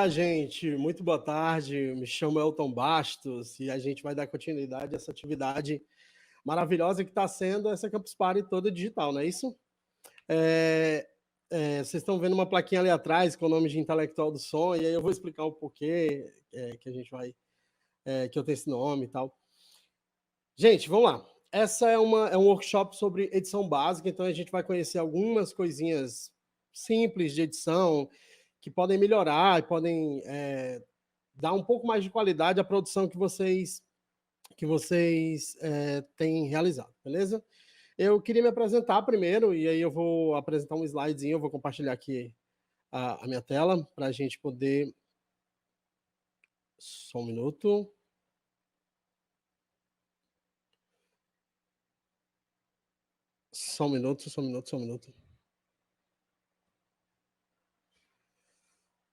Olá, gente, muito boa tarde. Me chamo Elton Bastos e a gente vai dar continuidade a essa atividade maravilhosa que está sendo essa Campus Party toda digital, não é isso? Vocês estão vendo uma plaquinha ali atrás com o nome de intelectual do som, e aí eu vou explicar o porquê que a gente vai, que eu tenho esse nome e tal. Gente, vamos lá. Essa é um workshop sobre edição básica, então a gente vai conhecer algumas coisinhas simples de edição que podem melhorar e podem dar um pouco mais de qualidade à produção que vocês têm realizado, beleza? Eu queria me apresentar primeiro, e aí eu vou apresentar um slidezinho, eu vou compartilhar aqui a minha tela para a gente poder... Só um minuto. Só um minuto.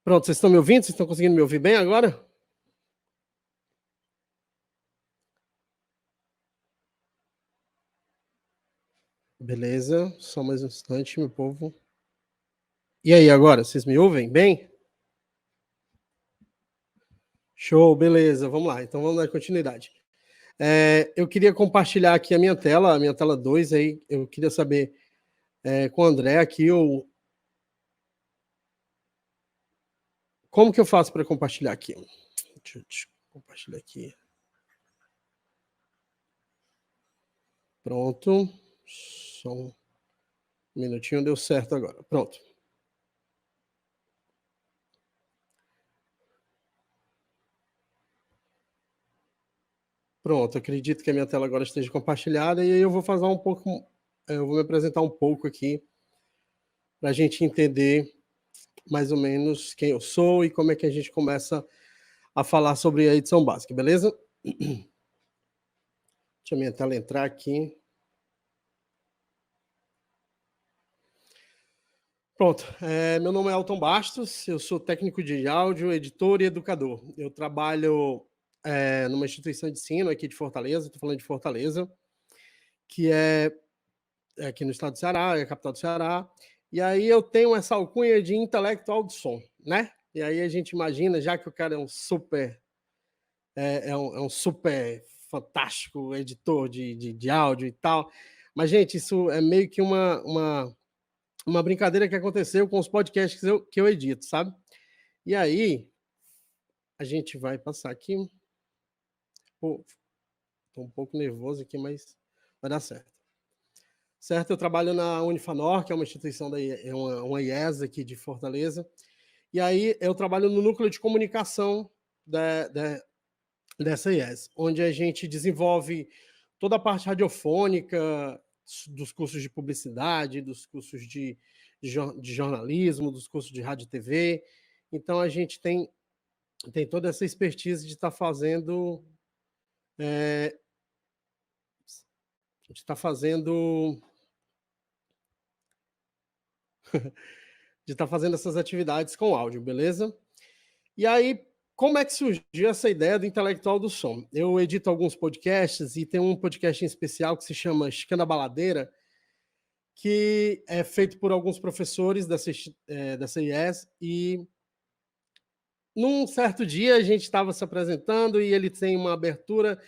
Pronto, vocês estão me ouvindo? Vocês estão conseguindo me ouvir bem agora? Beleza, só mais um instante, meu povo. E aí, agora, vocês me ouvem bem? Show, beleza, vamos lá. Então vamos dar continuidade. Eu queria compartilhar aqui a minha tela 2, aí eu queria saber com o André aqui, como que eu faço para compartilhar aqui? Deixa eu compartilhar aqui. Pronto. Só um minutinho, deu certo agora. Pronto. Pronto, acredito que a minha tela agora esteja compartilhada, e aí eu vou fazer eu vou me apresentar um pouco aqui para a gente entender mais ou menos quem eu sou e como é que a gente começa a falar sobre a edição básica, beleza? Deixa a minha tela entrar aqui. Pronto, meu nome é Elton Bastos, eu sou técnico de áudio, editor e educador. Eu trabalho numa instituição de ensino aqui de Fortaleza, estou falando de Fortaleza, que é aqui no estado do Ceará, é a capital do Ceará, e aí eu tenho essa alcunha de intelectual do som, né? E aí a gente imagina, já que o cara é um super fantástico editor de áudio e tal, mas, gente, isso é meio que uma brincadeira que aconteceu com os podcasts que eu edito, sabe? E aí, a gente vai passar aqui. Estou um pouco nervoso aqui, mas vai dar certo. Certo? Eu trabalho na Unifanor, que é uma instituição, uma IES aqui de Fortaleza. E aí eu trabalho no núcleo de comunicação dessa IES, onde a gente desenvolve toda a parte radiofônica, dos cursos de publicidade, dos cursos de jornalismo, dos cursos de rádio e TV. Então, a gente tem toda essa expertise de estar fazendo... de estar fazendo essas atividades com áudio, beleza? E aí, como é que surgiu essa ideia do intelectual do som? Eu edito alguns podcasts e tem um podcast em especial que se chama Chicana Baladeira, que é feito por alguns professores dessa IES, e num certo dia a gente estava se apresentando e ele tem uma abertura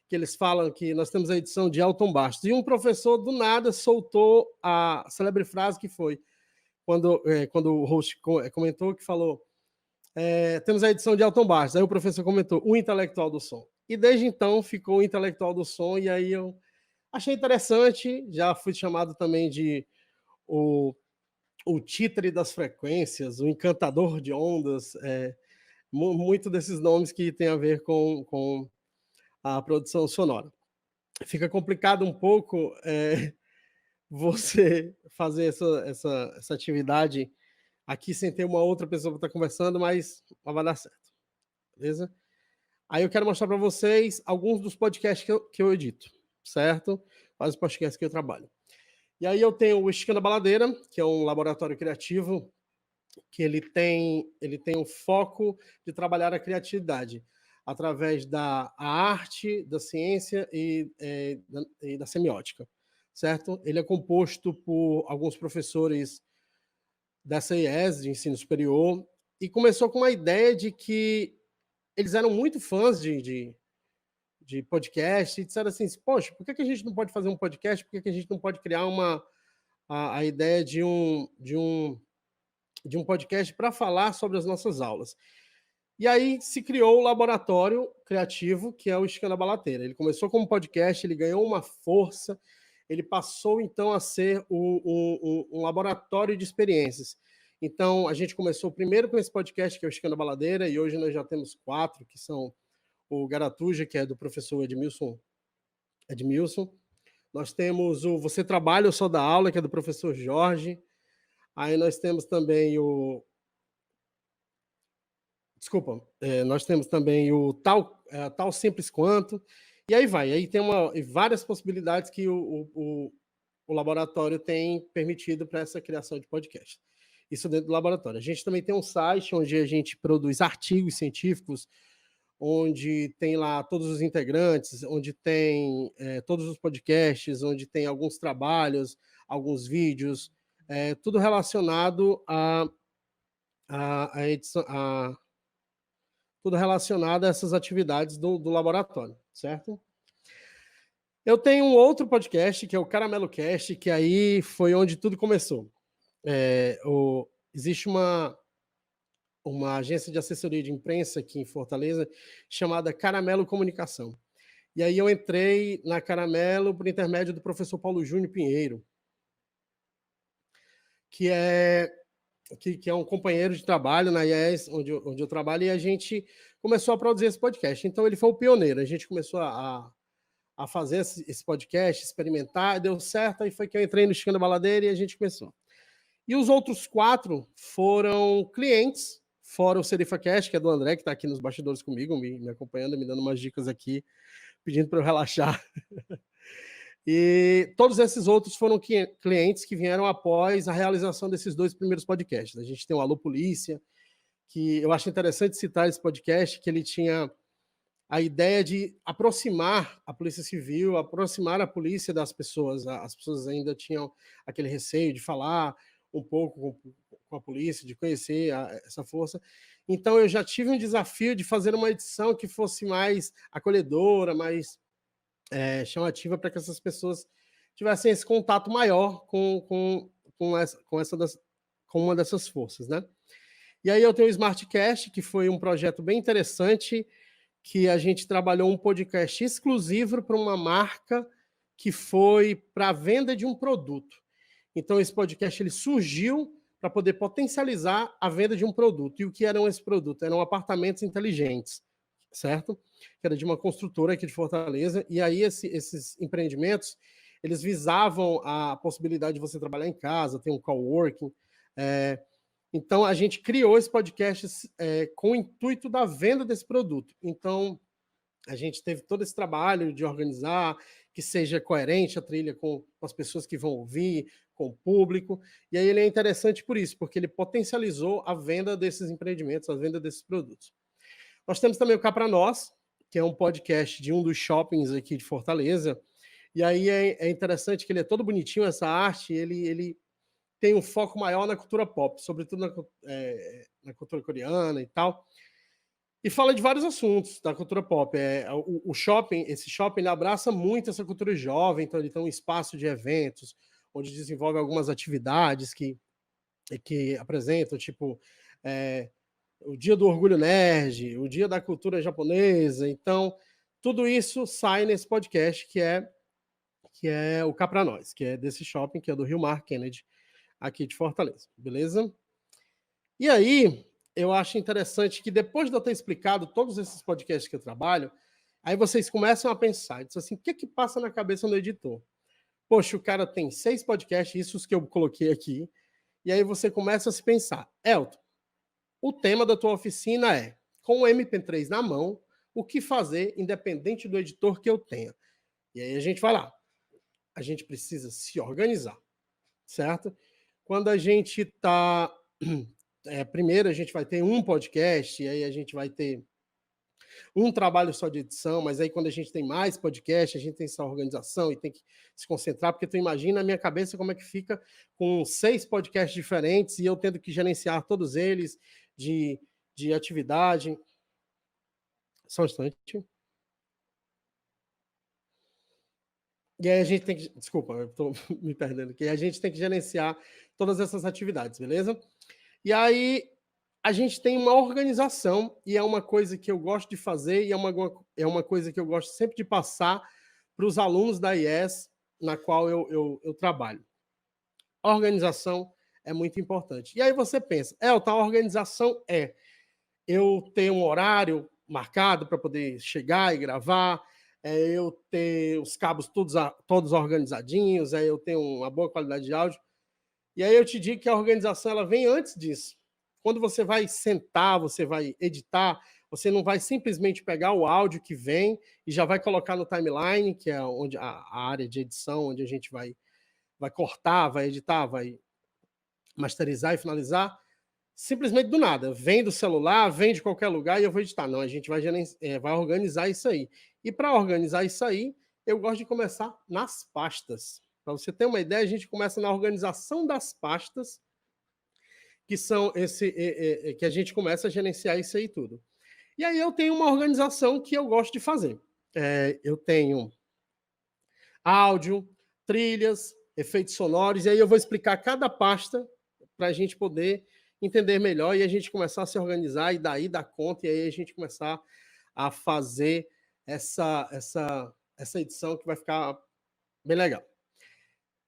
que eles falam que nós temos a edição de Elton Bastos, e um professor do nada soltou a célebre frase que foi, quando o host comentou, que falou: temos a edição de Elton Bastos. Aí o professor comentou, o intelectual do som. E desde então ficou o intelectual do som, e aí eu achei interessante, já fui chamado também de o títere das frequências, o encantador de ondas, muito desses nomes que tem a ver com a produção sonora. Fica complicado um pouco você fazer essa atividade aqui sem ter uma outra pessoa para estar conversando, mas vai dar certo, beleza? Aí eu quero mostrar para vocês alguns dos podcasts que eu edito, certo? Quais os podcasts que eu trabalho. E aí eu tenho o Chicana Baladeira, que é um laboratório criativo, que ele tem o foco de trabalhar a criatividade através da arte, da ciência e da semiótica, certo? Ele é composto por alguns professores dessa IES, de ensino superior, e começou com uma ideia de que eles eram muito fãs de podcast e disseram assim: poxa, por que a gente não pode fazer um podcast? Por que a gente não pode criar a ideia de um podcast para falar sobre as nossas aulas? E aí se criou o laboratório criativo, que é o Escanda Balateira. Ele começou como podcast, ele ganhou uma força, ele passou então a ser um laboratório de experiências. Então, a gente começou primeiro com esse podcast, que é o Escanda Baladeira, e hoje nós já temos 4, que são o Garatuja, que é do professor Edmilson. Nós temos o Você Trabalha, Eu Sou da Aula, que é do professor Jorge. Aí nós temos também Desculpa, nós temos também o Tal Simples Quanto, e aí vai. Aí tem várias possibilidades que o laboratório tem permitido para essa criação de podcast. Isso dentro do laboratório. A gente também tem um site onde a gente produz artigos científicos, onde tem lá todos os integrantes, onde tem todos os podcasts, onde tem alguns trabalhos, alguns vídeos, tudo relacionado a edição, tudo relacionado a essas atividades do laboratório, certo? Eu tenho um outro podcast, que é o Caramelo Cast, que aí foi onde tudo começou. Existe uma agência de assessoria de imprensa aqui em Fortaleza, chamada Caramelo Comunicação. E aí eu entrei na Caramelo por intermédio do professor Paulo Júnior Pinheiro, que é um companheiro de trabalho na IES, onde eu trabalho, e a gente começou a produzir esse podcast. Então, ele foi o pioneiro. A gente começou a fazer esse podcast, experimentar, deu certo, aí foi que eu entrei no Escanda Baladeira e a gente começou. E os outros 4 foram clientes, fora o Serifa Cash, que é do André, que está aqui nos bastidores comigo, me acompanhando, me dando umas dicas aqui, pedindo para eu relaxar. E todos esses outros foram clientes que vieram após a realização desses 2 primeiros podcasts. A gente tem o Alô Polícia, que eu acho interessante citar esse podcast, que ele tinha a ideia de aproximar a Polícia Civil, aproximar a polícia das pessoas. As pessoas ainda tinham aquele receio de falar um pouco com a polícia, de conhecer essa força. Então, eu já tive um desafio de fazer uma edição que fosse mais acolhedora, mais chamativa, para que essas pessoas tivessem esse contato maior com uma dessas forças, né? E aí eu tenho o Smartcast, que foi um projeto bem interessante, que a gente trabalhou um podcast exclusivo para uma marca que foi para a venda de um produto. Então, esse podcast ele surgiu para poder potencializar a venda de um produto. E o que eram esse produto? Eram apartamentos inteligentes, certo? Que era de uma construtora aqui de Fortaleza. E aí, esses empreendimentos, eles visavam a possibilidade de você trabalhar em casa, ter um coworking. Então, a gente criou esse podcast com o intuito da venda desse produto. Então, a gente teve todo esse trabalho de organizar, que seja coerente a trilha com as pessoas que vão ouvir, com o público. E aí ele é interessante por isso, porque ele potencializou a venda desses empreendimentos, a venda desses produtos. Nós temos também o Cá Pra Nós, que é um podcast de um dos shoppings aqui de Fortaleza. E aí é interessante que ele é todo bonitinho, essa arte, ele tem um foco maior na cultura pop, sobretudo na cultura coreana e tal. E fala de vários assuntos da cultura pop. Esse shopping, ele abraça muito essa cultura jovem, então ele tem um espaço de eventos, onde desenvolve algumas atividades que apresentam, tipo, o Dia do Orgulho Nerd, o Dia da Cultura Japonesa. Então, tudo isso sai nesse podcast, que é o Cá Pra Nós, que é desse shopping, que é do Rio Mar Kennedy, aqui de Fortaleza, beleza? E aí, eu acho interessante que depois de eu ter explicado todos esses podcasts que eu trabalho, aí vocês começam a pensar, diz assim, o que passa na cabeça do editor? Poxa, o cara tem 6 podcasts, isso os que eu coloquei aqui, e aí você começa a se pensar, Elton, o tema da tua oficina é, com o MP3 na mão, o que fazer independente do editor que eu tenha? E aí a gente vai lá. A gente precisa se organizar, certo? Quando a gente está... primeiro a gente vai ter um podcast, e aí a gente vai ter um trabalho só de edição, mas aí quando a gente tem mais podcast, a gente tem essa organização e tem que se concentrar, porque tu imagina na minha cabeça como é que fica com 6 podcasts diferentes e eu tendo que gerenciar todos eles de atividade. Só um instante. E aí a gente tem que... Desculpa, eu estou me perdendo aqui. A gente tem que gerenciar todas essas atividades, beleza? E aí a gente tem uma organização, e é uma coisa que eu gosto de fazer, e é uma coisa que eu gosto sempre de passar para os alunos da IES, na qual eu trabalho. A organização é muito importante. E aí você pensa, tá, a organização eu ter um horário marcado para poder chegar e gravar, eu ter os cabos todos organizadinhos, eu ter uma boa qualidade de áudio. E aí eu te digo que a organização ela vem antes disso. Quando você vai sentar, você vai editar, você não vai simplesmente pegar o áudio que vem e já vai colocar no timeline, que é onde a área de edição, onde a gente vai cortar, vai editar, vai masterizar e finalizar, simplesmente do nada. Vem do celular, vem de qualquer lugar e eu vou editar. Não, a gente vai organizar isso aí. E para organizar isso aí, eu gosto de começar nas pastas. Para você ter uma ideia, a gente começa na organização das pastas, que são que a gente começa a gerenciar isso aí tudo. E aí eu tenho uma organização que eu gosto de fazer. Eu tenho áudio, trilhas, efeitos sonoros, e aí eu vou explicar cada pasta para a gente poder entender melhor e a gente começar a se organizar e daí dar conta, e aí a gente começar a fazer essa edição que vai ficar bem legal.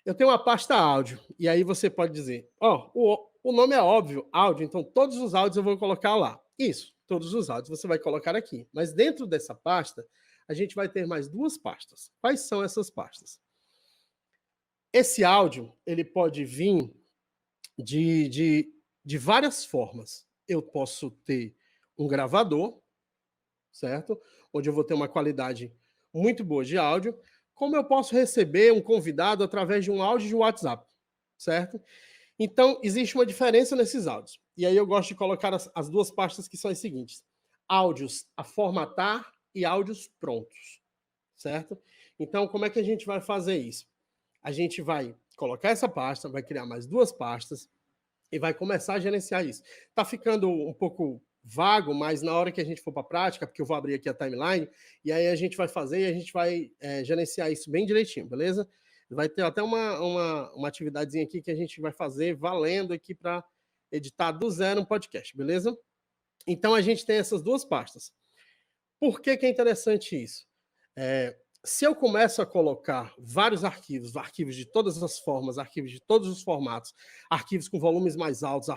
Eu tenho uma pasta áudio, e aí você pode dizer, o nome é óbvio, áudio, então todos os áudios eu vou colocar lá. Isso, todos os áudios você vai colocar aqui. Mas dentro dessa pasta, a gente vai ter mais duas pastas. Quais são essas pastas? Esse áudio, ele pode vir de várias formas. Eu posso ter um gravador, certo? Onde eu vou ter uma qualidade muito boa de áudio, como eu posso receber um convidado através de um áudio de WhatsApp, certo? Então, existe uma diferença nesses áudios. E aí eu gosto de colocar as duas pastas que são as seguintes: áudios a formatar e áudios prontos, certo? Então, como é que a gente vai fazer isso? A gente vai colocar essa pasta, vai criar mais duas pastas e vai começar a gerenciar isso. Tá ficando um pouco vago, mas na hora que a gente for para a prática, porque eu vou abrir aqui a timeline, e aí a gente vai fazer e a gente vai gerenciar isso bem direitinho, beleza? Vai ter até uma atividadezinha aqui que a gente vai fazer valendo aqui para editar do zero um podcast, beleza? Então a gente tem essas duas pastas. Por que é interessante isso? Se eu começo a colocar vários arquivos de todas as formas, arquivos de todos os formatos, arquivos com volumes mais altos,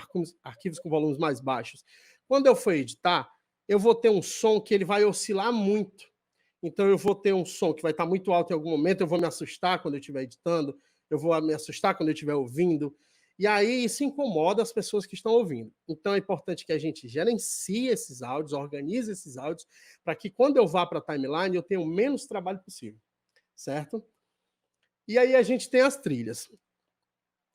arquivos com volumes mais baixos, quando eu for editar, eu vou ter um som que ele vai oscilar muito. Então eu vou ter um som que vai estar muito alto em algum momento, eu vou me assustar quando eu estiver editando, eu vou me assustar quando eu estiver ouvindo, e aí isso incomoda as pessoas que estão ouvindo. Então é importante que a gente gerencie esses áudios, organize esses áudios, para que quando eu vá para a timeline eu tenha o menos trabalho possível, certo? E aí a gente tem as trilhas,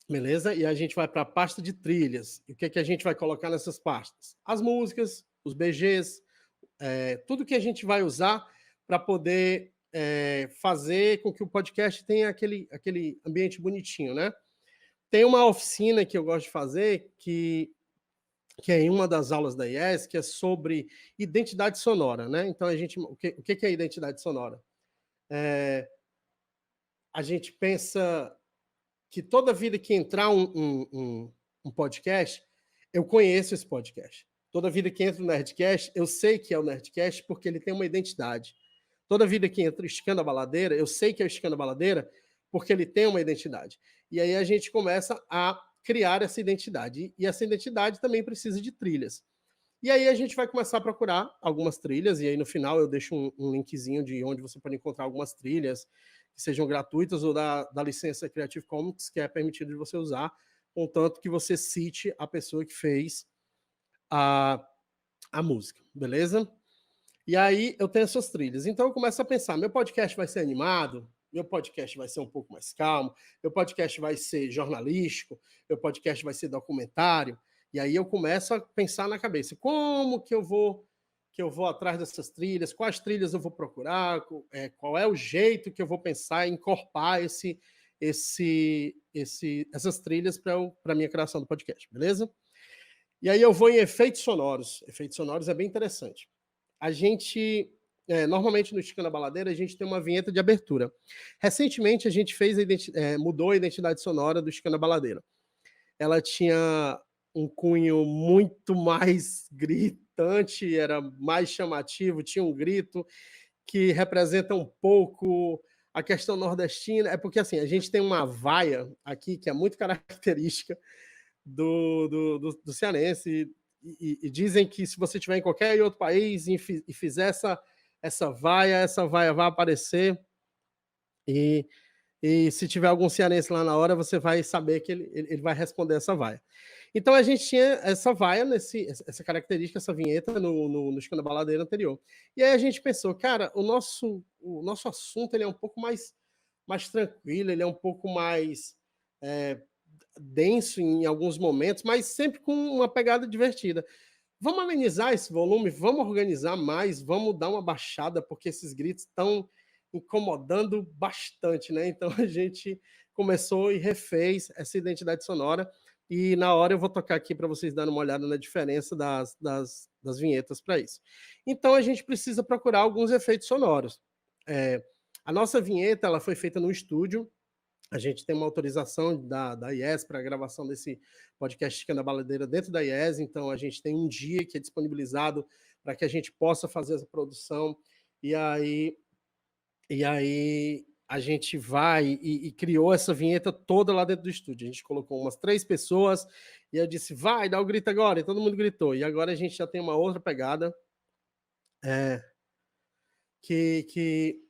beleza? E a gente vai para a pasta de trilhas. E o que a gente vai colocar nessas pastas? As músicas, os BGs, tudo que a gente vai usar para poder fazer com que o podcast tenha aquele ambiente bonitinho, né? Tem uma oficina que eu gosto de fazer, que é em uma das aulas da IES, que é sobre identidade sonora, né? Então, o que é identidade sonora? A gente pensa que toda vida que entrar um podcast, eu conheço esse podcast. Toda vida que entra no Nerdcast, eu sei que é o Nerdcast porque ele tem uma identidade. Toda vida que entra Esticando a Baladeira, eu sei que é o Esticando a Baladeira porque ele tem uma identidade. E aí a gente começa a criar essa identidade. E essa identidade também precisa de trilhas. E aí a gente vai começar a procurar algumas trilhas, e aí no final eu deixo um linkzinho de onde você pode encontrar algumas trilhas que sejam gratuitas ou da licença Creative Commons, que é permitido de você usar, contanto que você cite a pessoa que fez a música, beleza? E aí eu tenho essas trilhas. Então eu começo a pensar, meu podcast vai ser animado? Meu podcast vai ser um pouco mais calmo? Meu podcast vai ser jornalístico? Meu podcast vai ser documentário? E aí eu começo a pensar na cabeça, como que eu vou atrás dessas trilhas? Quais trilhas eu vou procurar? Qual é o jeito que eu vou pensar em incorporar essas trilhas para a minha criação do podcast, beleza? E aí eu vou em efeitos sonoros. Efeitos sonoros é bem interessante. A gente, normalmente no Estica na Baladeira, a gente tem uma vinheta de abertura. Recentemente a gente mudou a identidade sonora do Estica na Baladeira. Ela tinha um cunho muito mais gritante, era mais chamativo, tinha um grito que representa um pouco a questão nordestina. É porque assim, a gente tem uma vaia aqui que é muito característica do cearense, e dizem que se você estiver em qualquer outro país e fizer essa vaia vai aparecer, e se tiver algum cearense lá na hora, você vai saber que ele vai responder essa vaia. Então a gente tinha essa vaia, essa característica, essa vinheta no Estica na Baladeira anterior. E aí a gente pensou, cara, o nosso assunto ele é um pouco mais tranquilo, ele é um pouco mais denso em alguns momentos, mas sempre com uma pegada divertida. Vamos amenizar esse volume, vamos organizar mais, vamos dar uma baixada, porque esses gritos estão incomodando bastante, né? Então a gente começou e refez essa identidade sonora, e na hora eu vou tocar aqui para vocês darem uma olhada na diferença das vinhetas para isso. Então a gente precisa procurar alguns efeitos sonoros. A nossa vinheta ela foi feita no estúdio. A gente tem uma autorização da IES para a gravação desse podcast Estica na Baladeira dentro da IES, então a gente tem um dia que é disponibilizado para que a gente possa fazer essa produção, e aí a gente vai e criou essa vinheta toda lá dentro do estúdio. A gente colocou umas 3 pessoas, e eu disse, vai, dá o grito agora, e todo mundo gritou. E agora a gente já tem uma outra pegada, que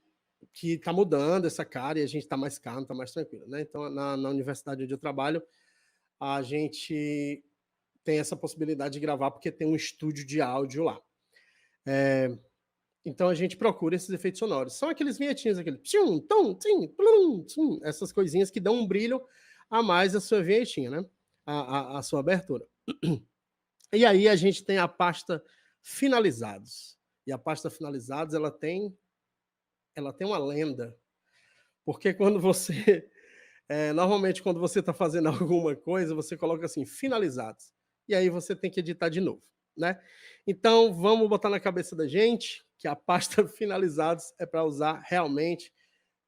está mudando essa cara, e a gente está mais calmo, está mais tranquilo, né? Então, na universidade onde eu trabalho, a gente tem essa possibilidade de gravar porque tem um estúdio de áudio lá. Então a gente procura esses efeitos sonoros. São aqueles vinhetinhos, aquele tchum, tom, tchim, plum, tchum, essas coisinhas que dão um brilho a mais à sua vinhetinha, né? A sua abertura. E aí a gente tem a pasta finalizados. E a pasta finalizados, ela tem uma lenda. Porque quando você normalmente, quando você está fazendo alguma coisa, você coloca assim, finalizados. E aí você tem que editar de novo, né? Então, vamos botar na cabeça da gente que a pasta finalizados é para usar realmente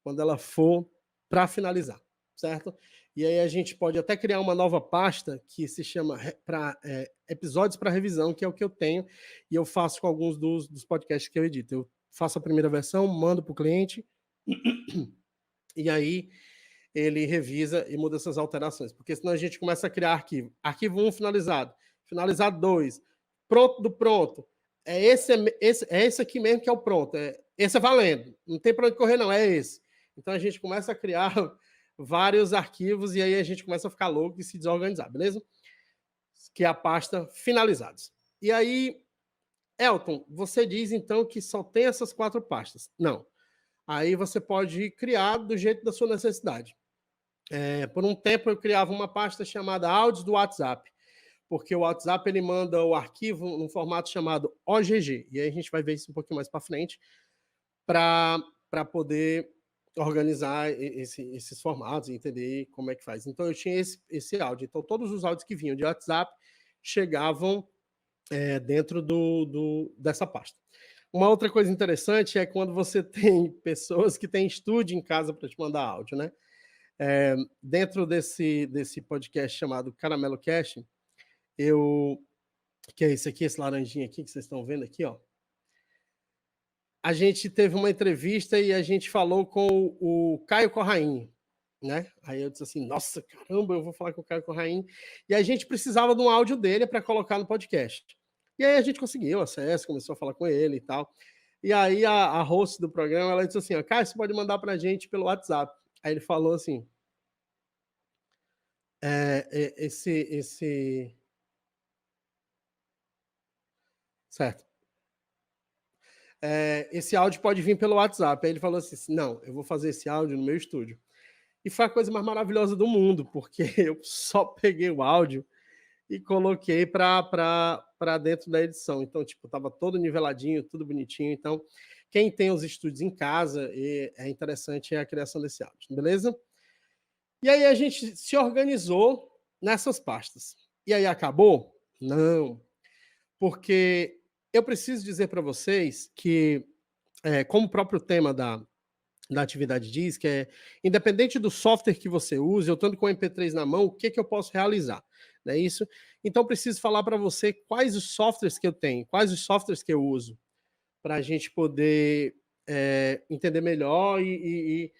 quando ela for para finalizar, certo? E aí a gente pode até criar uma nova pasta que se chama episódios para revisão, que é o que eu tenho, e eu faço com alguns dos podcasts que eu edito. Eu faço a primeira versão, mando para o cliente, e aí ele revisa e muda essas alterações, porque senão a gente começa a criar arquivo. Arquivo 1 finalizado, finalizado 2, pronto do pronto. É esse aqui mesmo que é o pronto, esse é valendo, não tem para onde correr não, é esse. Então a gente começa a criar vários arquivos, e aí a gente começa a ficar louco e se desorganizar, beleza? Que é a pasta finalizados. E aí, Elton, você diz então que só tem essas 4 pastas. Não. Aí você pode criar do jeito da sua necessidade. Por um tempo eu criava uma pasta chamada áudios do WhatsApp, porque o WhatsApp ele manda o arquivo num formato chamado OGG, e aí a gente vai ver isso um pouquinho mais para frente, para poder organizar esses formatos e entender como é que faz. Então eu tinha esse áudio. Então todos os áudios que vinham de WhatsApp chegavam dentro dessa pasta. Uma outra coisa interessante é quando você tem pessoas que têm estúdio em casa para te mandar áudio, né? Dentro desse podcast chamado Caramelo Cash, que é esse aqui, esse laranjinha aqui que vocês estão vendo aqui, ó. A gente teve uma entrevista e a gente falou com o Caio Corraine, né? Aí eu disse assim, nossa, caramba, eu vou falar com o Caio Corraine. E a gente precisava de um áudio dele para colocar no podcast. E aí a gente conseguiu acesso, começou a falar com ele e tal. E aí a host do programa, ela disse assim, ó, Caio, você pode mandar para a gente pelo WhatsApp. Aí ele falou assim, certo. Esse áudio pode vir pelo WhatsApp. Aí ele falou assim, não, eu vou fazer esse áudio no meu estúdio. E foi a coisa mais maravilhosa do mundo, porque eu só peguei o áudio e coloquei para dentro da edição. Então, tipo, estava todo niveladinho, tudo bonitinho. Então, quem tem os estúdios em casa, é interessante a criação desse áudio, beleza? E aí a gente se organizou nessas pastas. E aí acabou? Não, porque eu preciso dizer para vocês que, como o próprio tema da atividade diz, que é independente do software que você use, eu estando com o MP3 na mão, o que, que eu posso realizar? Não é isso? Então, eu preciso falar para você quais os softwares que eu tenho, quais os softwares que eu uso, para a gente poder entender melhor e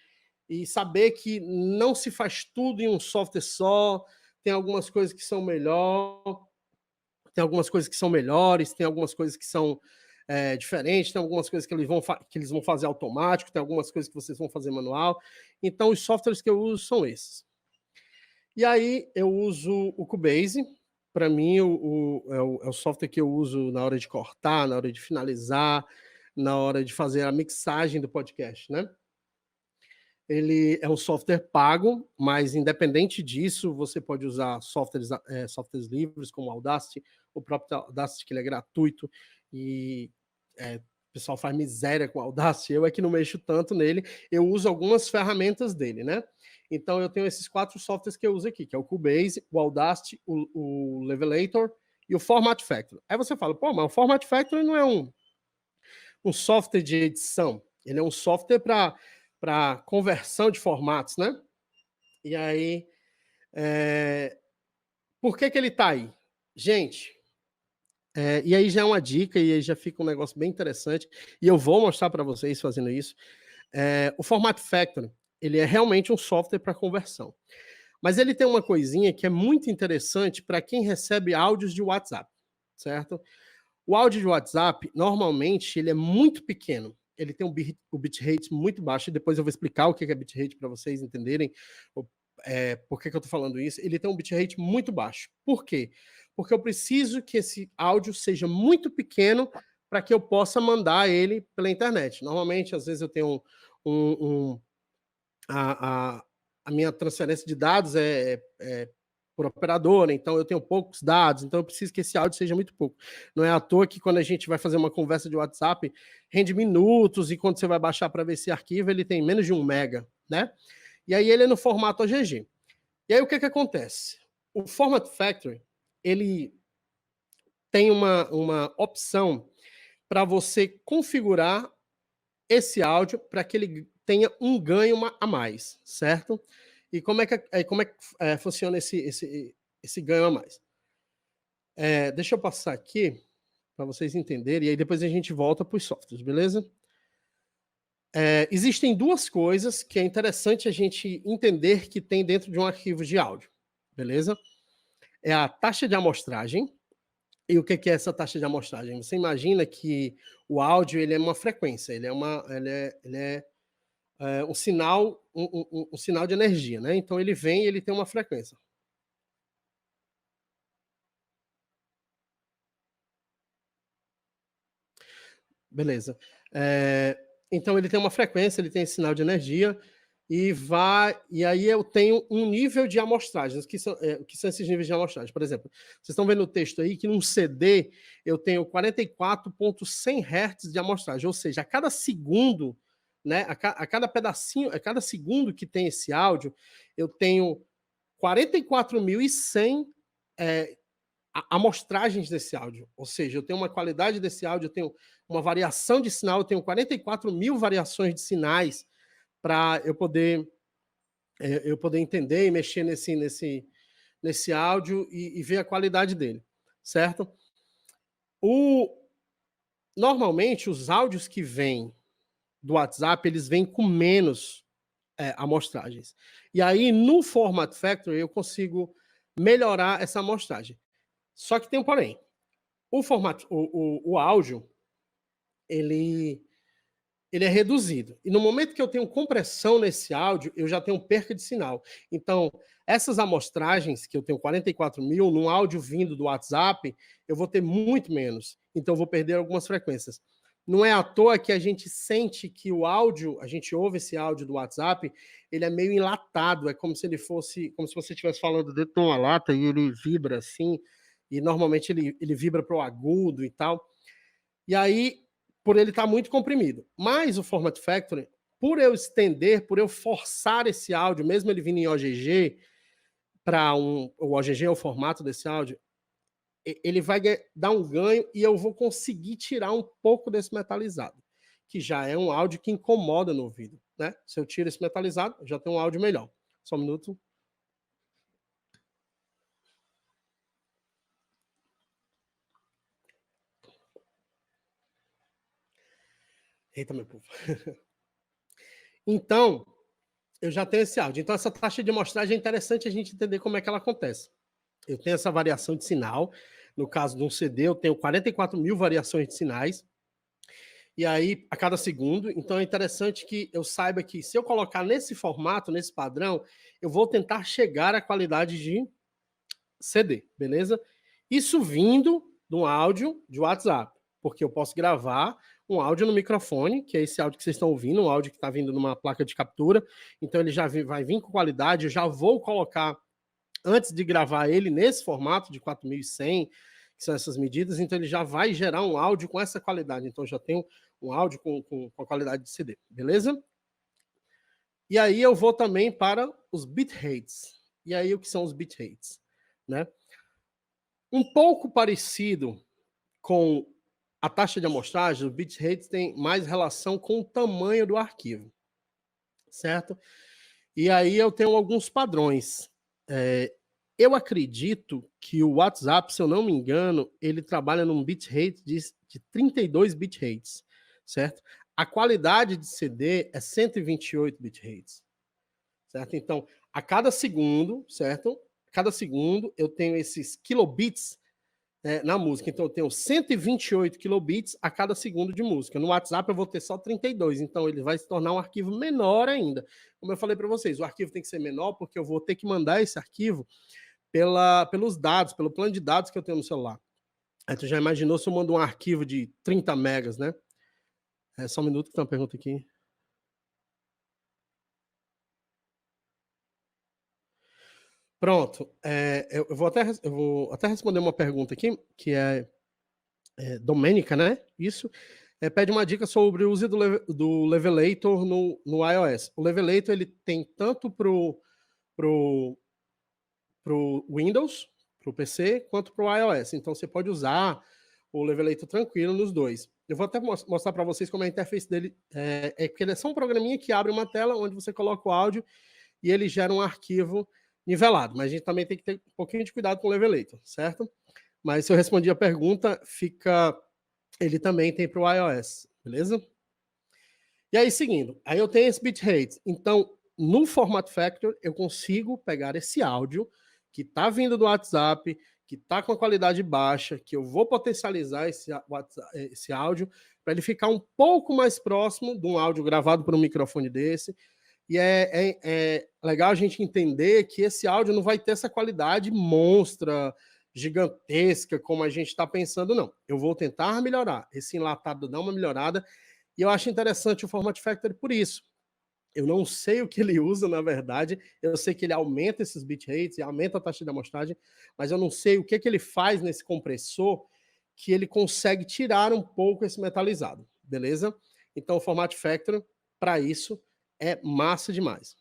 saber que não se faz tudo em um software só, tem algumas coisas que são melhor, tem algumas coisas que são melhores, tem algumas coisas que são diferentes, tem algumas coisas que eles vão fazer automático, tem algumas coisas que vocês vão fazer manual. Então, os softwares que eu uso são esses. E aí, eu uso o Cubase. Para mim, é o software que eu uso na hora de cortar, na hora de finalizar, na hora de fazer a mixagem do podcast, né? Ele é um software pago, mas independente disso, você pode usar softwares livres, como o Audacity, o próprio Audacity, que ele é gratuito, e o pessoal faz miséria com o Audacity, eu é que não mexo tanto nele, eu uso algumas ferramentas dele, né? Então, eu tenho esses 4 softwares que eu uso aqui, que é o Cubase, o Audacity, o Levelator e o Format Factory. Aí você fala, pô, mas o Format Factory não é um software de edição, ele é um software para conversão de formatos, né? E aí, por que ele está aí? Gente, e aí já é uma dica, e aí já fica um negócio bem interessante, e eu vou mostrar para vocês fazendo isso. O Format Factory, ele é realmente um software para conversão. Mas ele tem uma coisinha que é muito interessante para quem recebe áudios de WhatsApp, certo? O áudio de WhatsApp, normalmente, ele é muito pequeno. Ele tem o bitrate muito baixo, e depois eu vou explicar o que é bitrate para vocês entenderem por que eu estou falando isso. Ele tem um bitrate muito baixo. Por quê? Porque eu preciso que esse áudio seja muito pequeno para que eu possa mandar ele pela internet. Normalmente, às vezes, eu tenho a minha transferência de dados por operadora, então eu tenho poucos dados, então eu preciso que esse áudio seja muito pouco. Não é à toa que quando a gente vai fazer uma conversa de WhatsApp, rende minutos, e quando você vai baixar para ver esse arquivo, ele tem menos de 1 mega, né? E aí ele é no formato OGG. E aí o que acontece? O Format Factory, ele tem uma opção para você configurar esse áudio para que ele tenha um ganho a mais, certo? E como é que funciona esse ganho a mais? Deixa eu passar aqui para vocês entenderem, e aí depois a gente volta para os softwares, beleza? Existem 2 coisas que é interessante a gente entender que tem dentro de um arquivo de áudio, beleza? É a taxa de amostragem. E o que é essa taxa de amostragem? Você imagina que o áudio ele é uma frequência, ele é um sinal, um sinal de energia, né? Então ele vem e ele tem uma frequência. Beleza. Então ele tem uma frequência, ele tem esse sinal de energia, e aí eu tenho um nível de amostragem. O que são esses níveis de amostragem? Por exemplo, vocês estão vendo o texto aí que num CD eu tenho 44.100 Hz de amostragem, ou seja, a cada segundo, né, a cada pedacinho, a cada segundo que tem esse áudio, eu tenho 44.100 amostragens desse áudio. Ou seja, eu tenho uma qualidade desse áudio, eu tenho uma variação de sinal, eu tenho 44.000 variações de sinais para eu poder entender e mexer nesse áudio e ver a qualidade dele, certo? Normalmente, os áudios que vêm do WhatsApp, eles vêm com menos amostragens. E aí, no Format Factory, eu consigo melhorar essa amostragem. Só que tem um porém. O áudio, ele é reduzido. E no momento que eu tenho compressão nesse áudio, eu já tenho perca de sinal. Então, essas amostragens, que eu tenho 44.000, num áudio vindo do WhatsApp, eu vou ter muito menos. Então, eu vou perder algumas frequências. Não é à toa que a gente sente que o áudio, a gente ouve esse áudio do WhatsApp, ele é meio enlatado, é como se ele fosse, como se você estivesse falando dentro de uma lata e ele vibra assim, e normalmente ele vibra para o agudo e tal. E aí, por ele estar muito comprimido. Mas o Format Factory, por eu estender, por eu forçar esse áudio, mesmo ele vindo em OGG, o OGG é o formato desse áudio, ele vai dar um ganho e eu vou conseguir tirar um pouco desse metalizado, que já é um áudio que incomoda no ouvido, né? Se eu tiro esse metalizado, eu já tenho um áudio melhor. Só um minuto. Eita, meu povo. Então, eu já tenho esse áudio. Então, essa taxa de amostragem é interessante a gente entender como é que ela acontece. Eu tenho essa variação de sinal. No caso de um CD, eu tenho 44 mil variações de sinais. E aí, a cada segundo. Então, é interessante que eu saiba que se eu colocar nesse formato, nesse padrão, eu vou tentar chegar à qualidade de CD, beleza? Isso vindo de um áudio de WhatsApp, porque eu posso gravar um áudio no microfone, que é esse áudio que vocês estão ouvindo, um áudio que está vindo numa placa de captura, então ele já vai vir com qualidade, eu já vou colocar, antes de gravar ele nesse formato de 4100, que são essas medidas, então ele já vai gerar um áudio com essa qualidade, então já tenho um áudio com a qualidade de CD, beleza? E aí eu vou também para os bitrates. E aí o que são os bitrates, né? Um pouco parecido com a taxa de amostragem, o bitrate tem mais relação com o tamanho do arquivo, certo? E aí eu tenho alguns padrões. Eu acredito que o WhatsApp, se eu não me engano, ele trabalha num bitrate de 32 bitrates, certo? A qualidade de CD é 128 bitrates, certo? Então, a cada segundo, certo? A cada segundo eu tenho esses kilobits na música. Então, eu tenho 128 kilobits a cada segundo de música. No WhatsApp, eu vou ter só 32. Então, ele vai se tornar um arquivo menor ainda. Como eu falei para vocês, o arquivo tem que ser menor porque eu vou ter que mandar esse arquivo pelos dados, pelo plano de dados que eu tenho no celular. Aí tu já imaginou se eu mando um arquivo de 30 megas, né? Só um minuto que tem uma pergunta aqui. Pronto. Eu vou até responder uma pergunta aqui, que é Domênica, né? Isso. Pede uma dica sobre o uso do Levelator no iOS. O Levelator ele tem tanto pro Windows, pro PC, quanto pro iOS. Então você pode usar o Levelator tranquilo nos dois. Eu vou até mostrar para vocês como é a interface dele. Que ele é só um programinha que abre uma tela onde você coloca o áudio e ele gera um arquivo nivelado. Mas a gente também tem que ter um pouquinho de cuidado com o Levelator, certo? Mas se eu respondi a pergunta, ele também tem para o iOS, beleza? E aí, seguindo, aí eu tenho esse bitrate. Então, no Format Factor, eu consigo pegar esse áudio que está vindo do WhatsApp, que está com a qualidade baixa, que eu vou potencializar esse áudio para ele ficar um pouco mais próximo de um áudio gravado por um microfone desse. E é legal a gente entender que esse áudio não vai ter essa qualidade monstra, gigantesca, como a gente está pensando, não. Eu vou tentar melhorar. Esse enlatado dá uma melhorada. E eu acho interessante o Format Factory por isso. Eu não sei o que ele usa, na verdade. Eu sei que ele aumenta esses bitrates e aumenta a taxa de amostragem, mas eu não sei o que ele faz nesse compressor que ele consegue tirar um pouco esse metalizado, beleza? Então, o Format Factory, para isso, é massa demais.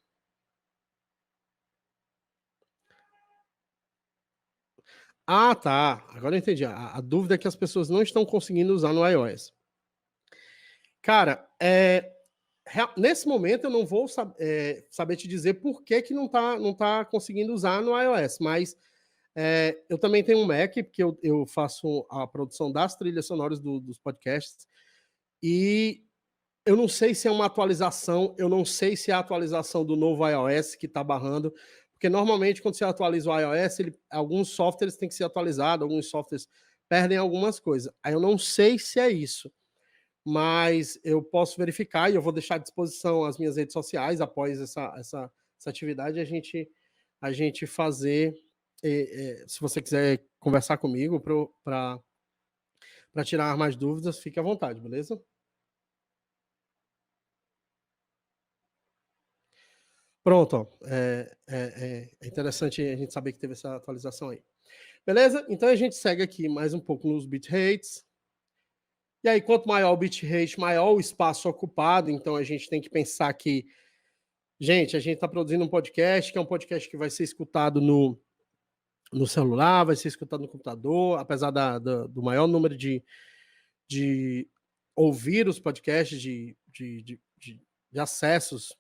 Ah, tá. Agora eu entendi. A dúvida é que as pessoas não estão conseguindo usar no iOS. Cara, nesse momento eu não vou saber te dizer por que não tá conseguindo usar no iOS, mas eu também tenho um Mac, porque eu faço a produção das trilhas sonoras dos podcasts, e eu não sei se é uma atualização, eu não sei se é a atualização do novo iOS que está barrando, porque normalmente quando você atualiza o iOS, alguns softwares têm que ser atualizados, alguns softwares perdem algumas coisas. Aí eu não sei se é isso, mas eu posso verificar e eu vou deixar à disposição as minhas redes sociais após essa atividade, a gente fazer, se você quiser conversar comigo para tirar mais dúvidas, fique à vontade, beleza? Pronto, ó. É interessante a gente saber que teve essa atualização aí. Beleza? Então a gente segue aqui mais um pouco nos bitrates. E aí, quanto maior o bitrate, maior o espaço ocupado. Então a gente tem que pensar que, gente, a gente está produzindo um podcast, que é um podcast que vai ser escutado no celular, vai ser escutado no computador, apesar do maior número de ouvir os podcasts, de acessos,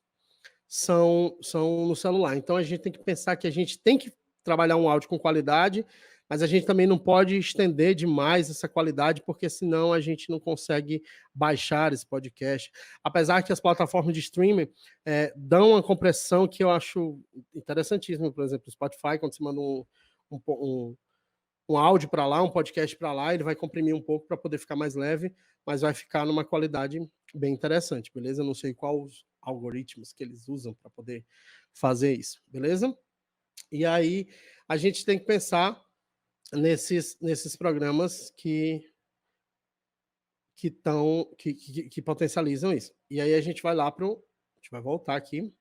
são no celular. Então a gente tem que pensar que a gente tem que trabalhar um áudio com qualidade, mas a gente também não pode estender demais essa qualidade, porque senão a gente não consegue baixar esse podcast. Apesar que as plataformas de streaming dão uma compressão que eu acho interessantíssima. Por exemplo, o Spotify, quando você manda um áudio para lá, um podcast para lá, ele vai comprimir um pouco para poder ficar mais leve, mas vai ficar numa qualidade bem interessante, beleza? Eu não sei quais os algoritmos que eles usam para poder fazer isso, beleza? E aí a gente tem que pensar nesses programas que potencializam isso. E aí a gente vai lá a gente vai voltar aqui,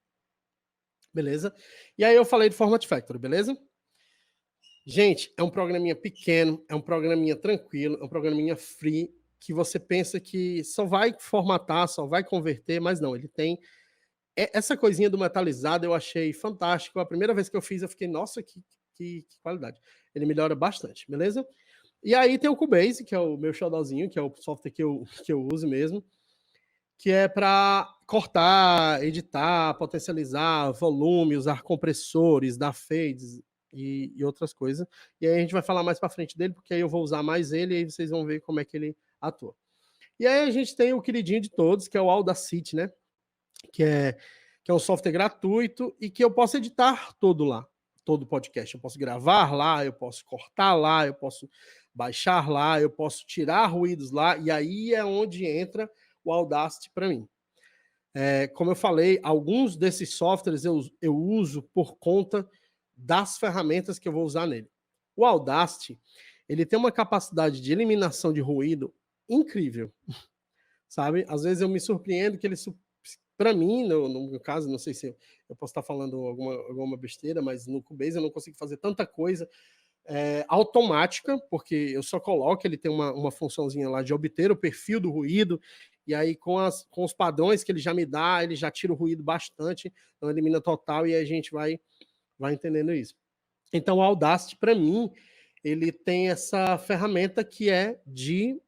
beleza? E aí eu falei de Format Factory, beleza? Gente, é um programinha pequeno, é um programinha tranquilo, é um programinha free, que você pensa que só vai formatar, só vai converter, mas não, ele tem essa coisinha do metalizado eu achei fantástico. A primeira vez que eu fiz, eu fiquei, nossa, que qualidade. Ele melhora bastante, beleza? E aí tem o Cubase, que é o meu xodózinho, que é o software que eu uso mesmo, que é para cortar, editar, potencializar volume, usar compressores, dar fades e outras coisas. E aí a gente vai falar mais para frente dele, porque aí eu vou usar mais ele e aí vocês vão ver como é que ele atua. E aí a gente tem o queridinho de todos, que é o Audacity, né? Que é um software gratuito e que eu posso editar todo lá, todo podcast. Eu posso gravar lá, eu posso cortar lá, eu posso baixar lá, eu posso tirar ruídos lá, e aí é onde entra o Audacity para mim. Como eu falei, alguns desses softwares eu uso por conta das ferramentas que eu vou usar nele. O Audacity, ele tem uma capacidade de eliminação de ruído incrível, sabe? Às vezes eu me surpreendo que ele, para mim, no meu caso, não sei se eu posso estar falando alguma besteira, mas no Cubase eu não consigo fazer tanta coisa automática, porque eu só coloco, ele tem uma funçãozinha lá de obter o perfil do ruído, e aí com os padrões que ele já me dá, ele já tira o ruído bastante, não elimina total, e aí a gente vai entendendo isso. Então o Audacity, para mim, ele tem essa ferramenta que é de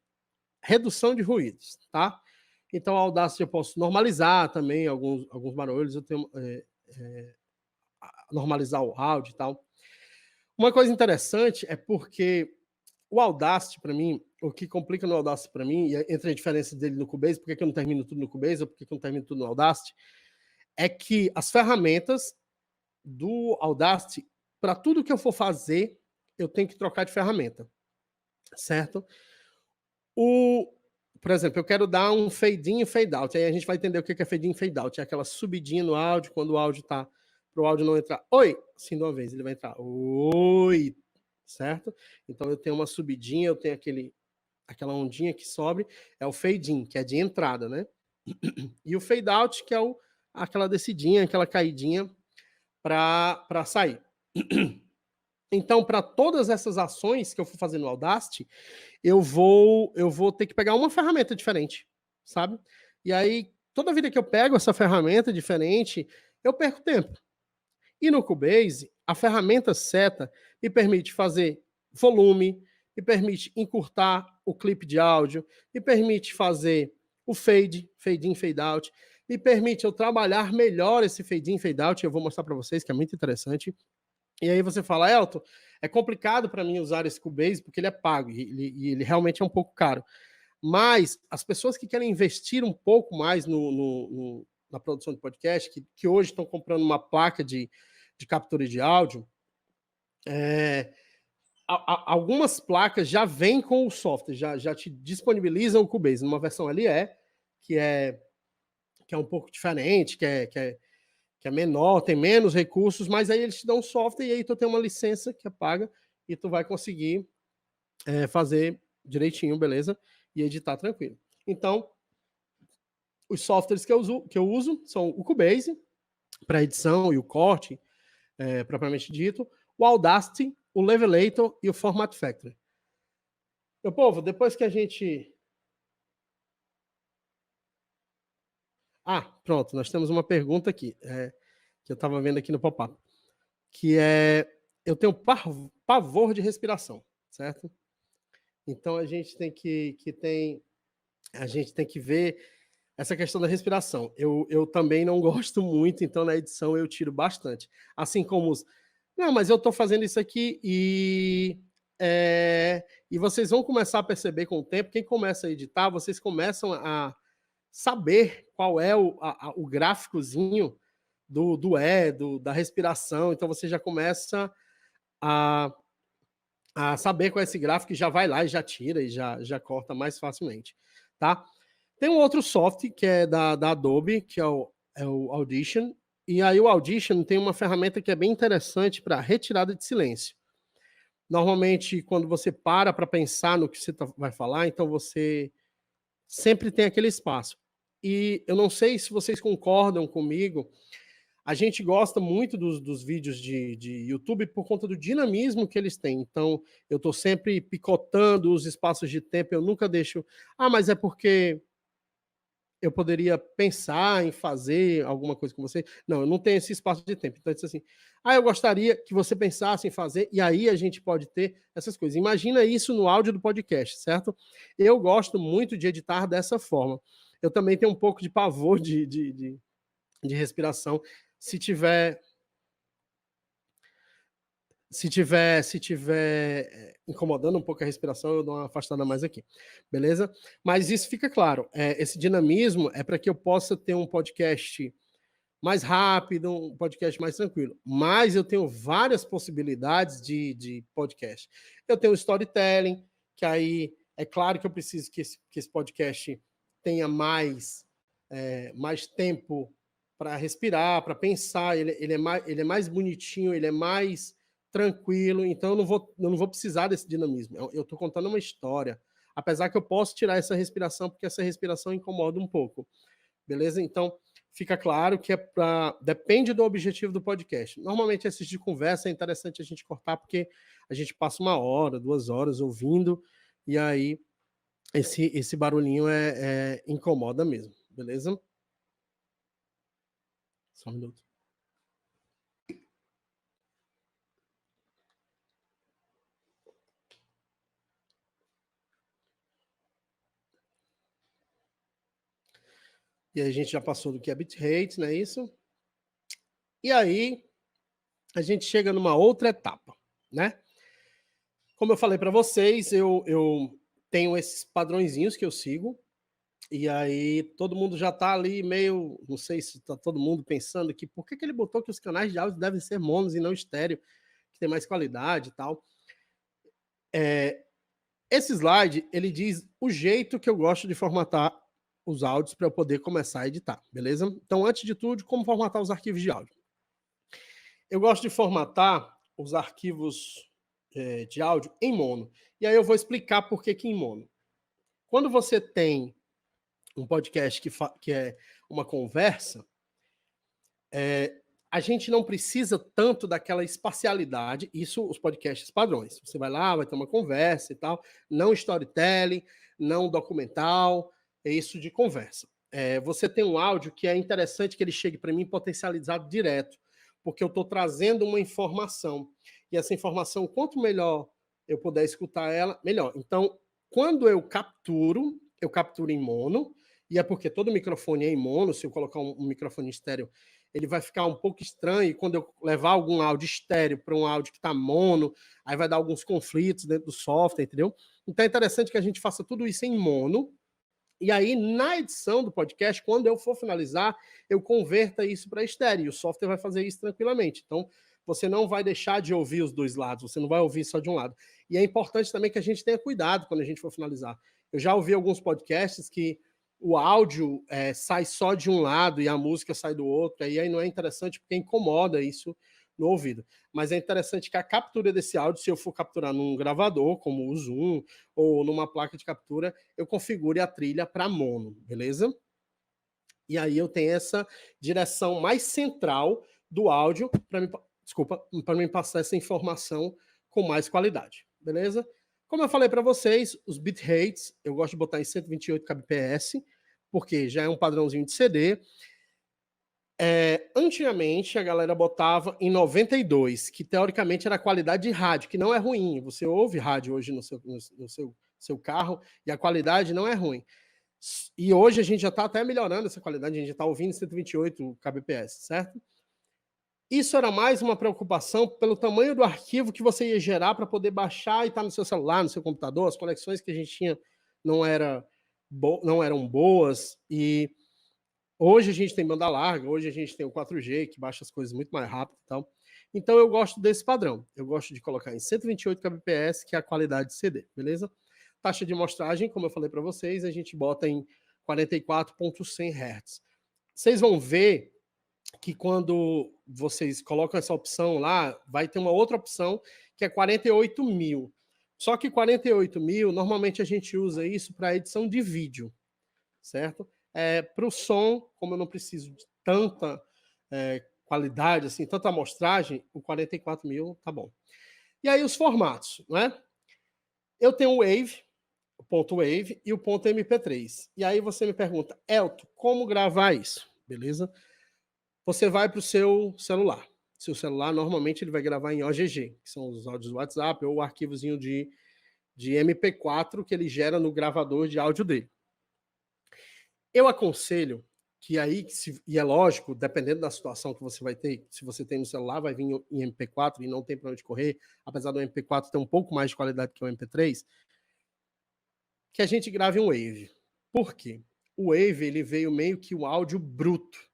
redução de ruídos, tá? Então o Audacity eu posso normalizar também alguns barulhos, eu tenho normalizar o áudio e tal. Uma coisa interessante é porque o Audacity, para mim, o que complica no Audacity para mim, e entre a diferença dele no Cubase, por que eu não termino tudo no Cubase ou por que eu não termino tudo no Audacity, é que as ferramentas do Audacity, para tudo que eu for fazer, eu tenho que trocar de ferramenta, certo? Por exemplo, eu quero dar um fade in e fade out, aí a gente vai entender o que é fade in e fade out, é aquela subidinha no áudio, quando o áudio tá, para o áudio não entrar, oi, assim de uma vez, ele vai entrar, oi, certo? Então eu tenho uma subidinha, eu tenho aquela ondinha que sobe, é o fade in, que é de entrada, né? E o fade out, que é aquela descidinha, aquela caidinha para sair. Então, para todas essas ações que eu for fazer no Audacity, eu vou ter que pegar uma ferramenta diferente, sabe? E aí, toda vida que eu pego essa ferramenta diferente, eu perco tempo. E no Cubase, a ferramenta seta me permite fazer volume, me permite encurtar o clipe de áudio, me permite fazer o fade in, fade out, me permite eu trabalhar melhor esse fade in, fade out, eu vou mostrar para vocês que é muito interessante. E aí você fala, Elton, é complicado para mim usar esse Cubase porque ele é pago e ele realmente é um pouco caro. Mas as pessoas que querem investir um pouco mais na produção de podcast, que hoje estão comprando uma placa de captura de áudio, algumas placas já vêm com o software, já te disponibilizam o Cubase numa versão LE, que é um pouco diferente, que é menor, tem menos recursos, mas aí eles te dão um software e aí tu tem uma licença que é paga e tu vai conseguir fazer direitinho, beleza? E editar tranquilo. Então, os softwares que eu uso são o Cubase, para edição e o corte, propriamente dito, o Audacity, o Levelator e o Format Factory. Meu povo, depois que a gente... pronto, nós temos uma pergunta aqui, que eu estava vendo aqui no pop-up, que é... Eu tenho pavor de respiração, certo? Então, a gente tem que ver essa questão da respiração. Eu também não gosto muito, então na edição eu tiro bastante. Assim como os... Não, mas eu estou fazendo isso aqui e vocês vão começar a perceber com o tempo, quem começa a editar, vocês começam a saber qual é o gráficozinho da respiração, então você já começa a saber qual é esse gráfico e já vai lá e já tira e já corta mais facilmente, tá? Tem um outro software que é da Adobe, que é o Audition, e aí o Audition tem uma ferramenta que é bem interessante para retirada de silêncio. Normalmente, quando você para pensar no que você vai falar, então você sempre tem aquele espaço. E eu não sei se vocês concordam comigo, a gente gosta muito dos vídeos de YouTube por conta do dinamismo que eles têm. Então, eu estou sempre picotando os espaços de tempo, eu nunca deixo... mas é porque eu poderia pensar em fazer alguma coisa com você. Não, eu não tenho esse espaço de tempo. Então, eu disse assim, eu gostaria que você pensasse em fazer, e aí a gente pode ter essas coisas. Imagina isso no áudio do podcast, certo? Eu gosto muito de editar dessa forma. Eu também tenho um pouco de pavor de respiração. Se tiver incomodando um pouco a respiração, eu dou uma afastada mais aqui, beleza? Mas isso fica claro, esse dinamismo é para que eu possa ter um podcast mais rápido, um podcast mais tranquilo. Mas eu tenho várias possibilidades de podcast. Eu tenho o storytelling, que aí é claro que eu preciso que esse podcast tenha mais tempo para respirar, para pensar, ele é mais bonitinho, ele é mais tranquilo, então eu não vou precisar desse dinamismo. Eu estou contando uma história, apesar que eu posso tirar essa respiração, porque essa respiração incomoda um pouco, beleza? Então, fica claro que depende do objetivo do podcast. Normalmente, esses de conversa é interessante a gente cortar, porque a gente passa 1 hora, 2 horas ouvindo, e aí esse barulhinho incomoda mesmo, beleza? Só um minuto. E aí a gente já passou do que é bitrate, não é isso? E aí a gente chega numa outra etapa, né? Como eu falei para vocês, eu tenho esses padrõezinhos que eu sigo, e aí todo mundo já está ali meio, não sei se está todo mundo pensando que por que ele botou que os canais de áudio devem ser monos e não estéreo, que tem mais qualidade e tal. Esse slide, ele diz o jeito que eu gosto de formatar os áudios para eu poder começar a editar, beleza? Então, antes de tudo, como formatar os arquivos de áudio? Eu gosto de formatar os arquivos de áudio em mono. E aí eu vou explicar por que em mono. Quando você tem um podcast que é uma conversa, a gente não precisa tanto daquela espacialidade, isso os podcasts padrões. Você vai lá, vai ter uma conversa e tal, não storytelling, não documental, é isso de conversa. Você tem um áudio que é interessante que ele chegue para mim potencializado direto, porque eu estou trazendo uma informação, e essa informação, quanto melhor eu puder escutar ela, melhor. Então, quando eu capturo em mono, e é porque todo microfone é em mono, se eu colocar um microfone estéreo, ele vai ficar um pouco estranho, e quando eu levar algum áudio estéreo para um áudio que está mono, aí vai dar alguns conflitos dentro do software, entendeu? Então é interessante que a gente faça tudo isso em mono, e aí na edição do podcast, quando eu for finalizar, eu converta isso para estéreo, e o software vai fazer isso tranquilamente. Então, você não vai deixar de ouvir os dois lados, você não vai ouvir só de um lado. E é importante também que a gente tenha cuidado quando a gente for finalizar. Eu já ouvi alguns podcasts que o áudio sai só de um lado e a música sai do outro, e aí não é interessante porque incomoda isso no ouvido. Mas é interessante que a captura desse áudio, se eu for capturar num gravador, como o Zoom, ou numa placa de captura, eu configure a trilha para mono, beleza? E aí eu tenho essa direção mais central do áudio para me passar essa informação com mais qualidade, beleza? Como eu falei para vocês, os bitrates, eu gosto de botar em 128 kbps, porque já é um padrãozinho de CD. Antigamente, a galera botava em 92, que teoricamente era a qualidade de rádio, que não é ruim. Você ouve rádio hoje no seu carro e a qualidade não é ruim. E hoje a gente já está até melhorando essa qualidade, a gente já está ouvindo 128 kbps, certo? Isso era mais uma preocupação pelo tamanho do arquivo que você ia gerar para poder baixar e estar no seu celular, no seu computador. As conexões que a gente tinha não, não eram boas. E hoje a gente tem banda larga, hoje a gente tem o 4G, que baixa as coisas muito mais rápido e tal. Então eu gosto desse padrão. Eu gosto de colocar em 128 kbps, que é a qualidade de CD, beleza? Taxa de amostragem, como eu falei para vocês, a gente bota em 44.100 Hz. Vocês vão ver que quando vocês colocam essa opção lá, vai ter uma outra opção que é 48.000. Só que 48.000, normalmente a gente usa isso para edição de vídeo, certo? Para o som, como eu não preciso de tanta qualidade, assim, tanta amostragem, o 44.000 tá bom. E aí os formatos, né? Eu tenho o Wave, o ponto Wave e o ponto MP3. E aí você me pergunta, Elton, como gravar isso? Beleza? Você vai para o seu celular. Seu celular, normalmente, ele vai gravar em OGG, que são os áudios do WhatsApp, ou o arquivozinho de MP4 que ele gera no gravador de áudio dele. Eu aconselho que aí, e é lógico, dependendo da situação que você vai ter, se você tem no celular, vai vir em MP4 e não tem para onde correr, apesar do MP4 ter um pouco mais de qualidade que o MP3, que a gente grave um Wave. Por quê? O Wave, ele veio meio que o áudio bruto.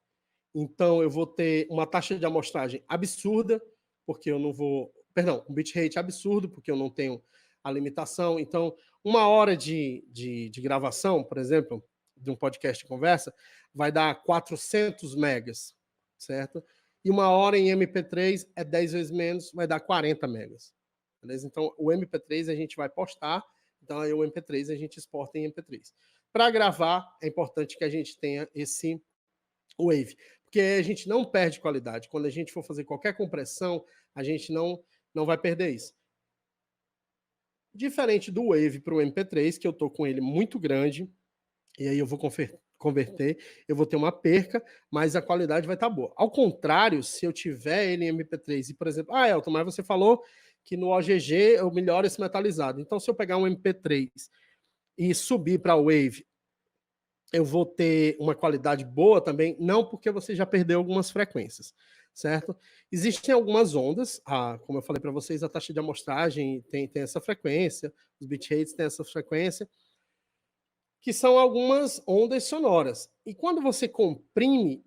Então, eu vou ter uma taxa de amostragem absurda, porque eu não vou... Perdão, um bitrate absurdo, porque eu não tenho a limitação. Então, 1 hora de gravação, por exemplo, de um podcast de conversa, vai dar 400 megas, certo? E 1 hora em MP3 é 10 vezes menos, vai dar 40 megas. Beleza? Então, o MP3 a gente vai postar, então aí o MP3 a gente exporta em MP3. Para gravar, é importante que a gente tenha esse Wave, porque a gente não perde qualidade. Quando a gente for fazer qualquer compressão, a gente não vai perder isso. Diferente do Wave para o MP3, que eu estou com ele muito grande, e aí eu vou converter, eu vou ter uma perca, mas a qualidade vai estar boa. Ao contrário, se eu tiver ele em MP3 e, por exemplo, Elton, mas você falou que no OGG eu melhoro esse metalizado. Então, se eu pegar um MP3 e subir para o Wave, eu vou ter uma qualidade boa também, não porque você já perdeu algumas frequências, certo? Existem algumas ondas, como eu falei para vocês, a taxa de amostragem tem essa frequência, os bitrates têm essa frequência, que são algumas ondas sonoras. E quando você comprime,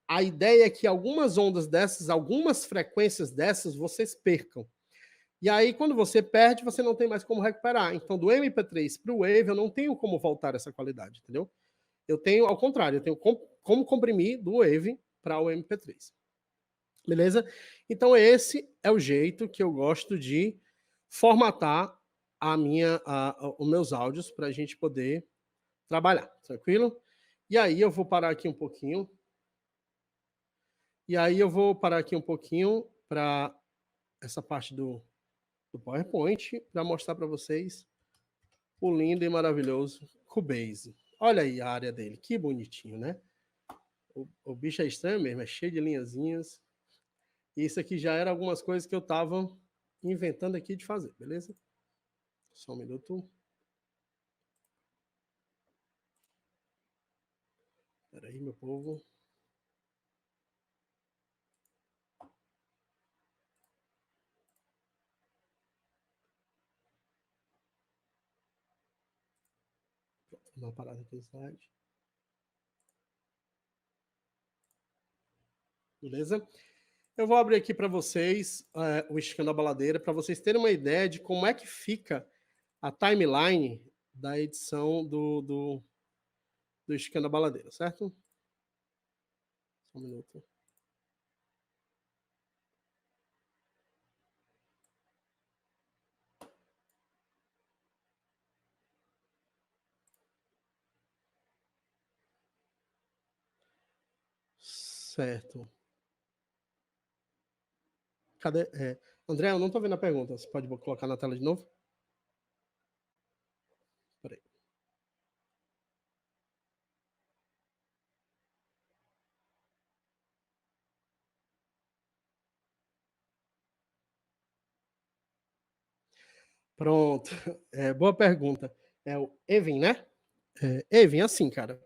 a ideia é que algumas ondas dessas, algumas frequências dessas, vocês percam. E aí, quando você perde, você não tem mais como recuperar. Então, do MP3 para o Wave, eu não tenho como voltar essa qualidade, entendeu? Eu tenho, ao contrário, eu tenho como comprimir do Wave para o MP3. Beleza? Então, esse é o jeito que eu gosto de formatar os meus áudios para a gente poder trabalhar, tranquilo? E aí eu vou parar aqui um pouquinho. E aí eu vou parar aqui um pouquinho para essa parte do PowerPoint para mostrar para vocês o lindo e maravilhoso Cubase. Olha aí a área dele, que bonitinho, né? O bicho é estranho mesmo, é cheio de linhazinhas. E isso aqui já era algumas coisas que eu estava inventando aqui de fazer, beleza? Só um minuto. Espera aí, meu povo. Vou dar uma parada aqui no slide. Beleza? Eu vou abrir aqui para vocês o Esticando a Baladeira, para vocês terem uma ideia de como é que fica a timeline da edição do Esticando a Baladeira, certo? Só um minuto. Certo. Cadê? André, eu não estou vendo a pergunta. Você pode colocar na tela de novo? Peraí. Pronto. Boa pergunta. É o Evin, né? Evin, assim, cara.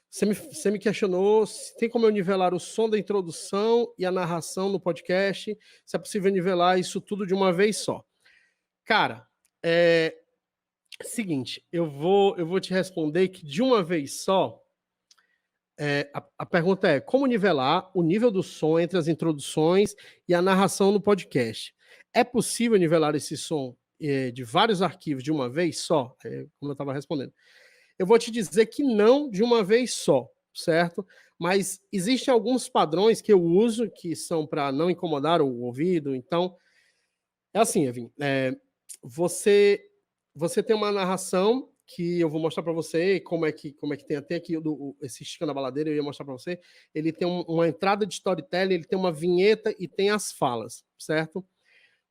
Você me questionou se tem como eu nivelar o som da introdução e a narração no podcast, se é possível nivelar isso tudo de uma vez só. Cara, seguinte, eu vou te responder que de uma vez só, a pergunta é como nivelar o nível do som entre as introduções e a narração no podcast. É possível nivelar esse som de vários arquivos de uma vez só? Como eu estava respondendo. Eu vou te dizer que não de uma vez só, certo? Mas existem alguns padrões que eu uso que são para não incomodar o ouvido. Então, é assim, Evin, você tem uma narração que eu vou mostrar para você como é que tem até aqui esse Esticando a Baladeira, eu ia mostrar para você. Ele tem uma entrada de storytelling, ele tem uma vinheta e tem as falas, certo?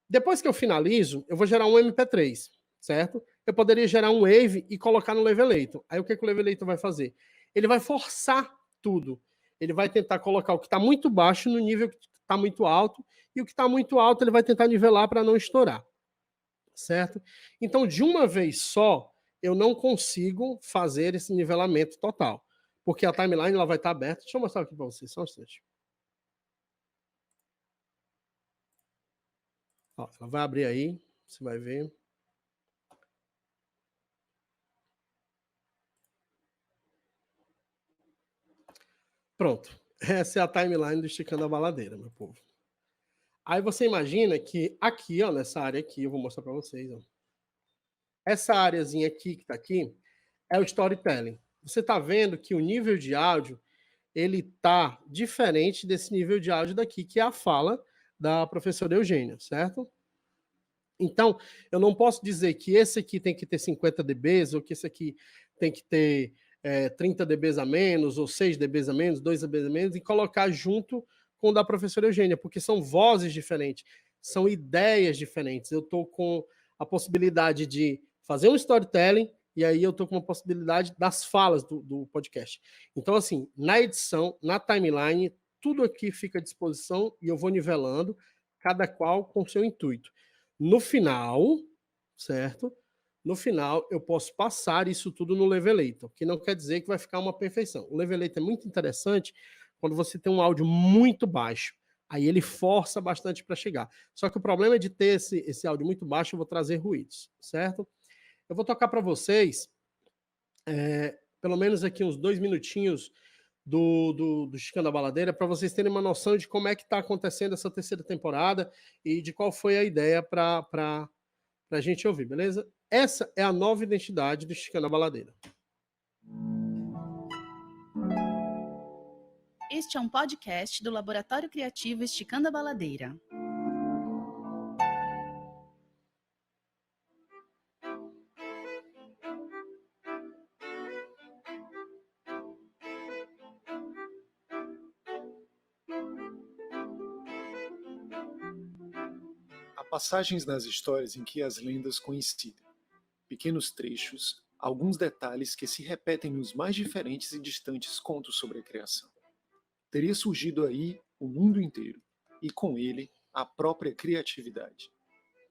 Depois que eu finalizo, eu vou gerar um MP3, certo? Eu poderia gerar um Wave e colocar no Levelator. Aí o que o Levelator vai fazer? Ele vai forçar tudo. Ele vai tentar colocar o que está muito baixo no nível que está muito alto, e o que está muito alto ele vai tentar nivelar para não estourar, certo? Então, de uma vez só, eu não consigo fazer esse nivelamento total, porque a timeline ela vai estar aberta. Deixa eu mostrar aqui para vocês, só um instante. Ó, ela vai abrir aí, você vai ver. Pronto. Essa é a timeline do Esticando a Baladeira, meu povo. Aí você imagina que aqui, ó, nessa área aqui, eu vou mostrar para vocês, ó. Essa áreazinha aqui que tá aqui é o storytelling. Você está vendo que o nível de áudio ele tá diferente desse nível de áudio daqui, que é a fala da professora Eugênia, certo? Então, eu não posso dizer que esse aqui tem que ter 50 dBs, ou que esse aqui tem que ter 30 dBs a menos, ou 6 dBs a menos, 2 dBs a menos, e colocar junto com o da professora Eugênia, porque são vozes diferentes, são ideias diferentes. Eu estou com a possibilidade de fazer um storytelling, e aí eu estou com uma possibilidade das falas do podcast. Então, assim, na edição, na timeline, tudo aqui fica à disposição e eu vou nivelando, cada qual com seu intuito. No final, certo? No final, eu posso passar isso tudo no Levelator, que não quer dizer que vai ficar uma perfeição. O Levelator é muito interessante quando você tem um áudio muito baixo. Aí ele força bastante para chegar. Só que o problema é de ter esse áudio muito baixo, eu vou trazer ruídos, certo? Eu vou tocar para vocês, pelo menos aqui uns 2 minutinhos do Esticando a Baladeira, para vocês terem uma noção de como é que está acontecendo essa terceira temporada e de qual foi a ideia para a gente ouvir, beleza? Essa é a nova identidade do Esticando a Baladeira. Este é um podcast do Laboratório Criativo Esticando a Baladeira. Há passagens nas histórias em que as lendas coincidem. Pequenos trechos, alguns detalhes que se repetem nos mais diferentes e distantes contos sobre a criação. Teria surgido aí o mundo inteiro, e com ele a própria criatividade.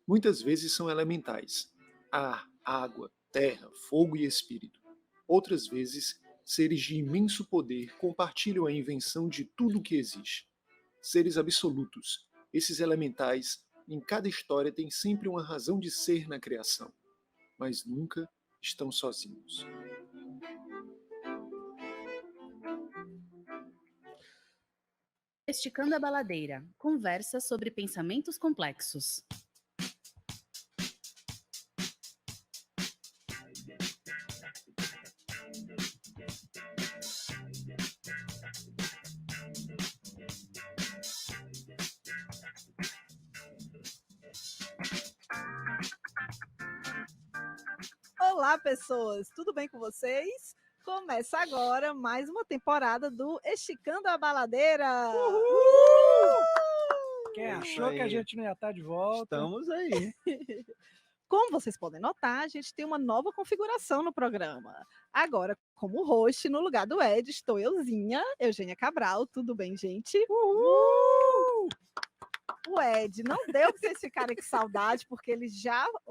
Muitas vezes são elementais: ar, água, terra, fogo e espírito. Outras vezes, seres de imenso poder compartilham a invenção de tudo o que existe. Seres absolutos, esses elementais, em cada história têm sempre uma razão de ser na criação, mas nunca estão sozinhos. Esticando a Baladeira, conversa sobre pensamentos complexos. Olá, pessoas! Tudo bem com vocês? Começa agora mais uma temporada do Esticando a Baladeira! Uhul! Quem achou que a gente não ia estar de volta? Estamos aí. Como vocês podem notar, a gente tem uma nova configuração no programa. Agora, como host, no lugar do Ed, estou euzinha, Eugênia Cabral. Tudo bem, gente? Uhul! o Ed. Não deu para vocês ficarem com saudade, porque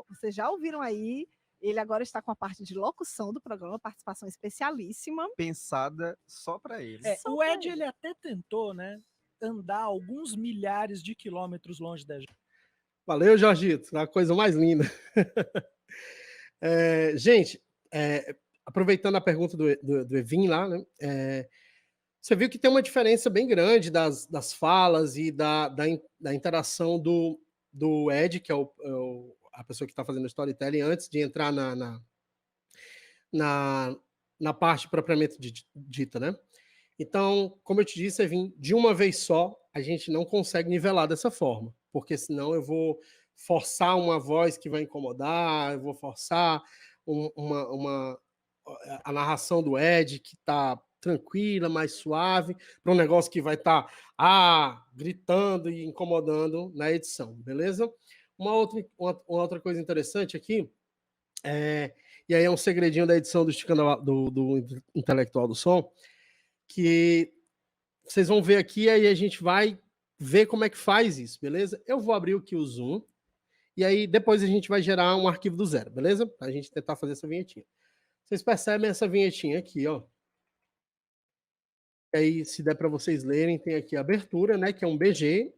vocês já ouviram aí. Ele agora está com a parte de locução do programa, participação especialíssima. Pensada só para ele. Só O pra Ed, ele até tentou, né, andar alguns milhares de quilômetros longe da gente. Valeu, Jorgito. A coisa mais linda. Gente, aproveitando a pergunta do Evin lá, né? Você viu que tem uma diferença bem grande das falas e da interação do Ed, que é a pessoa que está fazendo o storytelling, antes de entrar na parte propriamente dita, né? Então, como eu te disse, Evin, de uma vez só, a gente não consegue nivelar dessa forma, porque senão eu vou forçar uma voz que vai incomodar, eu vou forçar a narração do Ed, que está tranquila, mais suave, para um negócio que vai estar gritando e incomodando na edição, beleza? Uma outra coisa interessante aqui, e aí é um segredinho da edição do Intelectual do Som, que vocês vão ver aqui, aí a gente vai ver como é que faz isso, beleza? Eu vou abrir aqui o Zoom, e aí depois a gente vai gerar um arquivo do zero, beleza? Para a gente tentar fazer essa vinhetinha. Vocês percebem essa vinhetinha aqui, ó. Aí, se der para vocês lerem, tem aqui a abertura, né, que é um BG.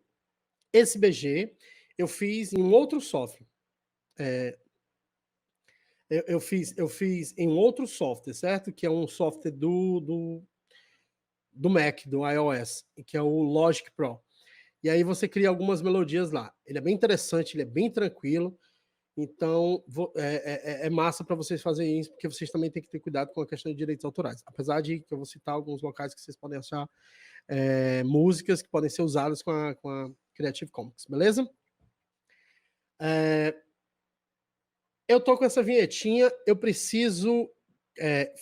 Esse BG eu fiz em um outro software. Eu fiz em um outro software, certo? Que é um software do Mac, do iOS, que é o Logic Pro. E aí você cria algumas melodias lá. Ele é bem interessante, ele é bem tranquilo. Então, é massa para vocês fazerem isso, porque vocês também têm que ter cuidado com a questão de direitos autorais. Apesar de que eu vou citar alguns locais que vocês podem achar músicas que podem ser usadas com a Creative Commons, beleza? Eu tô com essa vinhetinha, eu preciso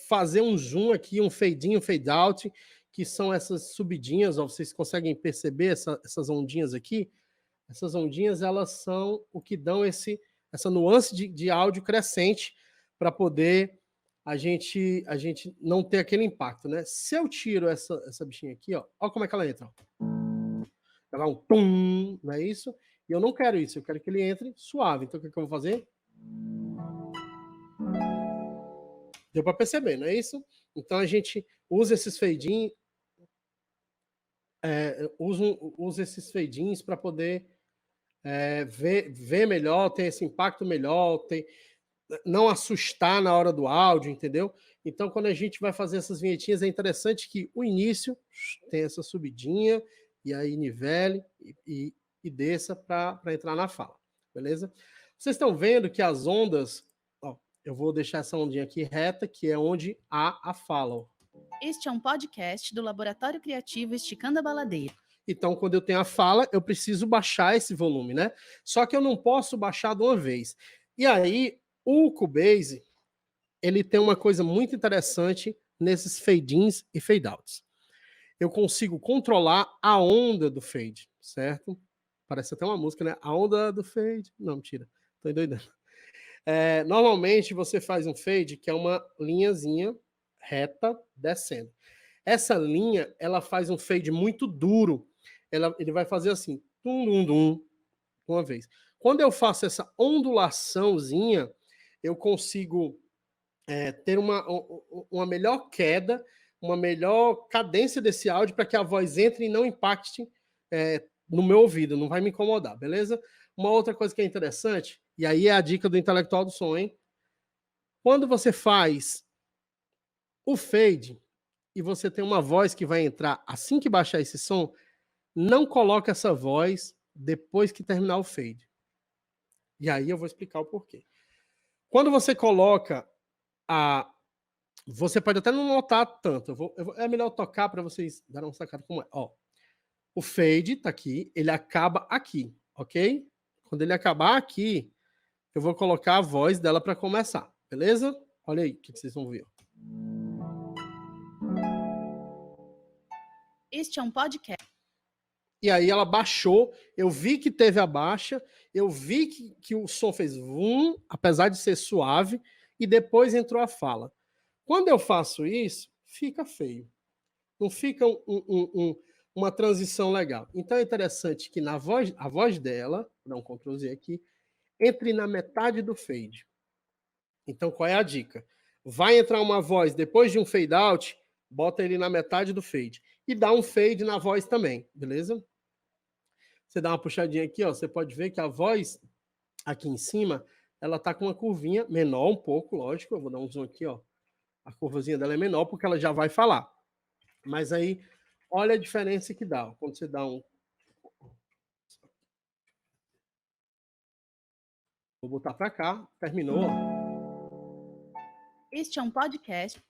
fazer um zoom aqui, um fade in, um fade out, que são essas subidinhas, ó, vocês conseguem perceber essas ondinhas aqui? Essas ondinhas, elas são o que dão essa nuance de áudio crescente para poder a gente não ter aquele impacto, né? Se eu tiro essa bichinha aqui, ó como é que ela entra. Ó. Ela dá um tum, não é isso? E eu não quero isso, eu quero que ele entre suave. Então, o que eu vou fazer? Deu para perceber, não é isso? Então, a gente usa esses fade-in, usa esses fade-ins para poder ver melhor, ter esse impacto melhor, não assustar na hora do áudio, entendeu? Então, quando a gente vai fazer essas vinhetinhas, é interessante que o início tem essa subidinha, e aí nivele e desça para entrar na fala, beleza? Vocês estão vendo que as ondas, ó, eu vou deixar essa ondinha aqui reta, que é onde há a fala. Ó. Este é um podcast do Laboratório Criativo Esticando a Baladeira. Então, quando eu tenho a fala, eu preciso baixar esse volume, né? Só que eu não posso baixar de uma vez. E aí, o Cubase, ele tem uma coisa muito interessante nesses fade-ins e fade-outs. Eu consigo controlar a onda do fade, certo? Parece até uma música, né? A onda do fade. Não, mentira. Tô endoidando. Normalmente, você faz um fade que é uma linhazinha reta descendo. Essa linha, ela faz um fade muito duro. Ele vai fazer assim, tum-dum-dum, uma vez. Quando eu faço essa ondulaçãozinha, eu consigo ter uma melhor queda, uma melhor cadência desse áudio para que a voz entre e não impacte no meu ouvido, não vai me incomodar, beleza? Uma outra coisa que é interessante, e aí é a dica do Intelectual do Som, hein? Quando você faz o fade e você tem uma voz que vai entrar assim que baixar esse som, não coloque essa voz depois que terminar o fade. E aí eu vou explicar o porquê. Quando você coloca você pode até não notar tanto. É melhor tocar para vocês darem uma sacada como é. Ó, o fade tá aqui, ele acaba aqui, ok? Quando ele acabar aqui, eu vou colocar a voz dela para começar, beleza? Olha aí o que vocês vão ver. Este é um podcast. E aí ela baixou, eu vi que teve a baixa, eu vi que o som fez vum, apesar de ser suave, e depois entrou a fala. Quando eu faço isso, fica feio. Não fica uma transição legal. Então é interessante que a voz dela, vou dar um Ctrl Z aqui, entre na metade do fade. Então qual é a dica? Vai entrar uma voz depois de um fade out, bota ele na metade do fade. E dá um fade na voz também, beleza? Você dá uma puxadinha aqui, ó, você pode ver que a voz aqui em cima, ela tá com uma curvinha menor um pouco, lógico, eu vou dar um zoom aqui, ó. A curvazinha dela é menor porque ela já vai falar. Mas aí, olha a diferença que dá, ó, quando você dá um... Vou botar para cá, terminou, ó. Este é um podcast.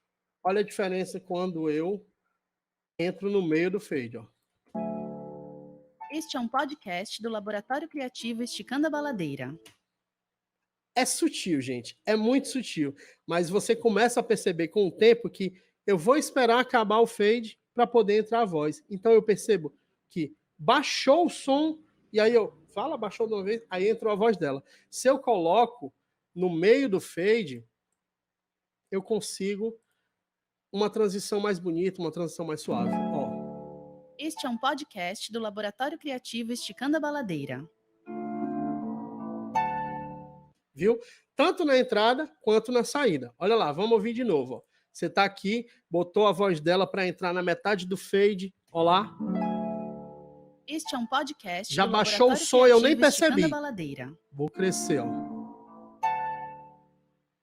Olha a diferença quando eu entro no meio do fade, ó. Este é um podcast do Laboratório Criativo Esticando a Baladeira. É sutil, gente. É muito sutil. Mas você começa a perceber com o tempo que eu vou esperar acabar o fade para poder entrar a voz. Então eu percebo que baixou o som e aí eu fala, baixou de uma vez, aí entrou a voz dela. Se eu coloco no meio do fade, eu consigo uma transição mais bonita, uma transição mais suave. Ó. Este é um podcast do Laboratório Criativo Esticando a Baladeira. Viu? Tanto na entrada quanto na saída. Olha lá, vamos ouvir de novo. Ó. Você está aqui, botou a voz dela para entrar na metade do fade. Olha lá. Este é um podcast já do baixou o Laboratório som, eu nem Criativo Esticando percebi. a Baladeira. Vou crescer, ó.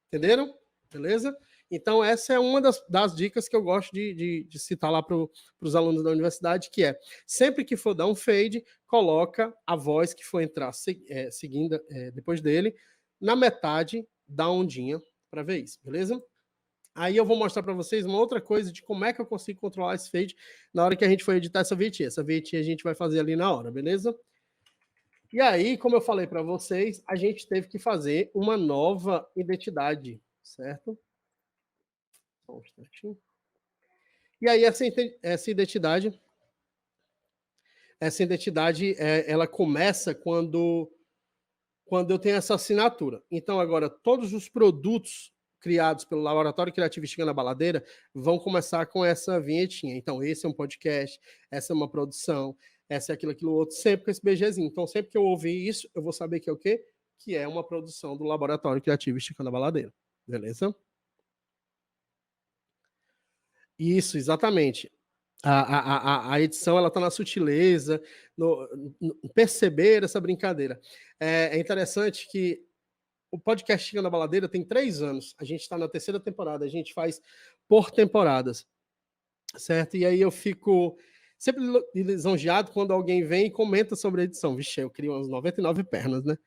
Entenderam? Beleza? Então, essa é uma das dicas que eu gosto de citar lá para os alunos da universidade, que é, sempre que for dar um fade, coloca a voz que for entrar seguindo depois dele, na metade da ondinha, para ver isso, beleza? Aí eu vou mostrar para vocês uma outra coisa de como é que eu consigo controlar esse fade na hora que a gente for editar essa vinhetinha. Essa vinhetinha a gente vai fazer ali na hora, beleza? E aí, como eu falei para vocês, a gente teve que fazer uma nova identidade, certo? Só um instantinho. E aí, essa identidade, ela começa quando eu tenho essa assinatura. Então, agora, todos os produtos criados pelo Laboratório Criativo Esticando a Baladeira vão começar com essa vinhetinha. Então, esse é um podcast, essa é uma produção, essa é aquilo outro, sempre com esse BGzinho. Então, sempre que eu ouvir isso, eu vou saber que é o quê? Que é uma produção do Laboratório Criativo Esticando a Baladeira. Beleza? Isso, exatamente. A edição ela está na sutileza, no perceber essa brincadeira. É interessante que o podcast Esticando a Baladeira tem 3 anos. A gente está na 3ª temporada, a gente faz por temporadas, certo? E aí eu fico sempre lisonjeado quando alguém vem e comenta sobre a edição. Vixe, eu crio umas 99 pernas, né?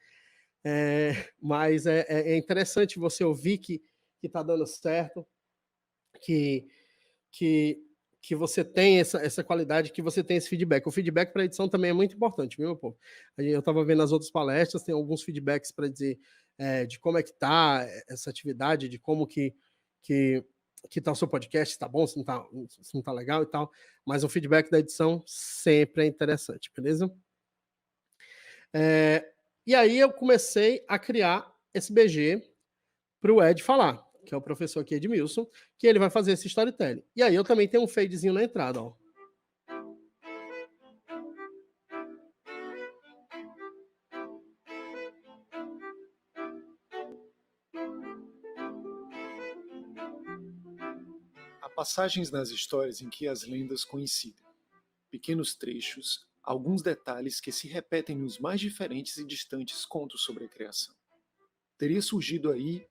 Mas é interessante você ouvir que está dando certo, que você tem essa qualidade, que você tem esse feedback. O feedback para a edição também é muito importante, viu, meu povo? Eu estava vendo as outras palestras, tem alguns feedbacks para dizer de como é que está essa atividade, de como que está o seu podcast, se está bom, se não está legal e tal. Mas o feedback da edição sempre é interessante, beleza? E aí eu comecei a criar esse BG para o Ed falar, que é o professor aqui, Edmilson, que ele vai fazer esse storytelling. E aí eu também tenho um fadezinho na entrada, ó. Há passagens nas histórias em que as lendas coincidem. Pequenos trechos, alguns detalhes que se repetem nos mais diferentes e distantes contos sobre a criação. Teria surgido aí...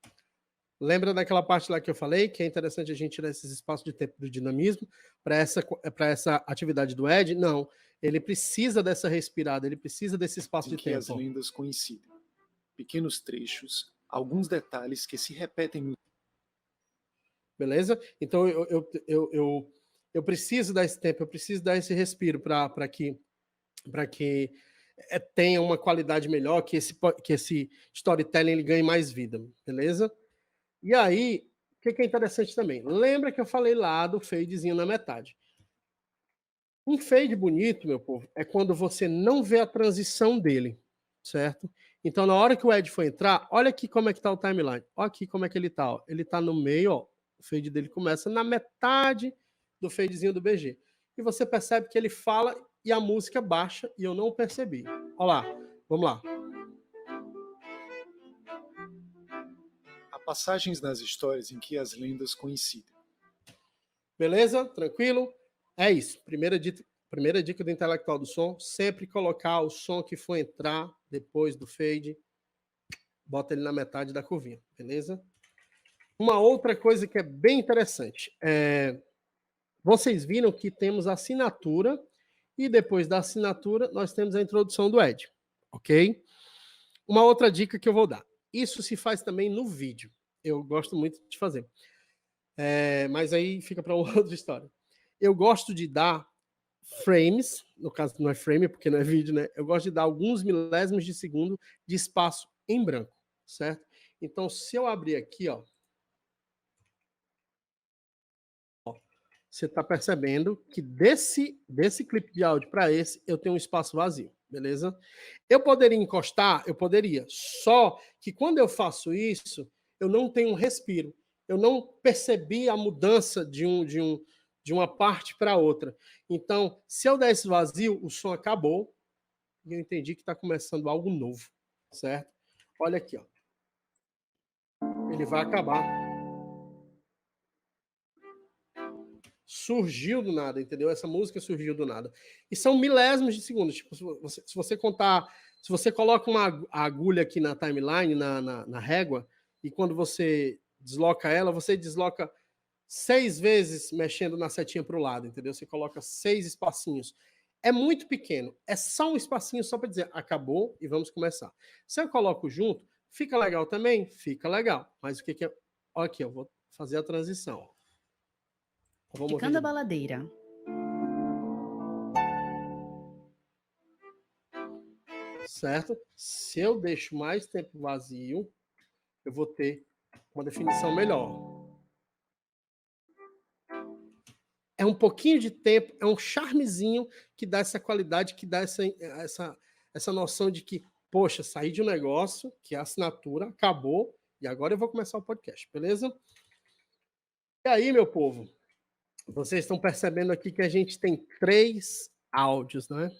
Lembra daquela parte lá que eu falei, que é interessante a gente tirar esses espaços de tempo do dinamismo para essa atividade do Ed? Não, ele precisa dessa respirada, ele precisa desse espaço de tempo. Em que as lendas coincidem. Pequenos trechos, alguns detalhes que se repetem no... Beleza? Então eu preciso dar esse tempo, eu preciso dar esse respiro para que tenha uma qualidade melhor, que esse storytelling ele ganhe mais vida, beleza? E aí, o que é interessante também? Lembra que eu falei lá do fadezinho na metade. Um fade bonito, meu povo, é quando você não vê a transição dele, certo? Então, na hora que o Ed for entrar, olha aqui como é que tá o timeline. Olha aqui como é que ele tá. Ó. Ele tá no meio, ó. O fade dele começa na metade do fadezinho do BG. e você percebe que ele fala e a música baixa e eu não percebi. Olha lá, vamos lá. Há passagens nas histórias em que as lendas coincidem. Beleza? Tranquilo? É isso. Primeira dica do intelectual do som, sempre colocar o som que for entrar depois do fade, bota ele na metade da curvinha, beleza? Uma outra coisa que é bem interessante, vocês viram que temos a assinatura e depois da assinatura nós temos a introdução do Ed, ok? Uma outra dica que eu vou dar, isso se faz também no vídeo, eu gosto muito de fazer, mas aí fica para uma outra história. Eu gosto de dar frames, no caso não é frame porque não é vídeo, né? Eu gosto de dar alguns milésimos de segundo de espaço em branco, certo? Então, se eu abrir aqui, ó, você está percebendo que desse clipe de áudio para esse, eu tenho um espaço vazio, beleza? Eu poderia encostar? Eu poderia. Só que quando eu faço isso, eu não tenho um respiro. Eu não percebi a mudança de uma parte para outra. Então, se eu der esse vazio, o som acabou e eu entendi que está começando algo novo, certo? Olha aqui, ó. Ele vai acabar. Surgiu do nada, entendeu? Essa música surgiu do nada. E são milésimos de segundos. Tipo, se você contar, se você coloca uma agulha aqui na timeline, na régua, e quando você desloca ela, você desloca 6 vezes mexendo na setinha para o lado, entendeu? Você coloca 6 espacinhos. É muito pequeno. É só um espacinho só para dizer acabou e vamos começar. Se eu coloco junto, fica legal também? Fica legal. Mas o que é... Olha aqui, eu vou fazer a transição. Esticando a baladeira. Certo? Se eu deixo mais tempo vazio, eu vou ter uma definição melhor. É um pouquinho de tempo, é um charmezinho que dá essa qualidade, que dá essa noção de que, poxa, saí de um negócio, que é a assinatura, acabou, e agora eu vou começar o podcast, beleza? E aí, meu povo, vocês estão percebendo aqui que a gente tem 3 áudios, né?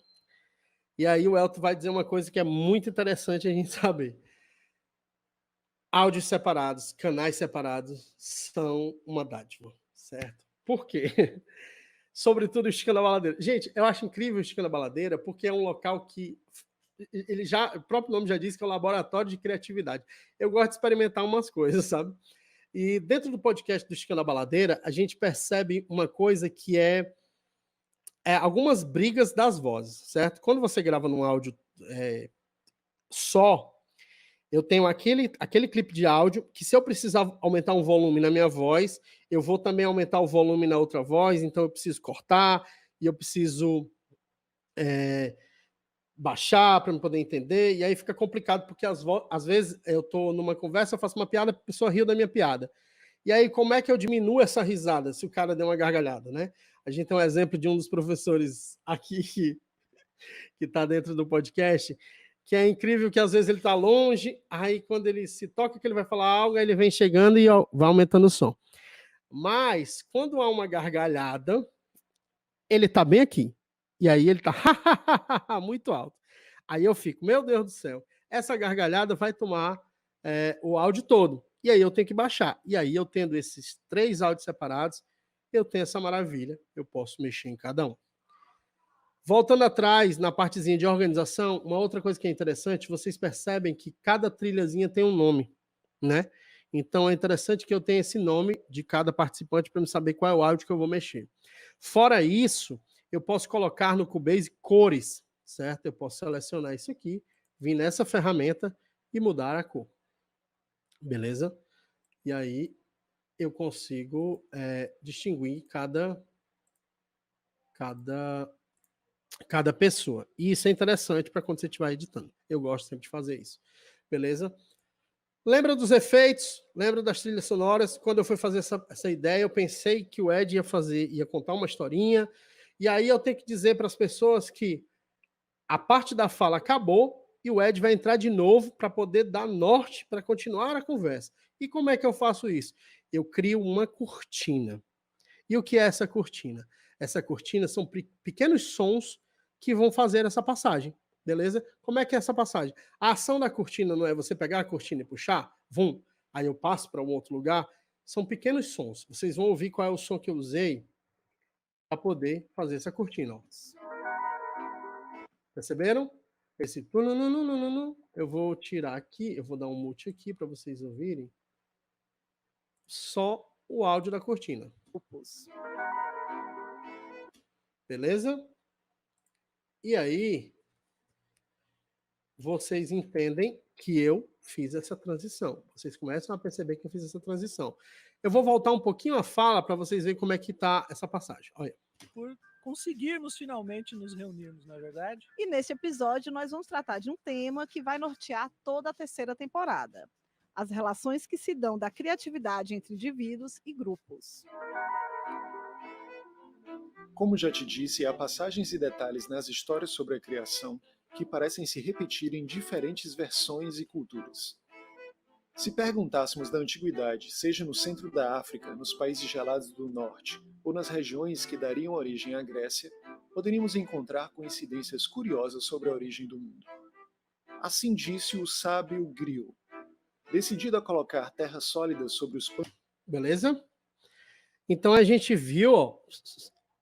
E aí o Elton vai dizer uma coisa que é muito interessante a gente saber. Áudios separados, canais separados, são uma dádiva, certo? Por quê? Sobretudo o Esticando a Baladeira. Gente, eu acho incrível o Esticando a Baladeira porque é um local que o próprio nome já diz que é um laboratório de criatividade. Eu gosto de experimentar umas coisas, sabe? E dentro do podcast do Esticando a Baladeira, a gente percebe uma coisa que é algumas brigas das vozes, certo? Quando você grava num áudio só, eu tenho aquele clipe de áudio que se eu precisar aumentar um volume na minha voz, eu vou também aumentar o volume na outra voz, então eu preciso cortar e eu preciso baixar para eu poder entender, e aí fica complicado porque às vezes eu estou numa conversa, eu faço uma piada, a pessoa riu da minha piada. E aí como é que eu diminuo essa risada se o cara deu uma gargalhada, né? A gente tem um exemplo de um dos professores aqui que está dentro do podcast, que é incrível que às vezes ele está longe, aí quando ele se toca que ele vai falar algo, aí ele vem chegando e vai aumentando o som. Mas quando há uma gargalhada, ele está bem aqui. E aí ele está muito alto. Aí eu fico, meu Deus do céu, essa gargalhada vai tomar o áudio todo. E aí eu tenho que baixar. E aí eu tendo esses 3 áudios separados, eu tenho essa maravilha, eu posso mexer em cada um. Voltando atrás, na partezinha de organização, uma outra coisa que é interessante, vocês percebem que cada trilhazinha tem um nome, né? Então é interessante que eu tenha esse nome de cada participante para eu saber qual é o áudio que eu vou mexer. Fora isso, eu posso colocar no Cubase cores, certo? Eu posso selecionar isso aqui, vir nessa ferramenta e mudar a cor. Beleza? E aí eu consigo distinguir cada pessoa. E isso é interessante para quando você estiver editando. Eu gosto sempre de fazer isso. Beleza? Lembra dos efeitos? Lembra das trilhas sonoras? Quando eu fui fazer essa ideia, eu pensei que o Ed ia contar uma historinha, e aí eu tenho que dizer para as pessoas que a parte da fala acabou e o Ed vai entrar de novo para poder dar norte para continuar a conversa. E como é que eu faço isso? Eu crio uma cortina. E o que é essa cortina? essa cortina são pequenos sons que vão fazer essa passagem, beleza? Como é que é essa passagem? A ação da cortina não é você pegar a cortina e puxar, vum, aí eu passo para um outro lugar. São pequenos sons. Vocês vão ouvir qual é o som que eu usei para poder fazer essa cortina. Ó. Perceberam? Esse tununununununu, eu vou tirar aqui, eu vou dar um mute aqui para vocês ouvirem só o áudio da cortina. Beleza? E aí, vocês entendem que eu fiz essa transição. Vocês começam a perceber que eu fiz essa transição. Eu vou voltar um pouquinho a fala para vocês verem como é que está essa passagem. Olha. Por conseguirmos finalmente nos reunirmos, não é verdade? E nesse episódio nós vamos tratar de um tema que vai nortear toda a terceira temporada: as relações que se dão da criatividade entre indivíduos e grupos. Como já te disse, há passagens e detalhes nas histórias sobre a criação que parecem se repetir em diferentes versões e culturas. Se perguntássemos da antiguidade, seja no centro da África, nos países gelados do norte, ou nas regiões que dariam origem à Grécia, poderíamos encontrar coincidências curiosas sobre a origem do mundo. Assim disse o sábio Griot, decidido a colocar terra sólida sobre os... Beleza? Então a gente viu, ó,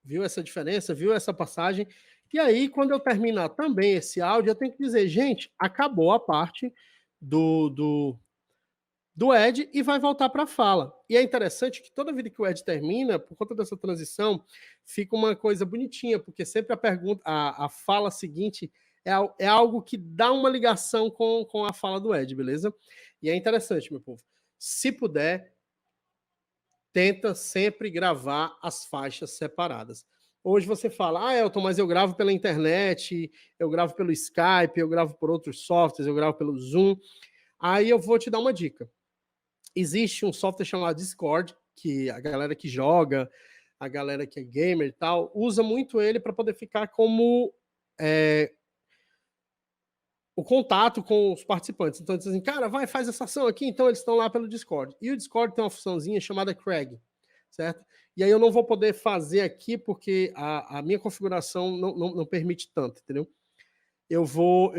viu essa diferença, viu essa passagem, e aí quando eu terminar também esse áudio, eu tenho que dizer, gente, acabou a parte do Ed e vai voltar para a fala. E é interessante que toda vida que o Ed termina, por conta dessa transição, fica uma coisa bonitinha, porque sempre a pergunta, a fala seguinte é algo que dá uma ligação com a fala do Ed, beleza? E é interessante, meu povo. Se puder, tenta sempre gravar as faixas separadas. Hoje você fala, Elton, mas eu gravo pela internet, eu gravo pelo Skype, eu gravo por outros softwares, eu gravo pelo Zoom. Aí eu vou te dar uma dica. Existe um software chamado Discord, que a galera que joga, a galera que é gamer e tal, usa muito ele para poder ficar como o contato com os participantes. Então, dizem assim, cara, vai, faz essa ação aqui. Então, eles estão lá pelo Discord. E o Discord tem uma funçãozinha chamada Craig, certo? E aí eu não vou poder fazer aqui porque a minha configuração não permite tanto, entendeu? Eu vou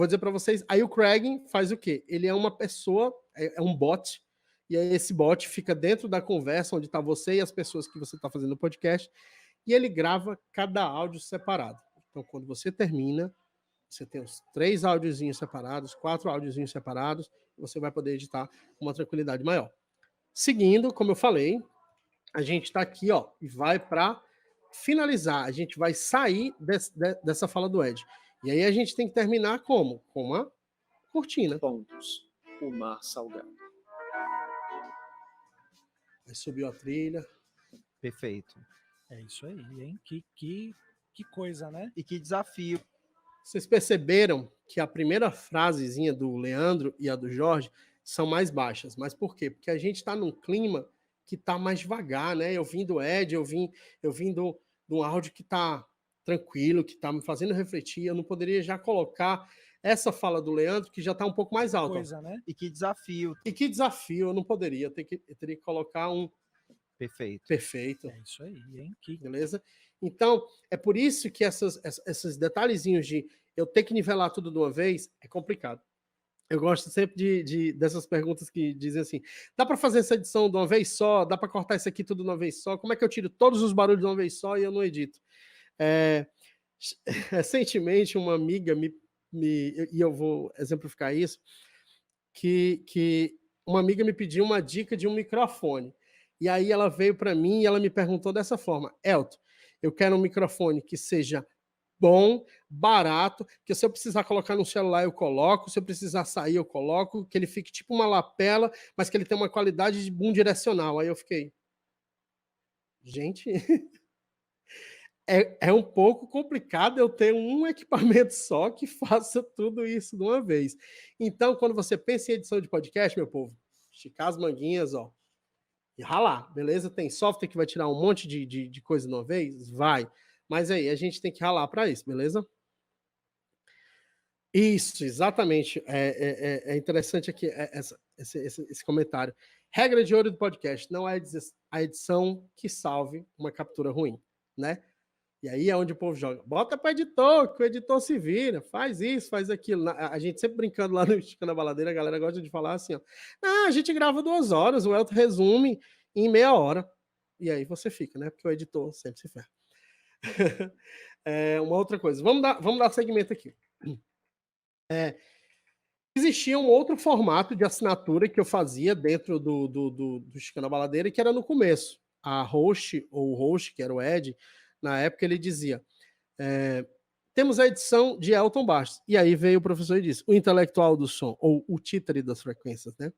dizer para vocês, aí o Craig faz o quê? Ele é uma pessoa, é um bot, e aí esse bot fica dentro da conversa onde está você e as pessoas que você está fazendo o podcast, e ele grava cada áudio separado. Então, quando você termina, você tem os 3 áudiozinhos separados, 4 áudiozinhos separados, você vai poder editar com uma tranquilidade maior. Seguindo, como eu falei, a gente está aqui, ó, e vai para finalizar. A gente vai sair dessa fala do Ed. E aí a gente tem que terminar como? Com uma cortina. Pontos. O mar salgado. Aí subiu a trilha. Perfeito. É isso aí, hein? Que coisa, né? E que desafio. Vocês perceberam que a primeira frasezinha do Leandro e a do Jorge são mais baixas. Mas por quê? Porque a gente está num clima que está mais devagar, né? Eu vim do Ed, eu vim do áudio que está tranquilo, que está me fazendo refletir. Eu não poderia já colocar essa fala do Leandro, que já está um pouco mais alta. Coisa, né? E que desafio. E que desafio, eu não poderia. Eu teria que colocar um Perfeito. perfeito. É isso aí, hein? Beleza? Então, é por isso que esses detalhezinhos de eu ter que nivelar tudo de uma vez é complicado. Eu gosto sempre dessas perguntas que dizem assim, dá para fazer essa edição de uma vez só? Dá para cortar isso aqui tudo de uma vez só? Como é que eu tiro todos os barulhos de uma vez só e eu não edito? Recentemente, uma amiga e eu vou exemplificar isso, que uma amiga me pediu uma dica de um microfone. E aí ela veio para mim e ela me perguntou dessa forma, Elton, eu quero um microfone que seja bom, barato, que se eu precisar colocar no celular eu coloco, se eu precisar sair eu coloco, que ele fique tipo uma lapela, mas que ele tenha uma qualidade de boom direcional. Aí eu fiquei, gente, é um pouco complicado eu ter um equipamento só que faça tudo isso de uma vez. Então, quando você pensa em edição de podcast, meu povo, esticar as manguinhas, ó, e ralar, beleza? Tem software que vai tirar um monte de coisa de uma vez? Vai. Mas aí, a gente tem que ralar para isso, beleza? Isso, exatamente. É interessante aqui esse comentário. Regra de ouro do podcast: não é a edição que salve uma captura ruim, né? E aí é onde o povo joga. Bota para editor, que o editor se vira, faz isso, faz aquilo. A gente sempre brincando lá no Esticando a Baladeira, a galera gosta de falar assim, ó. Ah, a gente grava 2 horas, o Elton resume em meia hora. E aí você fica, né? Porque o editor sempre se ferra. Uma outra coisa. Vamos dar segmento aqui. Existia um outro formato de assinatura que eu fazia dentro do Esticando a Baladeira, que era no começo. A host, ou o host, que era o Ed, na época ele dizia... temos a edição de Elton Bastos. E aí veio o professor e disse, o intelectual do som, ou o títere das frequências, né?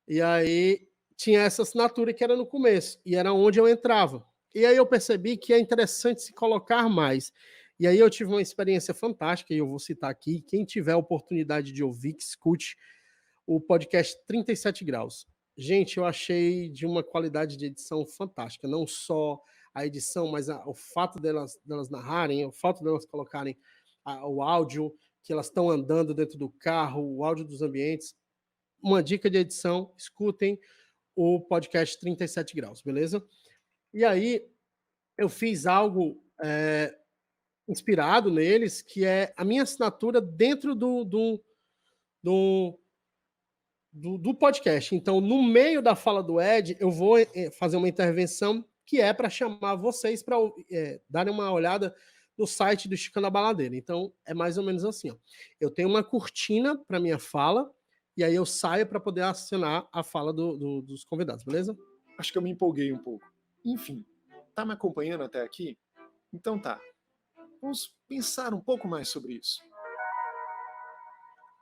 E aí tinha essa assinatura que era no começo, e era onde eu entrava. E aí eu percebi que é interessante se colocar mais. E aí eu tive uma experiência fantástica, e eu vou citar aqui, quem tiver a oportunidade de ouvir, que escute o podcast 37 Graus. Gente, eu achei de uma qualidade de edição fantástica, não só a edição, mas o fato delas narrarem, o fato delas colocarem o áudio, que elas estão andando dentro do carro, o áudio dos ambientes. Uma dica de edição, escutem o podcast 37 Graus, beleza? E aí eu fiz algo inspirado neles, que é a minha assinatura dentro do podcast. Então, no meio da fala do Ed, eu vou fazer uma intervenção que é para chamar vocês para darem uma olhada no site do Esticando a Baladeira. Então, é mais ou menos assim. Ó. Eu tenho uma cortina para minha fala, e aí eu saio para poder acionar a fala dos convidados, beleza? Acho que eu me empolguei um pouco. Enfim, tá me acompanhando até aqui? Então tá. Vamos pensar um pouco mais sobre isso.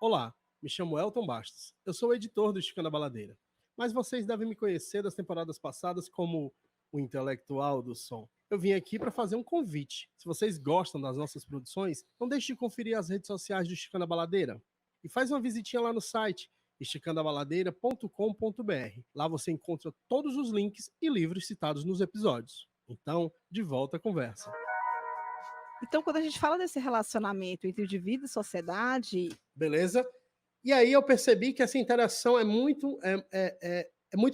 Olá, me chamo Elton Bastos. Eu sou o editor do Esticando a Baladeira. Mas vocês devem me conhecer das temporadas passadas como o intelectual do som. Eu vim aqui para fazer um convite. Se vocês gostam das nossas produções, não deixe de conferir as redes sociais do Esticando a Baladeira. E faz uma visitinha lá no site esticandoabaladeira.com.br. Lá você encontra todos os links e livros citados nos episódios. Então, de volta à conversa. Então, quando a gente fala desse relacionamento entre indivíduo e sociedade... Beleza? E aí eu percebi que essa interação é muito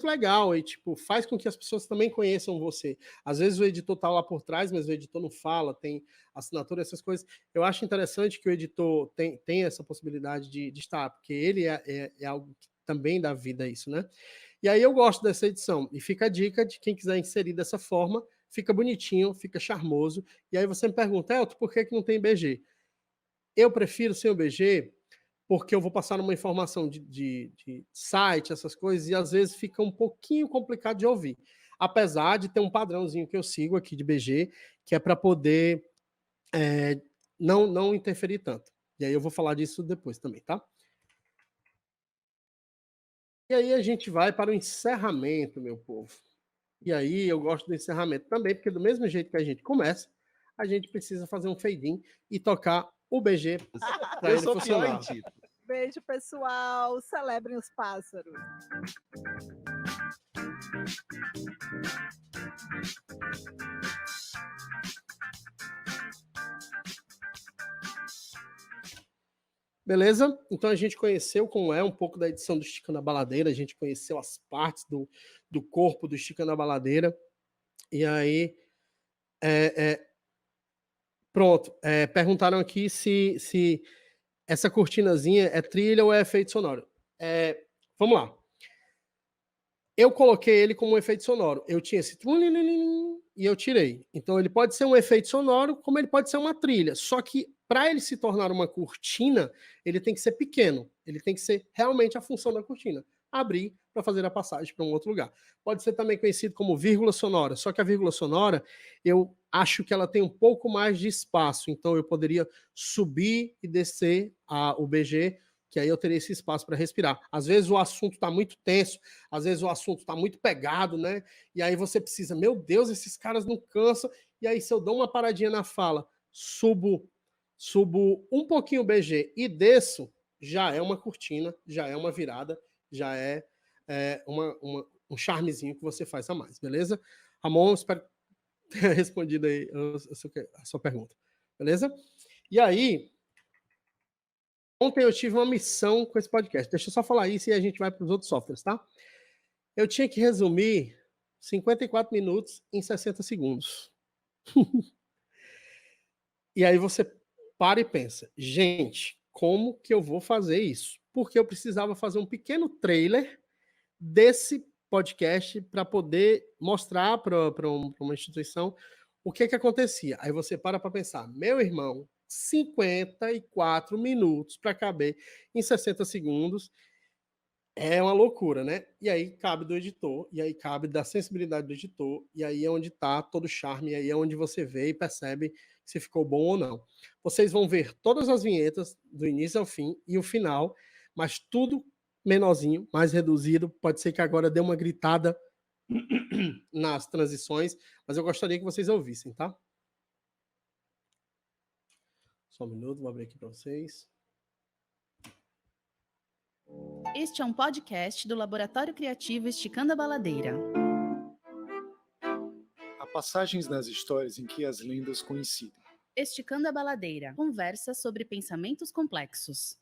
legal e tipo, faz com que as pessoas também conheçam você. Às vezes o editor está lá por trás, mas o editor não fala, tem assinatura, essas coisas. Eu acho interessante que o editor tem essa possibilidade de estar, porque ele é algo que também dá vida a isso, né? E aí eu gosto dessa edição. E fica a dica de quem quiser inserir dessa forma, fica bonitinho, fica charmoso. E aí você me pergunta, Elton, por que não tem BG? Eu prefiro sem o BG porque eu vou passar uma informação de site, essas coisas, e às vezes fica um pouquinho complicado de ouvir. Apesar de ter um padrãozinho que eu sigo aqui de BG, que é para poder não interferir tanto. E aí eu vou falar disso depois também, tá? E aí a gente vai para o encerramento, meu povo. E aí eu gosto do encerramento também, porque do mesmo jeito que a gente começa, a gente precisa fazer um fade-in e tocar o BG para ele funcionar. Beijo, pessoal. Celebrem os pássaros. Beleza? Então a gente conheceu como é um pouco da edição do Esticando a Baladeira, a gente conheceu as partes do corpo do Esticando a Baladeira. E aí, pronto, perguntaram aqui se essa cortinazinha é trilha ou é efeito sonoro. Vamos lá. Eu coloquei ele como um efeito sonoro. Eu tinha esse e eu tirei. Então ele pode ser um efeito sonoro, como ele pode ser uma trilha. Só que para ele se tornar uma cortina, ele tem que ser pequeno. Ele tem que ser realmente a função da cortina. Abrir para fazer a passagem para um outro lugar. Pode ser também conhecido como vírgula sonora. Só que a vírgula sonora, eu acho que ela tem um pouco mais de espaço. Então eu poderia subir e descer o BG, que aí eu teria esse espaço para respirar. Às vezes o assunto está muito tenso, às vezes o assunto está muito pegado, né? E aí você precisa, meu Deus, esses caras não cansam. E aí se eu dou uma paradinha na fala, subo um pouquinho o BG e desço, já é uma cortina, já é uma virada, já é um charmezinho que você faz a mais, beleza? Ramon, espero ter respondido aí a sua pergunta, beleza? E aí, Ontem eu tive uma missão com esse podcast. Deixa eu só falar isso e a gente vai para os outros softwares, tá? Eu tinha que resumir 54 minutos em 60 segundos. E aí você para e pensa, gente, como que eu vou fazer isso? Porque eu precisava fazer um pequeno trailer desse podcast para poder mostrar para uma instituição o que acontecia. Aí você para pensar, meu irmão, 54 minutos para caber em 60 segundos é uma loucura, né? E aí cabe do editor, e aí cabe da sensibilidade do editor, e aí é onde está todo o charme, e aí é onde você vê e percebe se ficou bom ou não. Vocês vão ver todas as vinhetas, do início ao fim, e o final, mas tudo menorzinho, mais reduzido. Pode ser que agora dê uma gritada nas transições, mas eu gostaria que vocês ouvissem, tá? Só um minuto, vou abrir aqui para vocês. Este é um podcast do Laboratório Criativo Esticando a Baladeira. Há passagens nas histórias em que as lendas coincidem. Esticando a Baladeira. Conversa sobre pensamentos complexos.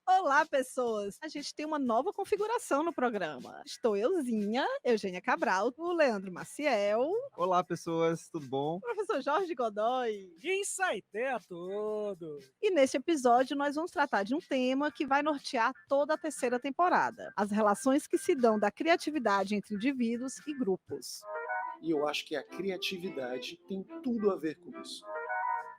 Olá, pessoas! A gente tem uma nova configuração no programa. Estou euzinha, Eugênia Cabral, o Leandro Maciel, Olá, pessoas, tudo bom? o professor Jorge Godoy. Insighté a todo! E neste episódio nós vamos tratar de um tema que vai nortear toda a terceira temporada: as relações que se dão da criatividade entre indivíduos e grupos. E eu acho que a criatividade tem tudo a ver com isso.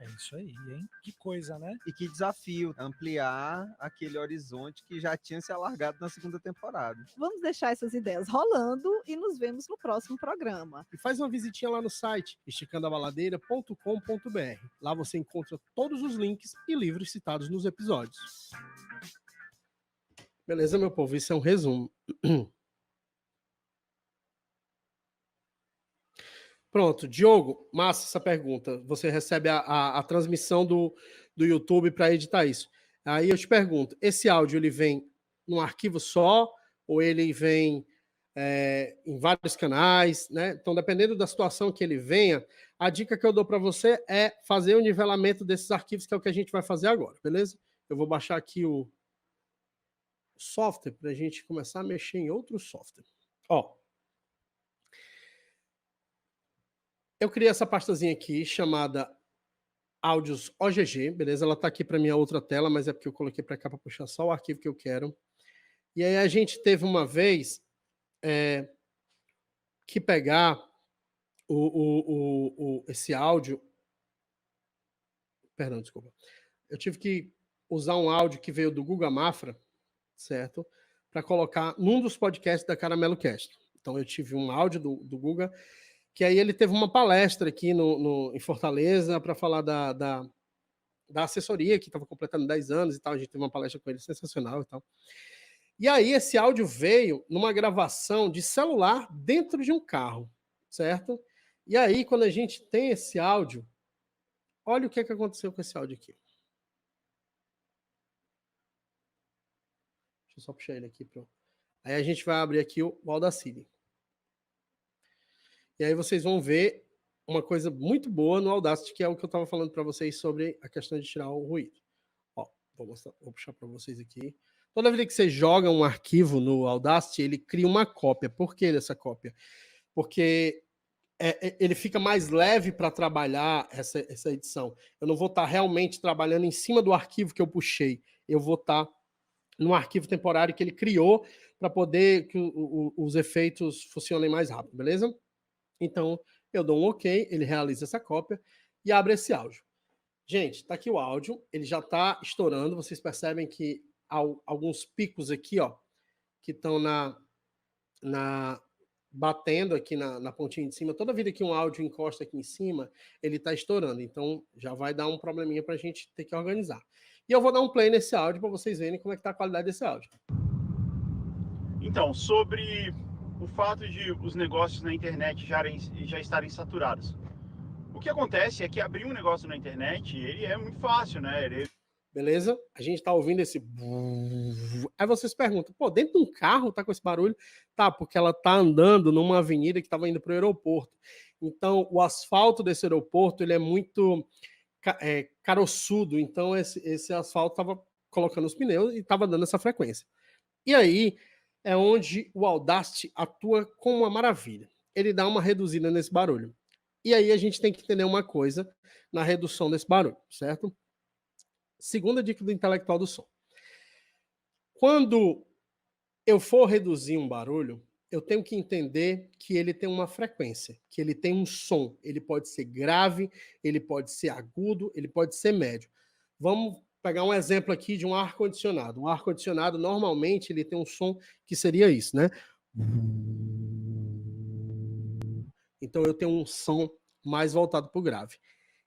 É isso aí, hein? Que coisa, né? E que desafio ampliar aquele horizonte que já tinha se alargado na segunda temporada. Vamos deixar essas ideias rolando e nos vemos no próximo programa. E faz uma visitinha lá no site esticandabaladeira.com.br. Lá você encontra todos os links e livros citados nos episódios. Beleza, meu povo? Isso é um resumo. Pronto, Diogo, massa essa pergunta. Você recebe a transmissão do YouTube para editar isso. Aí eu te pergunto, esse áudio ele vem num arquivo só ou ele vem em vários canais, né? Então, dependendo da situação que ele venha, a dica que eu dou para você é fazer o nivelamento desses arquivos, que é o que a gente vai fazer agora, beleza? Eu vou baixar aqui o software para a gente começar a mexer em outro software. Ó, eu criei essa pastazinha aqui chamada áudios OGG, beleza? Ela está aqui para minha outra tela, mas é porque eu coloquei para cá para puxar só o arquivo que eu quero. E aí a gente teve uma vez que pegar esse áudio. Perdão, desculpa. Eu tive que usar um áudio que veio do Guga Mafra, certo? Para colocar num dos podcasts da Caramelo Cast. Então eu tive um áudio do Guga, que aí ele teve uma palestra aqui em Fortaleza para falar da assessoria, que estava completando 10 anos e tal. A gente teve uma palestra com ele sensacional e tal. E aí esse áudio veio numa gravação de celular dentro de um carro, certo? E aí, quando a gente tem esse áudio, olha o que aconteceu com esse áudio aqui. Deixa eu só puxar ele aqui. Aí a gente vai abrir aqui o Audacity. E aí vocês vão ver uma coisa muito boa no Audacity, que é o que eu estava falando para vocês sobre a questão de tirar o ruído. Ó, vou puxar para vocês aqui. Toda vez que você joga um arquivo no Audacity, ele cria uma cópia. Por que dessa cópia? Porque ele fica mais leve para trabalhar essa edição. Eu não vou estar realmente trabalhando em cima do arquivo que eu puxei. Eu vou estar no arquivo temporário que ele criou para poder que os efeitos funcionem mais rápido, beleza? Então, eu dou um OK, ele realiza essa cópia e abre esse áudio. Gente, está aqui o áudio, ele já está estourando. Vocês percebem que há alguns picos aqui, ó, que estão batendo aqui na pontinha de cima. Toda vida que um áudio encosta aqui em cima, ele está estourando. Então, já vai dar um probleminha para a gente ter que organizar. E eu vou dar um play nesse áudio para vocês verem como é que está a qualidade desse áudio. Então, sobre o fato de os negócios na internet já estarem saturados. O que acontece é que abrir um negócio na internet, ele é muito fácil, né? Beleza? A gente está ouvindo esse... Aí vocês perguntam, pô, dentro de um carro tá com esse barulho? Tá, porque ela tá andando numa avenida que estava indo para o aeroporto. Então, o asfalto desse aeroporto, ele é muito caroçudo. Então, esse asfalto estava colocando os pneus e estava dando essa frequência. E aí é onde o Audacity atua como uma maravilha. Ele dá uma reduzida nesse barulho. E aí a gente tem que entender uma coisa na redução desse barulho, certo? Segunda dica do intelectual do som. Quando eu for reduzir um barulho, eu tenho que entender que ele tem uma frequência, que ele tem um som. Ele pode ser grave, ele pode ser agudo, ele pode ser médio. Vamos pegar um exemplo aqui de um ar-condicionado. Um ar-condicionado, normalmente, ele tem um som que seria isso, né? Então, eu tenho um som mais voltado para o grave.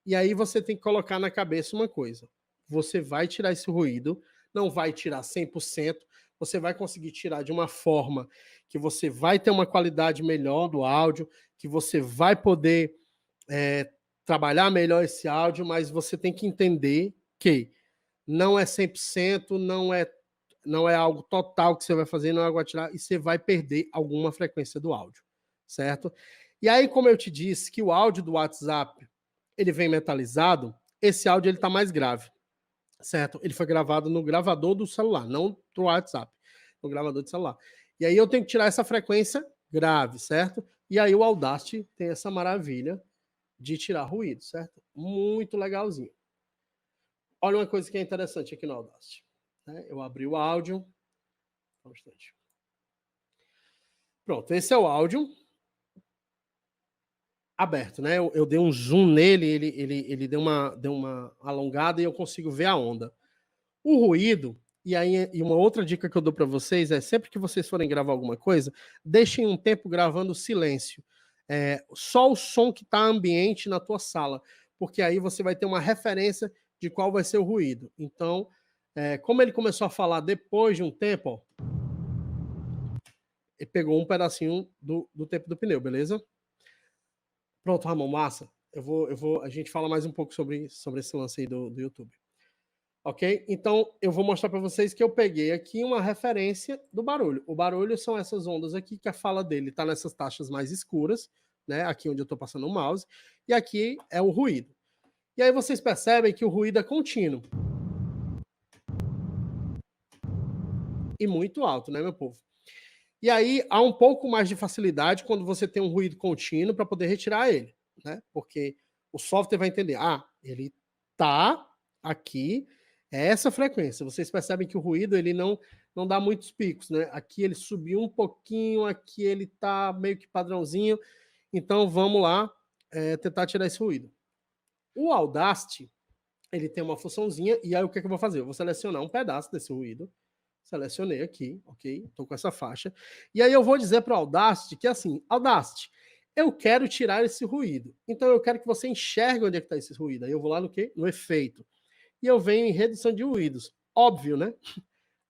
E aí você tem que colocar na cabeça uma coisa. Você vai tirar esse ruído, não vai tirar 100%, você vai conseguir tirar de uma forma que você vai ter uma qualidade melhor do áudio, que você vai poder trabalhar melhor esse áudio, mas você tem que entender que não é 100%, não é algo total que você vai fazer, não é algo a tirar, e você vai perder alguma frequência do áudio, certo? E aí, como eu te disse, que o áudio do WhatsApp, ele vem metalizado, esse áudio ele está mais grave, certo? Ele foi gravado no gravador do celular, não do WhatsApp, no gravador do celular. E aí eu tenho que tirar essa frequência grave, certo? E aí o Audacity tem essa maravilha de tirar ruído, certo? Muito legalzinho. Olha uma coisa que é interessante aqui no Audacity. Né? Eu abri o áudio. Um instante. Pronto, esse é o áudio aberto, né? Eu dei um zoom nele, ele deu uma alongada e eu consigo ver a onda. O ruído, e uma outra dica que eu dou para vocês é, sempre que vocês forem gravar alguma coisa, deixem um tempo gravando silêncio. Só o som que está ambiente na tua sala, porque aí você vai ter uma referência de qual vai ser o ruído. Então, como ele começou a falar depois de um tempo, ó, ele pegou um pedacinho do tempo do pneu, beleza? Pronto, Ramon, massa. A gente fala mais um pouco sobre esse lance aí do YouTube. Ok? Então, eu vou mostrar para vocês que eu peguei aqui uma referência do barulho. O barulho são essas ondas aqui, que a fala dele está nessas taxas mais escuras, né? Aqui onde eu estou passando o mouse. E aqui é o ruído. E aí vocês percebem que o ruído é contínuo. E muito alto, né, meu povo? E aí há um pouco mais de facilidade quando você tem um ruído contínuo para poder retirar ele, né? Porque o software vai entender, ele tá aqui, é essa frequência. Vocês percebem que o ruído ele não dá muitos picos, né? Aqui ele subiu um pouquinho, aqui ele tá meio que padrãozinho. Então vamos lá tentar tirar esse ruído. O Audacity, ele tem uma funçãozinha, e aí o que eu vou fazer? Eu vou selecionar um pedaço desse ruído. Selecionei aqui, ok? Estou com essa faixa. E aí eu vou dizer para o Audacity que assim, Audacity, eu quero tirar esse ruído. Então eu quero que você enxergue onde é que está esse ruído. Aí eu vou lá no quê? No efeito. E eu venho em redução de ruídos. Óbvio, né?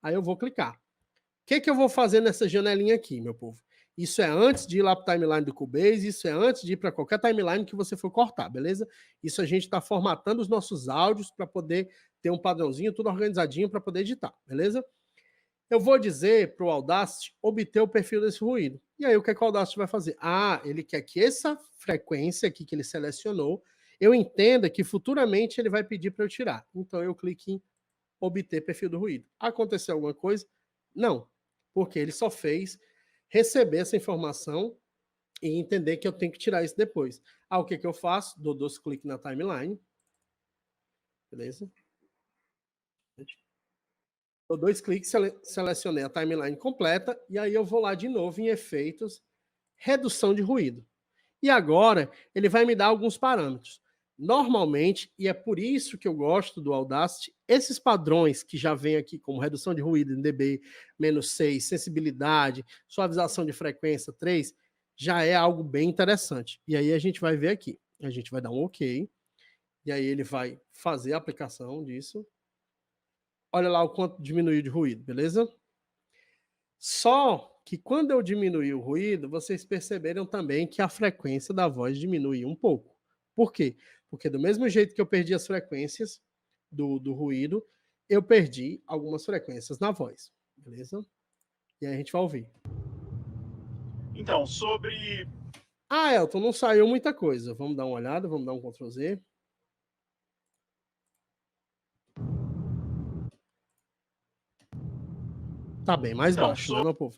Aí eu vou clicar. O que eu vou fazer nessa janelinha aqui, meu povo? Isso é antes de ir lá para a timeline do Cubase, isso é antes de ir para qualquer timeline que você for cortar, beleza? Isso a gente está formatando os nossos áudios para poder ter um padrãozinho, tudo organizadinho para poder editar, beleza? Eu vou dizer para o Audacity obter o perfil desse ruído. E aí o que o Audacity vai fazer? Ele quer que essa frequência aqui que ele selecionou, eu entenda que futuramente ele vai pedir para eu tirar. Então eu clico em obter perfil do ruído. Aconteceu alguma coisa? Não, porque ele só fez receber essa informação e entender que eu tenho que tirar isso depois. O que eu faço? Dou 2 cliques na timeline. Beleza? Dou 2 cliques, selecionei a timeline completa, e aí eu vou lá de novo em efeitos, redução de ruído. E agora ele vai me dar alguns parâmetros. Normalmente, e é por isso que eu gosto do Audacity, esses padrões que já vem aqui, como redução de ruído em dB, -6, sensibilidade, suavização de frequência 3, já é algo bem interessante. E aí a gente vai ver aqui. A gente vai dar um OK, e aí ele vai fazer a aplicação disso. Olha lá o quanto diminuiu de ruído, beleza? Só que quando eu diminuí o ruído, vocês perceberam também que a frequência da voz diminuiu um pouco. Por quê? Porque do mesmo jeito que eu perdi as frequências do ruído, eu perdi algumas frequências na voz, beleza? E aí a gente vai ouvir. Então, sobre... Elton, não saiu muita coisa. Vamos dar uma olhada, vamos dar um Ctrl Z. Tá bem mais Então, baixo, né, meu povo?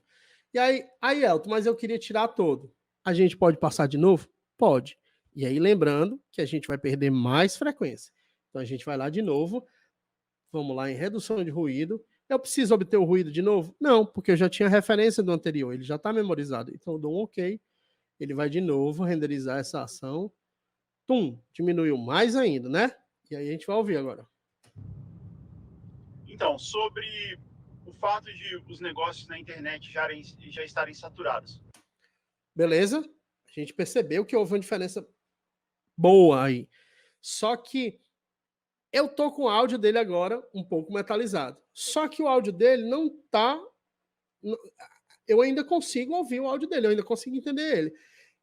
E aí, Elton, mas eu queria tirar todo. A gente pode passar de novo? Pode. E aí, lembrando que a gente vai perder mais frequência. Então, a gente vai lá de novo. Vamos lá em redução de ruído. Eu preciso obter o ruído de novo? Não, porque eu já tinha referência do anterior. Ele já está memorizado. Então, eu dou um OK. Ele vai de novo renderizar essa ação. Tum, diminuiu mais ainda, né? E aí a gente vai ouvir agora. Então, sobre o fato de os negócios na internet já estarem saturados. Beleza? A gente percebeu que houve uma diferença boa aí. Só que eu tô com o áudio dele agora um pouco metalizado. Só que o áudio dele não tá... Eu ainda consigo ouvir o áudio dele, eu ainda consigo entender ele.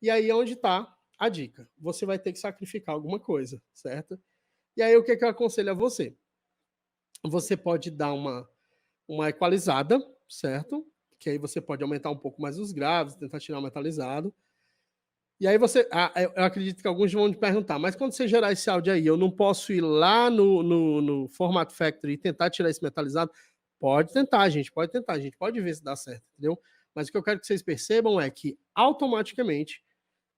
E aí é onde tá a dica. Você vai ter que sacrificar alguma coisa, certo? E aí o que eu aconselho a você? Você pode dar uma equalizada, certo? Que aí você pode aumentar um pouco mais os graves, tentar tirar o metalizado. E aí você... eu acredito que alguns vão me perguntar, mas quando você gerar esse áudio aí, eu não posso ir lá no Format Factory e tentar tirar esse metalizado? Pode tentar, gente, pode tentar. A gente pode ver se dá certo, entendeu? Mas o que eu quero que vocês percebam é que, automaticamente,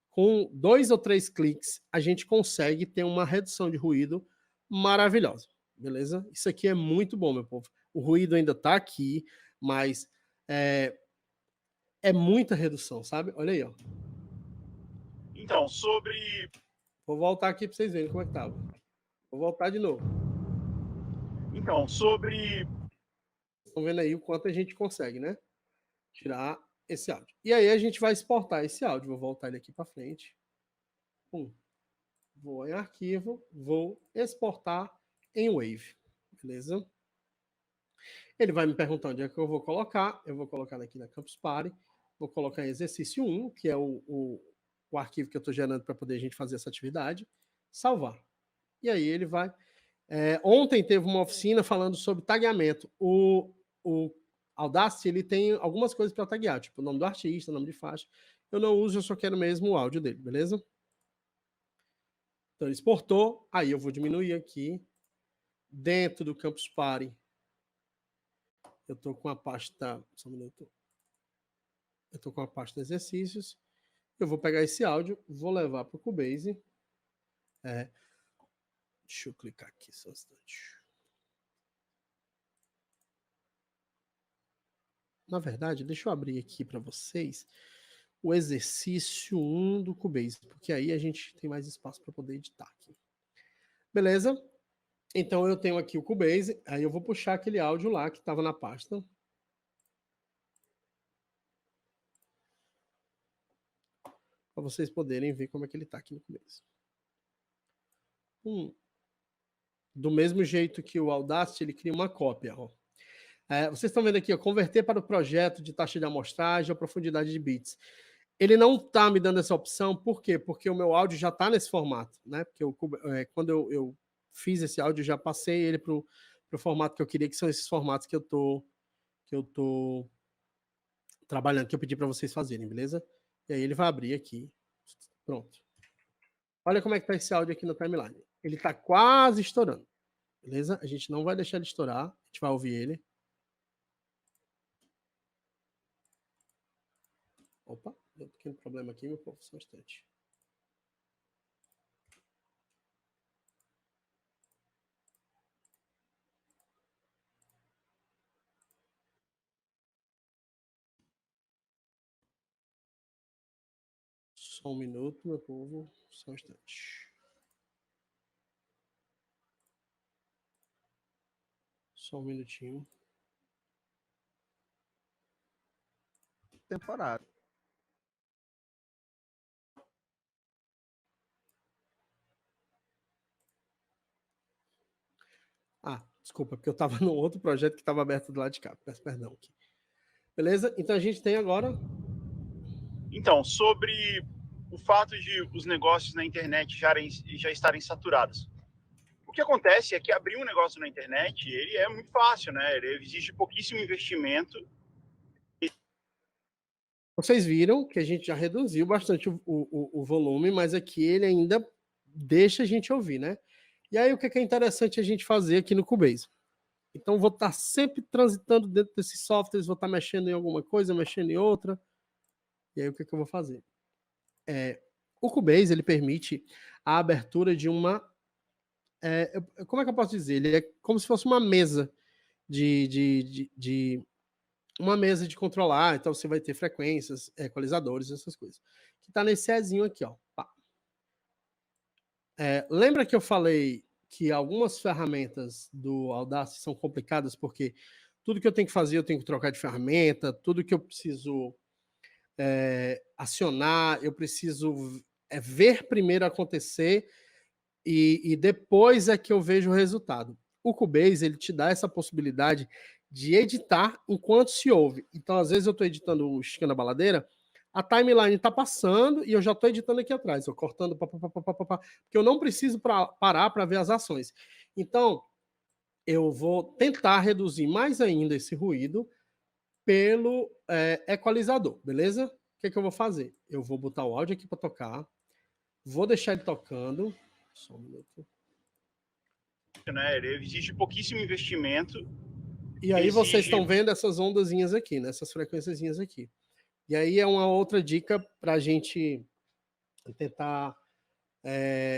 com 2 ou 3 cliques, a gente consegue ter uma redução de ruído maravilhosa, beleza? Isso aqui é muito bom, meu povo. O ruído ainda está aqui, mas é muita redução, sabe? Olha aí, ó. Então, sobre... Vou voltar aqui para vocês verem como é que tava. Vou voltar de novo. Então, sobre... Estão vendo aí o quanto a gente consegue, né? Tirar esse áudio. E aí a gente vai exportar esse áudio. Vou voltar ele aqui para frente. Vou em arquivo, vou exportar em Wave. Beleza? Ele vai me perguntar onde é que eu vou colocar. Eu vou colocar aqui na Campus Party. Vou colocar em exercício 1, que é o arquivo que eu estou gerando para poder a gente fazer essa atividade. Salvar. E aí ele vai... ontem teve uma oficina falando sobre tagueamento. O Audacity, ele tem algumas coisas para taguear, tipo o nome do artista, o nome de faixa. Eu não uso, eu só quero mesmo o áudio dele, beleza? Então ele exportou, aí eu vou diminuir aqui. Dentro do Campus Party, eu estou com a pasta... Só um minuto. Eu estou com a pasta de exercícios. Eu vou pegar esse áudio, vou levar para o Cubase. Deixa eu clicar aqui só um instante. Na verdade, deixa eu abrir aqui para vocês o exercício 1 do Cubase, porque aí a gente tem mais espaço para poder editar aqui. Beleza? Então eu tenho aqui o Cubase, aí eu vou puxar aquele áudio lá que estava na pasta. Para vocês poderem ver como é que ele está aqui no Cubase. Do mesmo jeito que o Audacity, ele cria uma cópia. Ó. Vocês estão vendo aqui, ó, converter para o projeto de taxa de amostragem ou profundidade de bits. Ele não está me dando essa opção, por quê? Porque o meu áudio já está nesse formato, né? Porque quando eu fiz esse áudio, já passei ele para o formato que eu queria, que são esses formatos que eu tô trabalhando, que eu pedi para vocês fazerem, beleza? E aí ele vai abrir aqui. Pronto. Olha como é que está esse áudio aqui no timeline. Ele está quase estourando, beleza? A gente não vai deixar ele estourar, a gente vai ouvir ele. Opa, deu um pequeno problema aqui, meu povo, só um instante. Só um minuto, meu povo, só um instante. Só um minutinho. Temporada. Desculpa, porque eu estava num outro projeto que estava aberto do lado de cá. Peço perdão aqui. Beleza? Então a gente tem agora... Então, sobre o fato de os negócios na internet já estarem saturados. O que acontece é que abrir um negócio na internet, ele é muito fácil, né? Ele exige pouquíssimo investimento. Vocês viram que a gente já reduziu bastante o volume, mas aqui ele ainda deixa a gente ouvir, né? E aí o que é interessante a gente fazer aqui no Cubase? Então, vou estar sempre transitando dentro desses softwares, vou estar mexendo em alguma coisa, mexendo em outra. E aí, o que eu vou fazer? O Cubase, ele permite a abertura de uma... como é que eu posso dizer? Ele é como se fosse uma mesa uma mesa de controlar, então você vai ter frequências, equalizadores, essas coisas. Que está nesse Ezinho aqui, ó. Pá. Lembra que eu falei que algumas ferramentas do Audacity são complicadas porque tudo que eu tenho que fazer, eu tenho que trocar de ferramenta, tudo que eu preciso acionar, eu preciso ver primeiro acontecer e depois é que eu vejo o resultado. O Cubase, ele te dá essa possibilidade de editar enquanto se ouve. Então, às vezes eu estou editando o Esticando a Baladeira, a timeline está passando e eu já estou editando aqui atrás, eu cortando, porque eu não preciso parar para ver as ações. Então, eu vou tentar reduzir mais ainda esse ruído pelo equalizador, beleza? O que eu vou fazer? Eu vou botar o áudio aqui para tocar, vou deixar ele tocando. Só um minuto. Né? Ele exige pouquíssimo investimento. E aí vocês estão vendo essas ondazinhas aqui, né? Essas frequênciazinhas aqui. E aí é uma outra dica para a gente tentar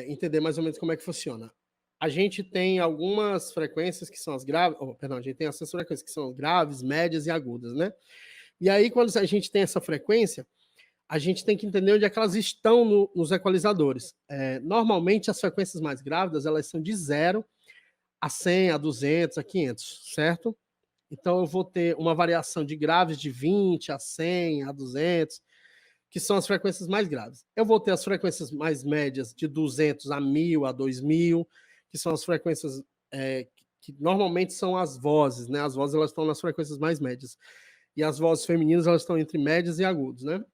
entender mais ou menos como é que funciona. A gente tem algumas frequências que são as graves, a gente tem essas frequências que são graves, médias e agudas, né? E aí quando a gente tem essa frequência, a gente tem que entender onde é que elas estão nos equalizadores. Normalmente as frequências mais graves, elas são de 0 a 100, a 200, a 500, certo? Então, eu vou ter uma variação de graves de 20 a 100, a 200, que são as frequências mais graves. Eu vou ter as frequências mais médias de 200 a 1000, a 2000, que são as frequências que normalmente são as vozes, né? As vozes, elas estão nas frequências mais médias. E as vozes femininas, elas estão entre médias e agudos, né?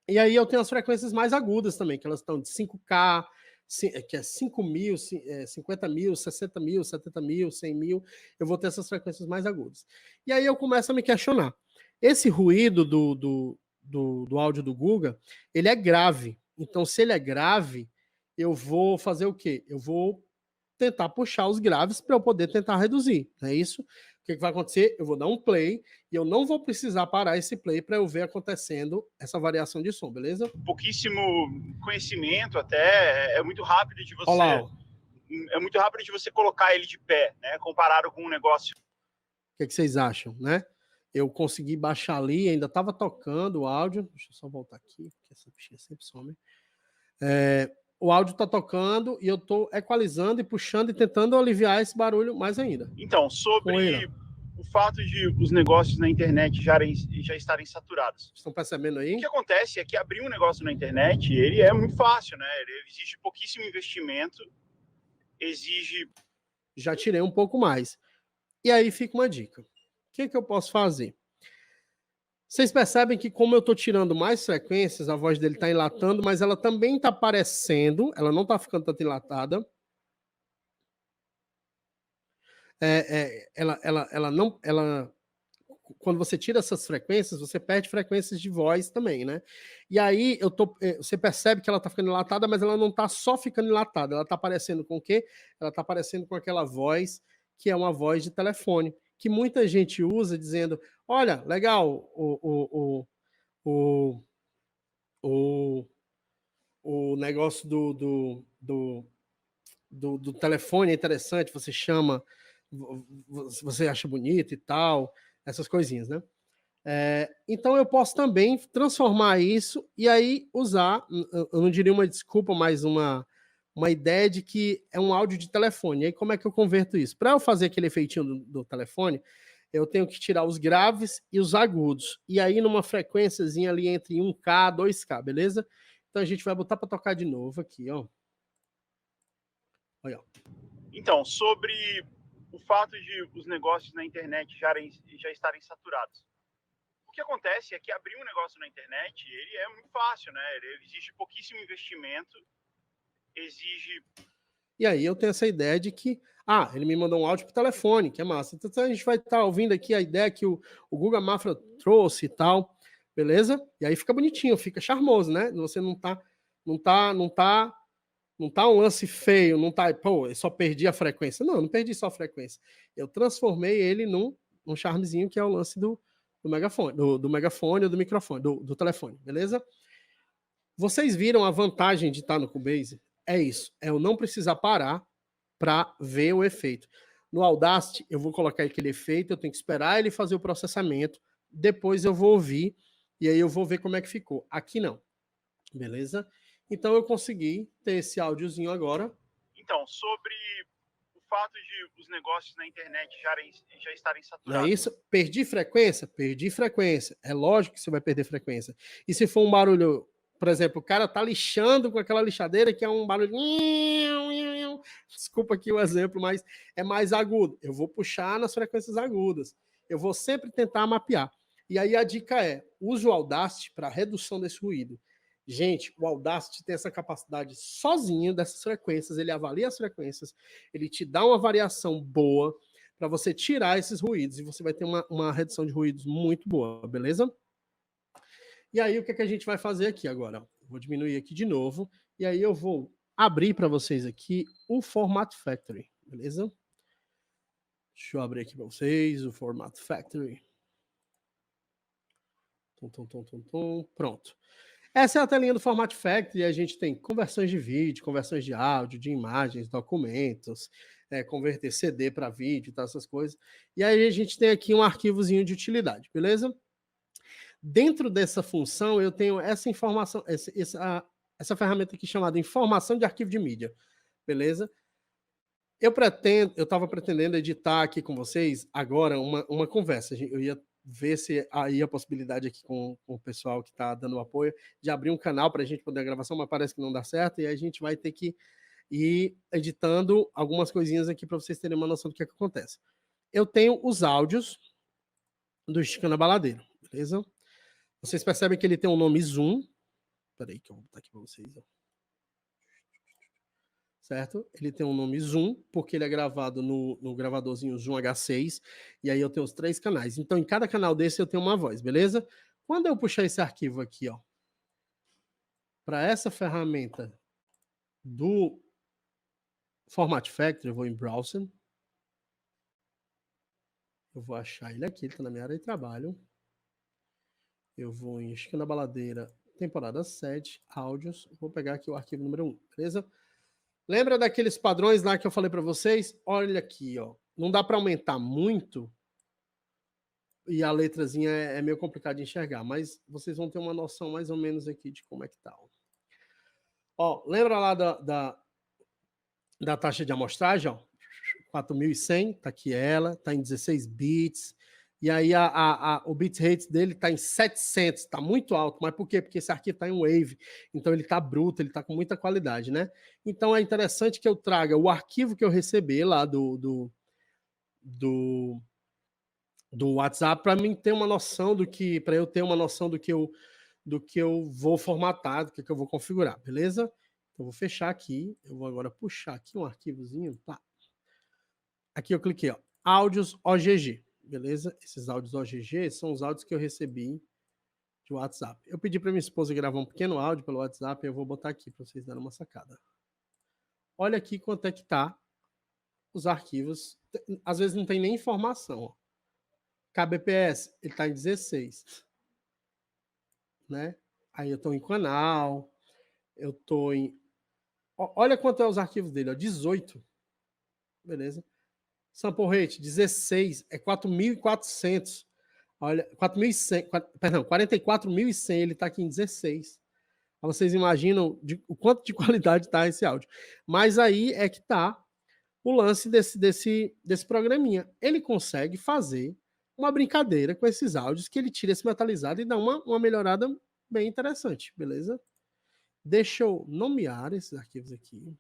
E aí eu tenho as frequências mais agudas também, que elas estão de 5K, que é 5 mil, 50 mil, 60 mil, 70 mil, 100 mil, eu vou ter essas frequências mais agudas. E aí eu começo a me questionar. Esse ruído do áudio do Guga, ele é grave. Então, se ele é grave, eu vou fazer o quê? Eu vou tentar puxar os graves para eu poder tentar reduzir, não é isso? O que vai acontecer? Eu vou dar um play e eu não vou precisar parar esse play para eu ver acontecendo essa variação de som, beleza? Pouquíssimo conhecimento até, é muito rápido de você... Olá, é muito rápido de você colocar ele de pé, né? Comparado com um negócio... O que vocês acham, né? Eu consegui baixar ali, ainda estava tocando o áudio. Deixa eu só voltar aqui, porque essa bichinha sempre some. O áudio está tocando e eu estou equalizando e puxando e tentando aliviar esse barulho mais ainda. Então, sobre o fato de os negócios na internet já estarem saturados. Estão percebendo aí? O que acontece é que abrir um negócio na internet, ele é muito fácil, né? Ele exige pouquíssimo investimento, exige... Já tirei um pouco mais. E aí fica uma dica. O que eu posso fazer? Vocês percebem que como eu estou tirando mais frequências, a voz dele está enlatando, mas ela também está aparecendo, ela não está ficando tanto enlatada. Quando você tira essas frequências, você perde frequências de voz também, né? E aí você percebe que ela está ficando enlatada, mas ela não está só ficando enlatada, ela está aparecendo com o quê? Ela está aparecendo com aquela voz que é uma voz de telefone, que muita gente usa dizendo, olha, legal, o negócio do telefone é interessante, você chama, você acha bonito e tal, essas coisinhas, né? Então eu posso também transformar isso e aí usar, eu não diria uma desculpa, mas uma ideia de que é um áudio de telefone. E aí como é que eu converto isso? Para eu fazer aquele efeitinho do telefone, eu tenho que tirar os graves e os agudos. E aí numa frequênciazinha ali entre 1K, 2K, beleza? Então a gente vai botar para tocar de novo aqui, ó. Olha. Então, sobre o fato de os negócios na internet já estarem saturados. O que acontece é que abrir um negócio na internet, ele é muito fácil, né? Ele exige pouquíssimo investimento, exige... E aí eu tenho essa ideia de que, ele me mandou um áudio pro telefone, que é massa. Então a gente vai estar ouvindo aqui a ideia que o Guga Mafra trouxe e tal, beleza? E aí fica bonitinho, fica charmoso, né? Você não Não tá um lance feio, não tá, pô, eu só perdi a frequência. Não, eu não perdi só a frequência. Eu transformei ele num charmezinho que é o lance do megafone, do megafone ou do microfone, do telefone, beleza? Vocês viram a vantagem de estar no Cubase? É isso, é eu não precisar parar para ver o efeito. No Audacity, eu vou colocar aquele efeito, eu tenho que esperar ele fazer o processamento, depois eu vou ouvir, e aí eu vou ver como é que ficou. Aqui não, beleza? Então eu consegui ter esse áudiozinho agora. Então, sobre o fato de os negócios na internet já estarem Não saturados. é isso? Perdi frequência? Perdi frequência. É lógico que você vai perder frequência. E se for um barulho, por exemplo, o cara tá lixando com aquela lixadeira que é um barulho... Desculpa aqui o exemplo, mas é mais agudo. Eu vou puxar nas frequências agudas. Eu vou sempre tentar mapear. E aí a dica é, use o Audacity para redução desse ruído. Gente, o Audacity tem essa capacidade sozinho dessas frequências, ele avalia as frequências, ele te dá uma variação boa para você tirar esses ruídos, e você vai ter uma redução de ruídos muito boa, beleza? E aí, o que, que a gente vai fazer aqui agora? Vou diminuir aqui de novo, e aí eu vou abrir para vocês aqui o Format Factory, beleza? Deixa eu abrir aqui para vocês o Format Factory. Pronto. Essa é a telinha do Format Factory, e a gente tem conversões de vídeo, conversões de áudio, de imagens, documentos, converter CD para vídeo, tá, essas coisas. E aí a gente tem aqui um arquivozinho de utilidade, beleza? Dentro dessa função, eu tenho essa informação, essa ferramenta aqui chamada informação de arquivo de mídia, beleza? Eu estava pretendendo editar aqui com vocês agora uma conversa. Eu ia ver se aí a possibilidade aqui com o pessoal que está dando apoio de abrir um canal para a gente poder a gravação, mas parece que não dá certo, e aí a gente vai ter que ir editando algumas coisinhas aqui para vocês terem uma noção do que acontece. Eu tenho os áudios do Esticando a Baladeira, beleza? Vocês percebem que ele tem um nome Zoom. Espera aí que eu vou botar aqui para vocês. Ó. Certo? Ele tem um nome Zoom, porque ele é gravado no gravadorzinho Zoom H6, e aí eu tenho os 3 canais. Então, em cada canal desse eu tenho uma voz, beleza? Quando eu puxar esse arquivo aqui, ó, para essa ferramenta do Format Factory, eu vou em Browser. Eu vou achar ele aqui, ele está na minha área de trabalho. Eu vou em Esticando a Baladeira, temporada 7, áudios. Vou pegar aqui o arquivo número 1, beleza? Lembra daqueles padrões lá que eu falei para vocês? Olha aqui, ó. Não dá para aumentar muito e a letrazinha é meio complicado de enxergar, mas vocês vão ter uma noção mais ou menos aqui de como é que tá. Ó, lembra lá da taxa de amostragem, ó? 4100, tá aqui ela, tá em 16 bits. E aí o bitrate dele está em 700, está muito alto. Mas por quê? Porque esse arquivo está em Wave, então ele está bruto, ele está com muita qualidade, né? Então é interessante que eu traga o arquivo que eu recebi lá do WhatsApp para mim ter uma noção para eu ter uma noção do que eu vou formatar, do que eu vou configurar, beleza? Então eu vou fechar aqui, eu vou agora puxar aqui um arquivozinho, tá? Aqui eu cliquei, ó, áudios OGG. Beleza? Esses áudios OGG são os áudios que eu recebi de WhatsApp. Eu pedi para minha esposa gravar um pequeno áudio pelo WhatsApp e eu vou botar aqui para vocês darem uma sacada. Olha aqui quanto é que tá os arquivos. Às vezes não tem nem informação. Ó. kbps, ele está em 16. Né? Aí eu estou em canal. Eu estou em... Olha quanto é os arquivos dele. Ó, 18. Beleza? Sample rate, 16, é 4.400. Olha, 4.100, perdão, 44.100, ele está aqui em 16. Vocês imaginam o quanto de qualidade está esse áudio. Mas aí é que está o lance desse programinha. Ele consegue fazer uma brincadeira com esses áudios, que ele tira esse metalizado e dá uma melhorada bem interessante, beleza? Deixa eu nomear esses arquivos aqui.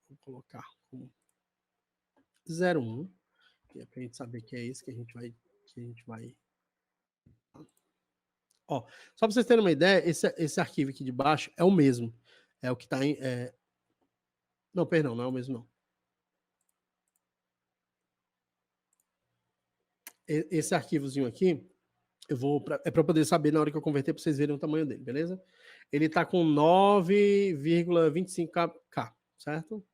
Vou colocar como 01. É para a gente saber que é esse que a gente vai... Ó, só para vocês terem uma ideia, esse arquivo aqui de baixo é o mesmo. É o que está em... Não, perdão, não é o mesmo, não. Esse arquivozinho aqui, é para poder saber na hora que eu converter, para vocês verem o tamanho dele, beleza? Ele está com 9,25K, certo?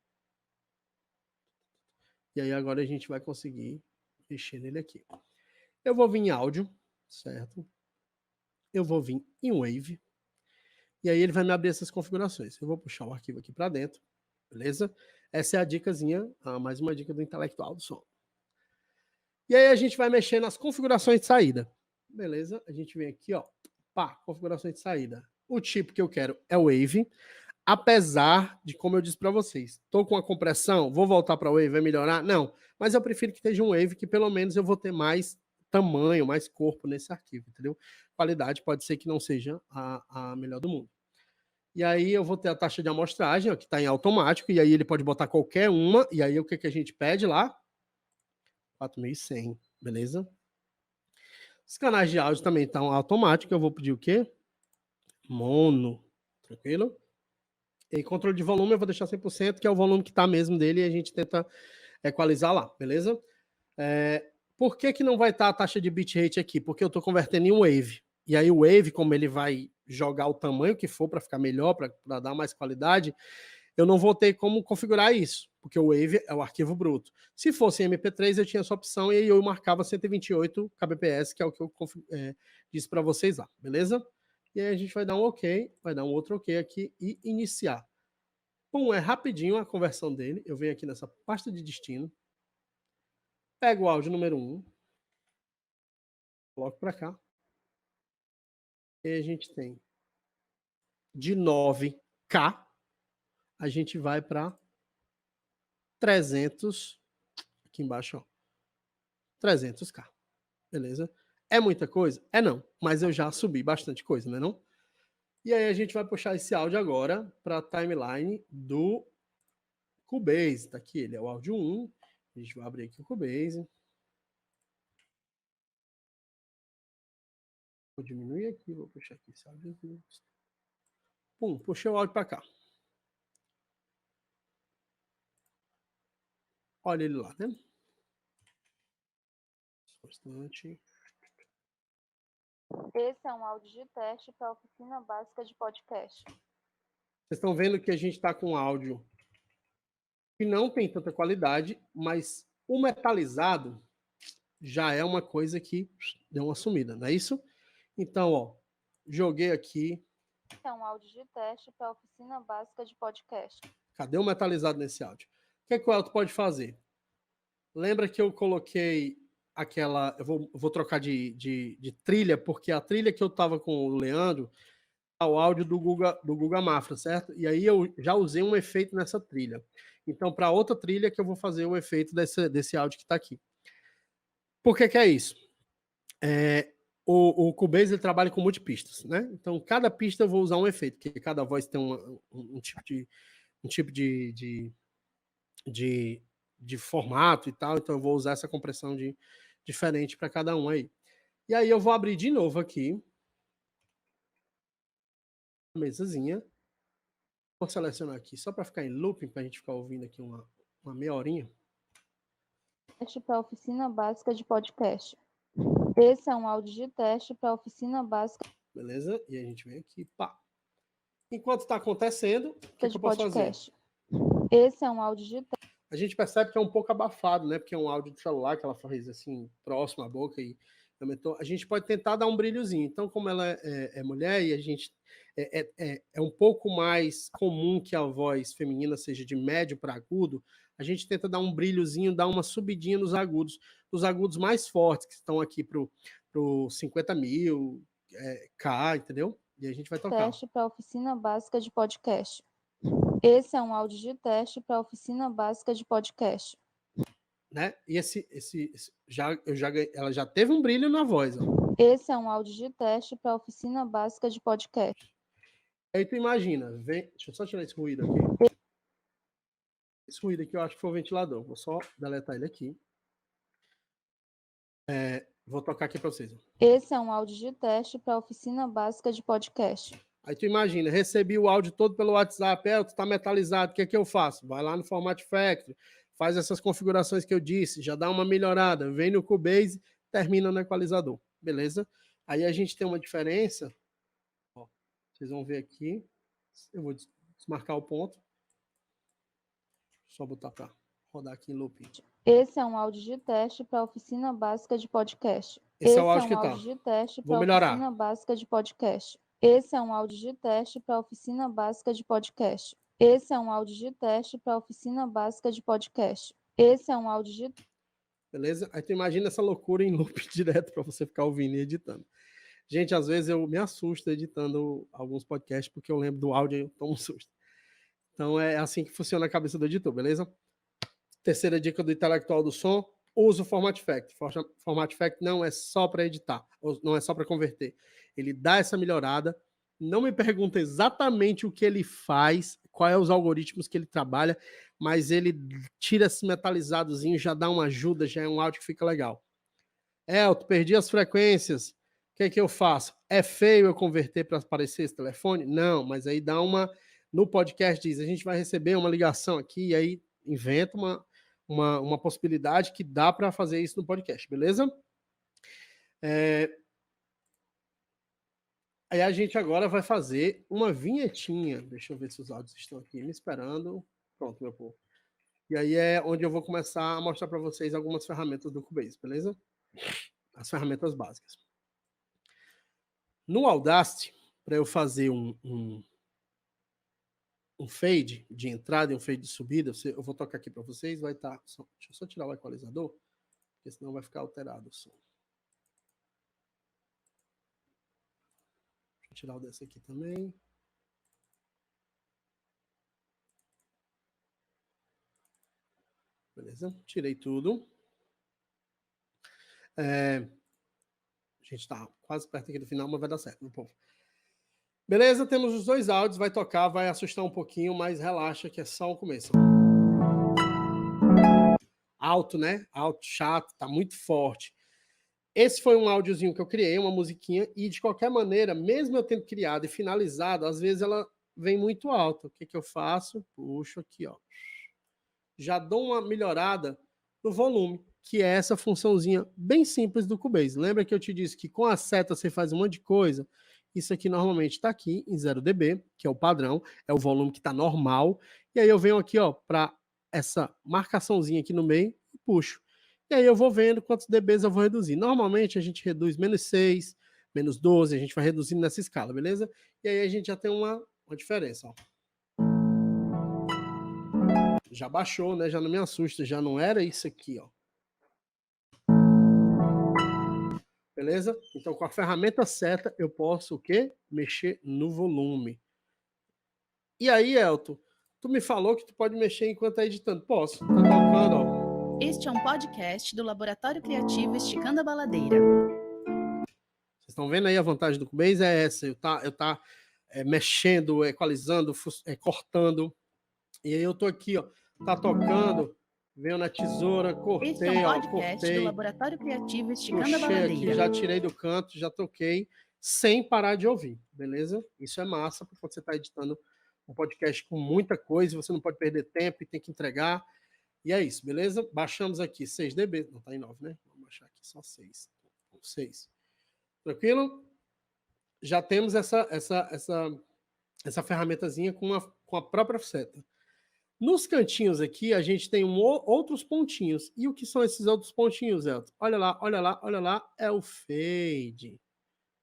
E aí agora a gente vai conseguir mexer nele aqui. Eu vou vir em áudio, certo? Eu vou vir em Wave. E aí ele vai me abrir essas configurações. Eu vou puxar o arquivo aqui para dentro, beleza? Essa é a dicasinha, mais uma dica do intelectual do som. E aí a gente vai mexer nas configurações de saída. Beleza? A gente vem aqui, ó. Pá, configurações de saída. O tipo que eu quero é Wave. Apesar de, como eu disse para vocês, estou com a compressão, vou voltar para Wave, vai melhorar? Não. Mas eu prefiro que esteja um Wave, que pelo menos eu vou ter mais tamanho, mais corpo nesse arquivo, entendeu? Qualidade pode ser que não seja a melhor do mundo. E aí eu vou ter a taxa de amostragem, ó, que está em automático, e aí ele pode botar qualquer uma, e aí o que a gente pede lá? 4.100, beleza? Os canais de áudio também estão automáticos, eu vou pedir o quê? Mono, tranquilo? E controle de volume eu vou deixar 100%, que é o volume que está mesmo dele, e a gente tenta equalizar lá, beleza? Por que não vai estar a taxa de bitrate aqui? Porque eu estou convertendo em Wave. E aí o Wave, como ele vai jogar o tamanho que for para ficar melhor, para dar mais qualidade, eu não vou ter como configurar isso, porque o Wave é o arquivo bruto. Se fosse MP3, eu tinha essa opção e aí eu marcava 128 kbps, que é o que eu disse para vocês lá, beleza? E aí a gente vai dar um OK, vai dar um outro OK aqui e iniciar. Pum, é rapidinho a conversão dele. Eu venho aqui nessa pasta de destino, pego o áudio número 1, coloco para cá. E a gente tem de 9K, a gente vai para 300, aqui embaixo, ó, 300K, beleza? É muita coisa? É não, mas eu já subi bastante coisa, né não? E aí a gente vai puxar esse áudio agora para a timeline do Cubase, tá aqui, ele é o áudio 1, a gente vai abrir aqui o Cubase. Vou diminuir aqui, vou puxar aqui esse áudio. Pum, puxei o áudio para cá. Olha ele lá, né? Bastante. Esse é um áudio de teste para a oficina básica de podcast. Vocês estão vendo que a gente está com áudio que não tem tanta qualidade, mas o metalizado já é uma coisa que deu uma sumida, não é isso? Então, ó, joguei aqui. Esse é um áudio de teste para a oficina básica de podcast. Cadê o metalizado nesse áudio? O que é que o Elton pode fazer? Lembra que eu coloquei aquela... Eu vou trocar de trilha, porque a trilha que eu estava com o Leandro é o áudio do Guga Mafra, certo? E aí eu já usei um efeito nessa trilha. Então, para outra trilha que eu vou fazer o efeito desse áudio que está aqui. Por que é isso? O Cubase ele trabalha com multipistas, né? Então, cada pista eu vou usar um efeito, porque cada voz tem um tipo de formato e tal, então eu vou usar essa compressão diferente para cada um aí. E aí eu vou abrir de novo aqui a mesazinha. Vou selecionar aqui só para ficar em looping, para a gente ficar ouvindo aqui uma meia horinha. Teste para a oficina básica de podcast. Esse é um áudio de teste para a oficina básica. Beleza? E a gente vem aqui, pá. Enquanto está acontecendo, o que eu posso fazer? Esse é um áudio de teste. A gente percebe que é um pouco abafado, né? Porque é um áudio de celular que ela faz assim, próximo à boca e aumentou. A gente pode tentar dar um brilhozinho. Então, como ela é mulher e a gente é um pouco mais comum que a voz feminina seja de médio para agudo, a gente tenta dar um brilhozinho, dar uma subidinha nos agudos mais fortes, que estão aqui pro 50.000 K, entendeu? E a gente vai tocar. Teste para a oficina básica de podcast. Esse é um áudio de teste para a oficina básica de podcast. Né? E ela já teve um brilho na voz. Ó. Esse é um áudio de teste para a oficina básica de podcast. Aí tu imagina, deixa eu só tirar esse ruído aqui. Esse ruído aqui eu acho que foi o ventilador. Vou só deletar ele aqui. Vou tocar aqui para vocês. Esse é um áudio de teste para a oficina básica de podcast. Aí tu imagina, recebi o áudio todo pelo WhatsApp, tu tá metalizado, o que é que eu faço? Vai lá no Format Factory, faz essas configurações que eu disse, já dá uma melhorada, vem no Cubase, termina no equalizador, beleza? Aí a gente tem uma diferença, ó, vocês vão ver aqui, eu vou desmarcar o ponto. Só botar para rodar aqui em loop. Esse é um áudio de teste para a oficina básica de podcast. Esse é o áudio que tá. áudio de teste Vou para a melhorar. oficina básica de podcast. Esse é um áudio de teste para a oficina básica de podcast. Esse é um áudio de teste para a oficina básica de podcast. Esse é um áudio de... Beleza? Aí tu imagina essa loucura em loop direto para você ficar ouvindo e editando. Gente, às vezes eu me assusto editando alguns podcasts porque eu lembro do áudio e eu tomo um susto. Então é assim que funciona a cabeça do editor, beleza? Terceira dica do intelectual do som, usa o Format Fact. Format Fact não é só para editar, não é só para converter. Ele dá essa melhorada. Não me pergunta exatamente o que ele faz, quais são os algoritmos que ele trabalha, mas ele tira esse metalizadozinho, já dá uma ajuda, já é um áudio que fica legal. Elton, perdi as frequências. O que é que eu faço? É feio eu converter para aparecer esse telefone? Não, mas aí dá uma... No podcast diz, a gente vai receber uma ligação aqui, e aí inventa uma possibilidade que dá para fazer isso no podcast, beleza? Aí a gente agora vai fazer uma vinhetinha. Deixa eu ver se os áudios estão aqui me esperando. Pronto, meu povo. E aí é onde eu vou começar a mostrar para vocês algumas ferramentas do Cubase, beleza? As ferramentas básicas. No Audacity, para eu fazer um fade de entrada e um fade de subida, eu vou tocar aqui para vocês, vai estar... Deixa eu só tirar o equalizador, porque senão vai ficar alterado o som. Deixa eu tirar o desse aqui também. Beleza? Tirei tudo. A gente está quase perto aqui do final, mas vai dar certo, meu povo. Beleza? Temos os dois áudios, vai tocar, vai assustar um pouquinho, mas relaxa que é só o começo. Alto, né? Alto, chato, tá muito forte. Esse foi um áudiozinho que eu criei, uma musiquinha, e de qualquer maneira, mesmo eu tendo criado e finalizado, às vezes ela vem muito alta. O que eu faço? Puxo aqui, ó. Já dou uma melhorada no volume, que é essa funçãozinha bem simples do Cubase. Lembra que eu te disse que com a seta você faz um monte de coisa? Isso aqui normalmente está aqui em 0 dB, que é o padrão, é o volume que está normal. E aí eu venho aqui, ó, para essa marcaçãozinha aqui no meio e puxo. E aí eu vou vendo quantos dBs eu vou reduzir. Normalmente a gente reduz -6, -12, a gente vai reduzindo nessa escala, beleza? E aí a gente já tem uma diferença, ó. Já baixou, né? Já não me assusta, já não era isso aqui, ó. Beleza? Então, com a ferramenta certa, eu posso o quê? Mexer no volume. E aí, Elton, tu me falou que tu pode mexer enquanto tá editando. Posso. Tá tocando, ó. Este é um podcast do Laboratório Criativo Esticando a Baladeira. Vocês estão vendo aí a vantagem do Cubase? É essa. Eu tá mexendo, equalizando, cortando. E aí eu tô aqui, ó. Tá tocando. Venho na tesoura, cortei, Este é um podcast cortei, do Laboratório Criativo Esticando a puxei Baladeira. aqui, já tirei do canto, já toquei, sem parar de ouvir, beleza? Isso é massa, porque quando você está editando um podcast com muita coisa, você não pode perder tempo e tem que entregar. E é isso, beleza? Baixamos aqui 6 dB, não está em 9, né? Vamos baixar aqui só 6. 6. Tranquilo? Já temos essa ferramentazinha com a própria seta. Nos cantinhos aqui, a gente tem outros pontinhos. E o que são esses outros pontinhos, Elton? Olha lá, olha lá, olha lá. É o fade.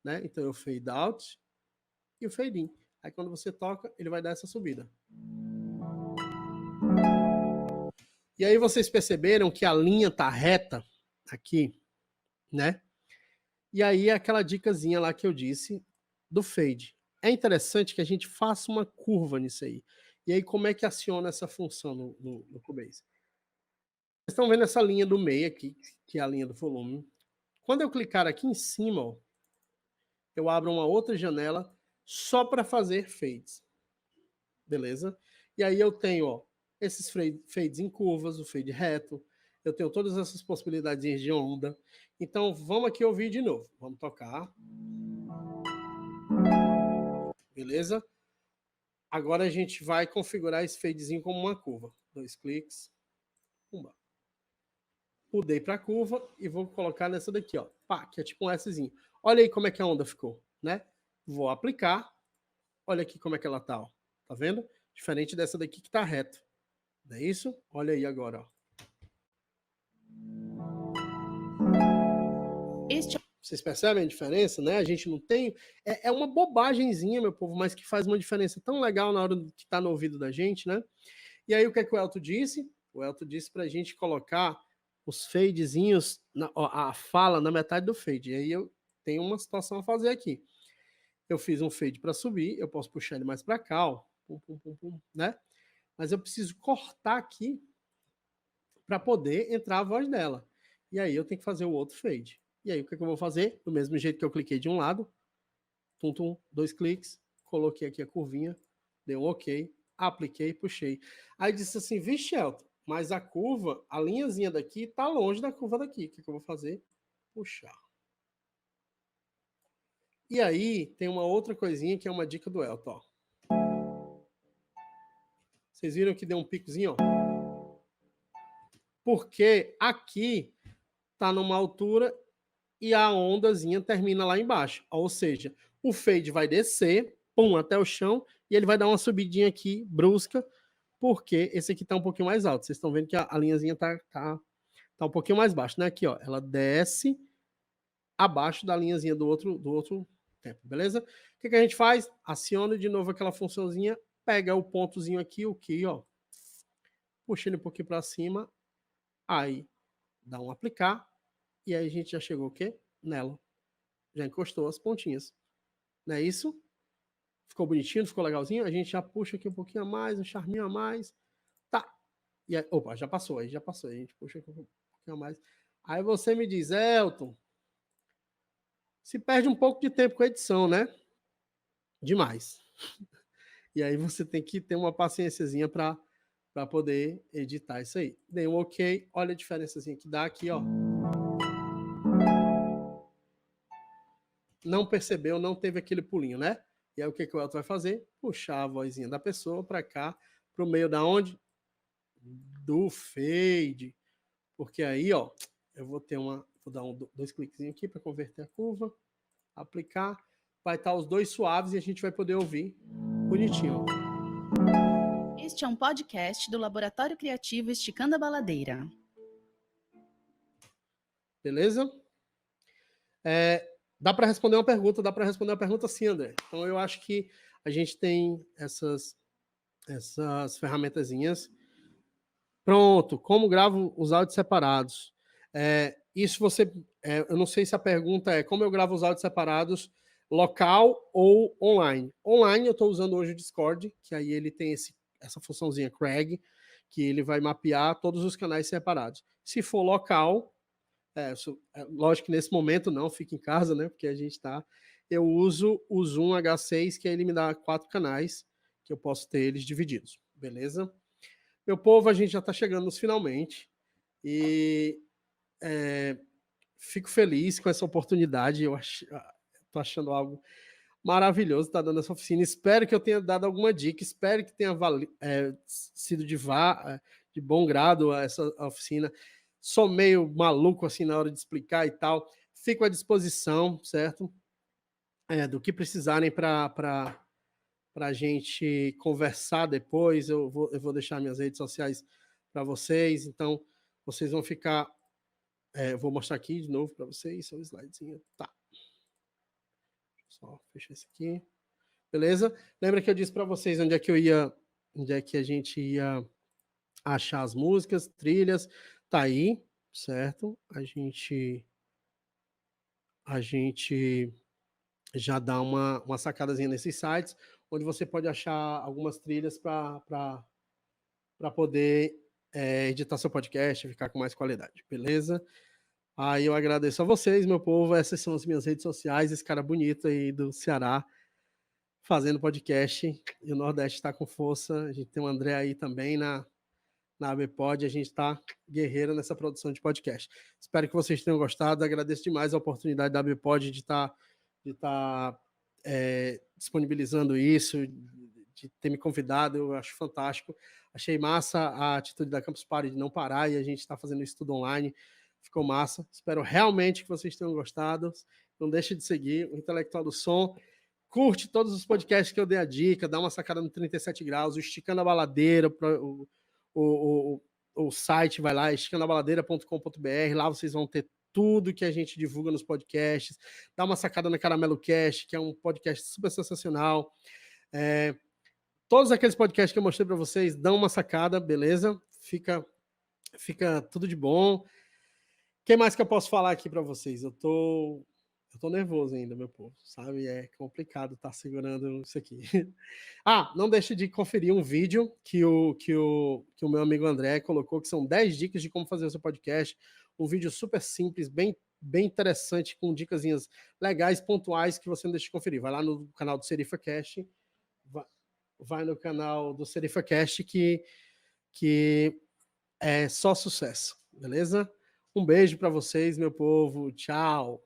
Né? Então, é o fade out e o fade in. Aí, quando você toca, ele vai dar essa subida. E aí, vocês perceberam que a linha tá reta aqui, né? E aí, aquela dicasinha lá que eu disse do fade. É interessante que a gente faça uma curva nisso aí. E aí, como é que aciona essa função no Cubase? Vocês estão vendo essa linha do meio aqui, que é a linha do volume. Quando eu clicar aqui em cima, ó, eu abro uma outra janela só para fazer fades. Beleza? E aí eu tenho, ó, esses fades em curvas, o fade reto. Eu tenho todas essas possibilidades de onda. Então, vamos aqui ouvir de novo. Vamos tocar. Beleza? Agora a gente vai configurar esse fadezinho como uma curva. 2 cliques. Pumba. Mudei para a curva e vou colocar nessa daqui, ó. Pá, que é tipo um Szinho. Olha aí como é que a onda ficou, né? Vou aplicar. Olha aqui como é que ela tá, ó. Tá vendo? Diferente dessa daqui que tá reto. Não é isso? Olha aí agora, ó. Vocês percebem a diferença, né? A gente não tem... É uma bobagemzinha, meu povo, mas que faz uma diferença tão legal na hora que tá no ouvido da gente, né? E aí, o que é que o Elton disse? O Elton disse pra gente colocar os fadezinhos, a fala na metade do fade. E aí eu tenho uma situação a fazer aqui. Eu fiz um fade para subir, eu posso puxar ele mais para cá, ó, pum, pum, pum, pum, né? Mas eu preciso cortar aqui para poder entrar a voz dela. E aí eu tenho que fazer o outro fade. E aí o que, é que eu vou fazer? Do mesmo jeito que eu cliquei de um lado, tum, tum, 2 cliques, coloquei aqui a curvinha, dei um OK, apliquei, puxei. Aí disse assim, vixe, Elton, mas a curva, a linhazinha daqui tá longe da curva daqui. O que, é que eu vou fazer? Puxar. E aí tem uma outra coisinha que é uma dica do Elton, ó. Vocês viram que deu um picozinho, ó? Porque aqui tá numa altura e a ondazinha termina lá embaixo. Ou seja, o fade vai descer, pum, até o chão, e ele vai dar uma subidinha aqui, brusca, porque esse aqui tá um pouquinho mais alto. Vocês estão vendo que a linhazinha tá um pouquinho mais baixo, né? Aqui, ó, ela desce abaixo da linhazinha do outro tempo, beleza? O que a gente faz? Aciona de novo aquela funçãozinha, pega o pontozinho aqui, o que, ó, puxa ele um pouquinho para cima, aí dá um aplicar, e aí a gente já chegou o quê? Nela. Já encostou as pontinhas. Não é isso? Ficou bonitinho, ficou legalzinho? A gente já puxa aqui um pouquinho a mais, um charminho a mais. Tá. E aí, opa, já passou, aí já passou. Aí a gente puxa aqui um pouquinho a mais. Aí você me diz, Elton, se perde um pouco de tempo com a edição, né? Demais. E aí você tem que ter uma paciênciazinha para poder editar isso aí. Dei um OK, olha a diferençazinha que dá aqui, ó. Não percebeu, não teve aquele pulinho, né? E aí o que o Elton vai fazer? Puxar a vozinha da pessoa para cá, pro meio da onde? Do fade. Porque aí, ó, eu vou dar 2 cliquezinhos aqui para converter a curva, aplicar, vai estar os dois suaves e a gente vai poder ouvir bonitinho. Este é um podcast do Laboratório Criativo Esticando a Baladeira. Beleza? Dá para responder uma pergunta? Dá para responder uma pergunta sim, André. Então eu acho que a gente tem essas ferramentazinhas. Pronto, como gravo os áudios separados? Isso você... eu não sei se a pergunta é como eu gravo os áudios separados local ou online. Online eu estou usando hoje o Discord, que aí ele tem essa funçãozinha Craig, que ele vai mapear todos os canais separados. Se for local, lógico que nesse momento não, fica em casa, né? Porque a gente tá... Eu uso o Zoom H6, que aí ele me dá 4 canais, que eu posso ter eles divididos, beleza? Meu povo, a gente já está chegando nos finalmente e fico feliz com essa oportunidade. Eu estou achando algo maravilhoso estar dando essa oficina. Espero que eu tenha dado alguma dica, espero que tenha sido de bom grado essa oficina. Sou meio maluco assim na hora de explicar e tal. Fico à disposição, certo? Do que precisarem para a gente conversar depois. Eu vou deixar minhas redes sociais para vocês, então vocês vão ficar... eu vou mostrar aqui de novo para vocês, só um slidezinho. Tá. Só fechar esse aqui. Beleza? Lembra que eu disse para vocês onde é que a gente ia achar as músicas, trilhas? Tá aí, certo? A gente já dá uma sacadazinha nesses sites, onde você pode achar algumas trilhas para poder editar seu podcast e ficar com mais qualidade, beleza? Aí eu agradeço a vocês, meu povo. Essas são as minhas redes sociais. Esse cara bonito aí do Ceará fazendo podcast. E o Nordeste está com força. A gente tem o André aí também na ABPod. A gente está guerreiro nessa produção de podcast. Espero que vocês tenham gostado. Agradeço demais a oportunidade da ABPod de estar disponibilizando isso, de ter me convidado. Eu acho fantástico. Achei massa a atitude da Campus Party de não parar e a gente está fazendo isso tudo online. Ficou massa. Espero realmente que vocês tenham gostado. Não deixe de seguir o Intelectual do Som. Curte todos os podcasts que eu dei a dica. Dá uma sacada no 37 graus. O Esticando a Baladeira. O o site, vai lá, esticandabaladeira.com.br, lá vocês vão ter tudo que a gente divulga nos podcasts. Dá uma sacada na Caramelo Cast, que é um podcast super sensacional. Todos aqueles podcasts que eu mostrei para vocês, dão uma sacada, beleza? Fica tudo de bom. O que mais que eu posso falar aqui para vocês? Eu tô nervoso ainda, meu povo, sabe? É complicado estar segurando isso aqui. Não deixe de conferir um vídeo que o meu amigo André colocou, que são 10 dicas de como fazer o seu podcast. Um vídeo super simples, bem interessante, com dicasinhas legais, pontuais, que você não deixe de conferir. Vai lá no canal do SerifaCast, vai no canal do SerifaCast, que é só sucesso, beleza? Um beijo para vocês, meu povo. Tchau.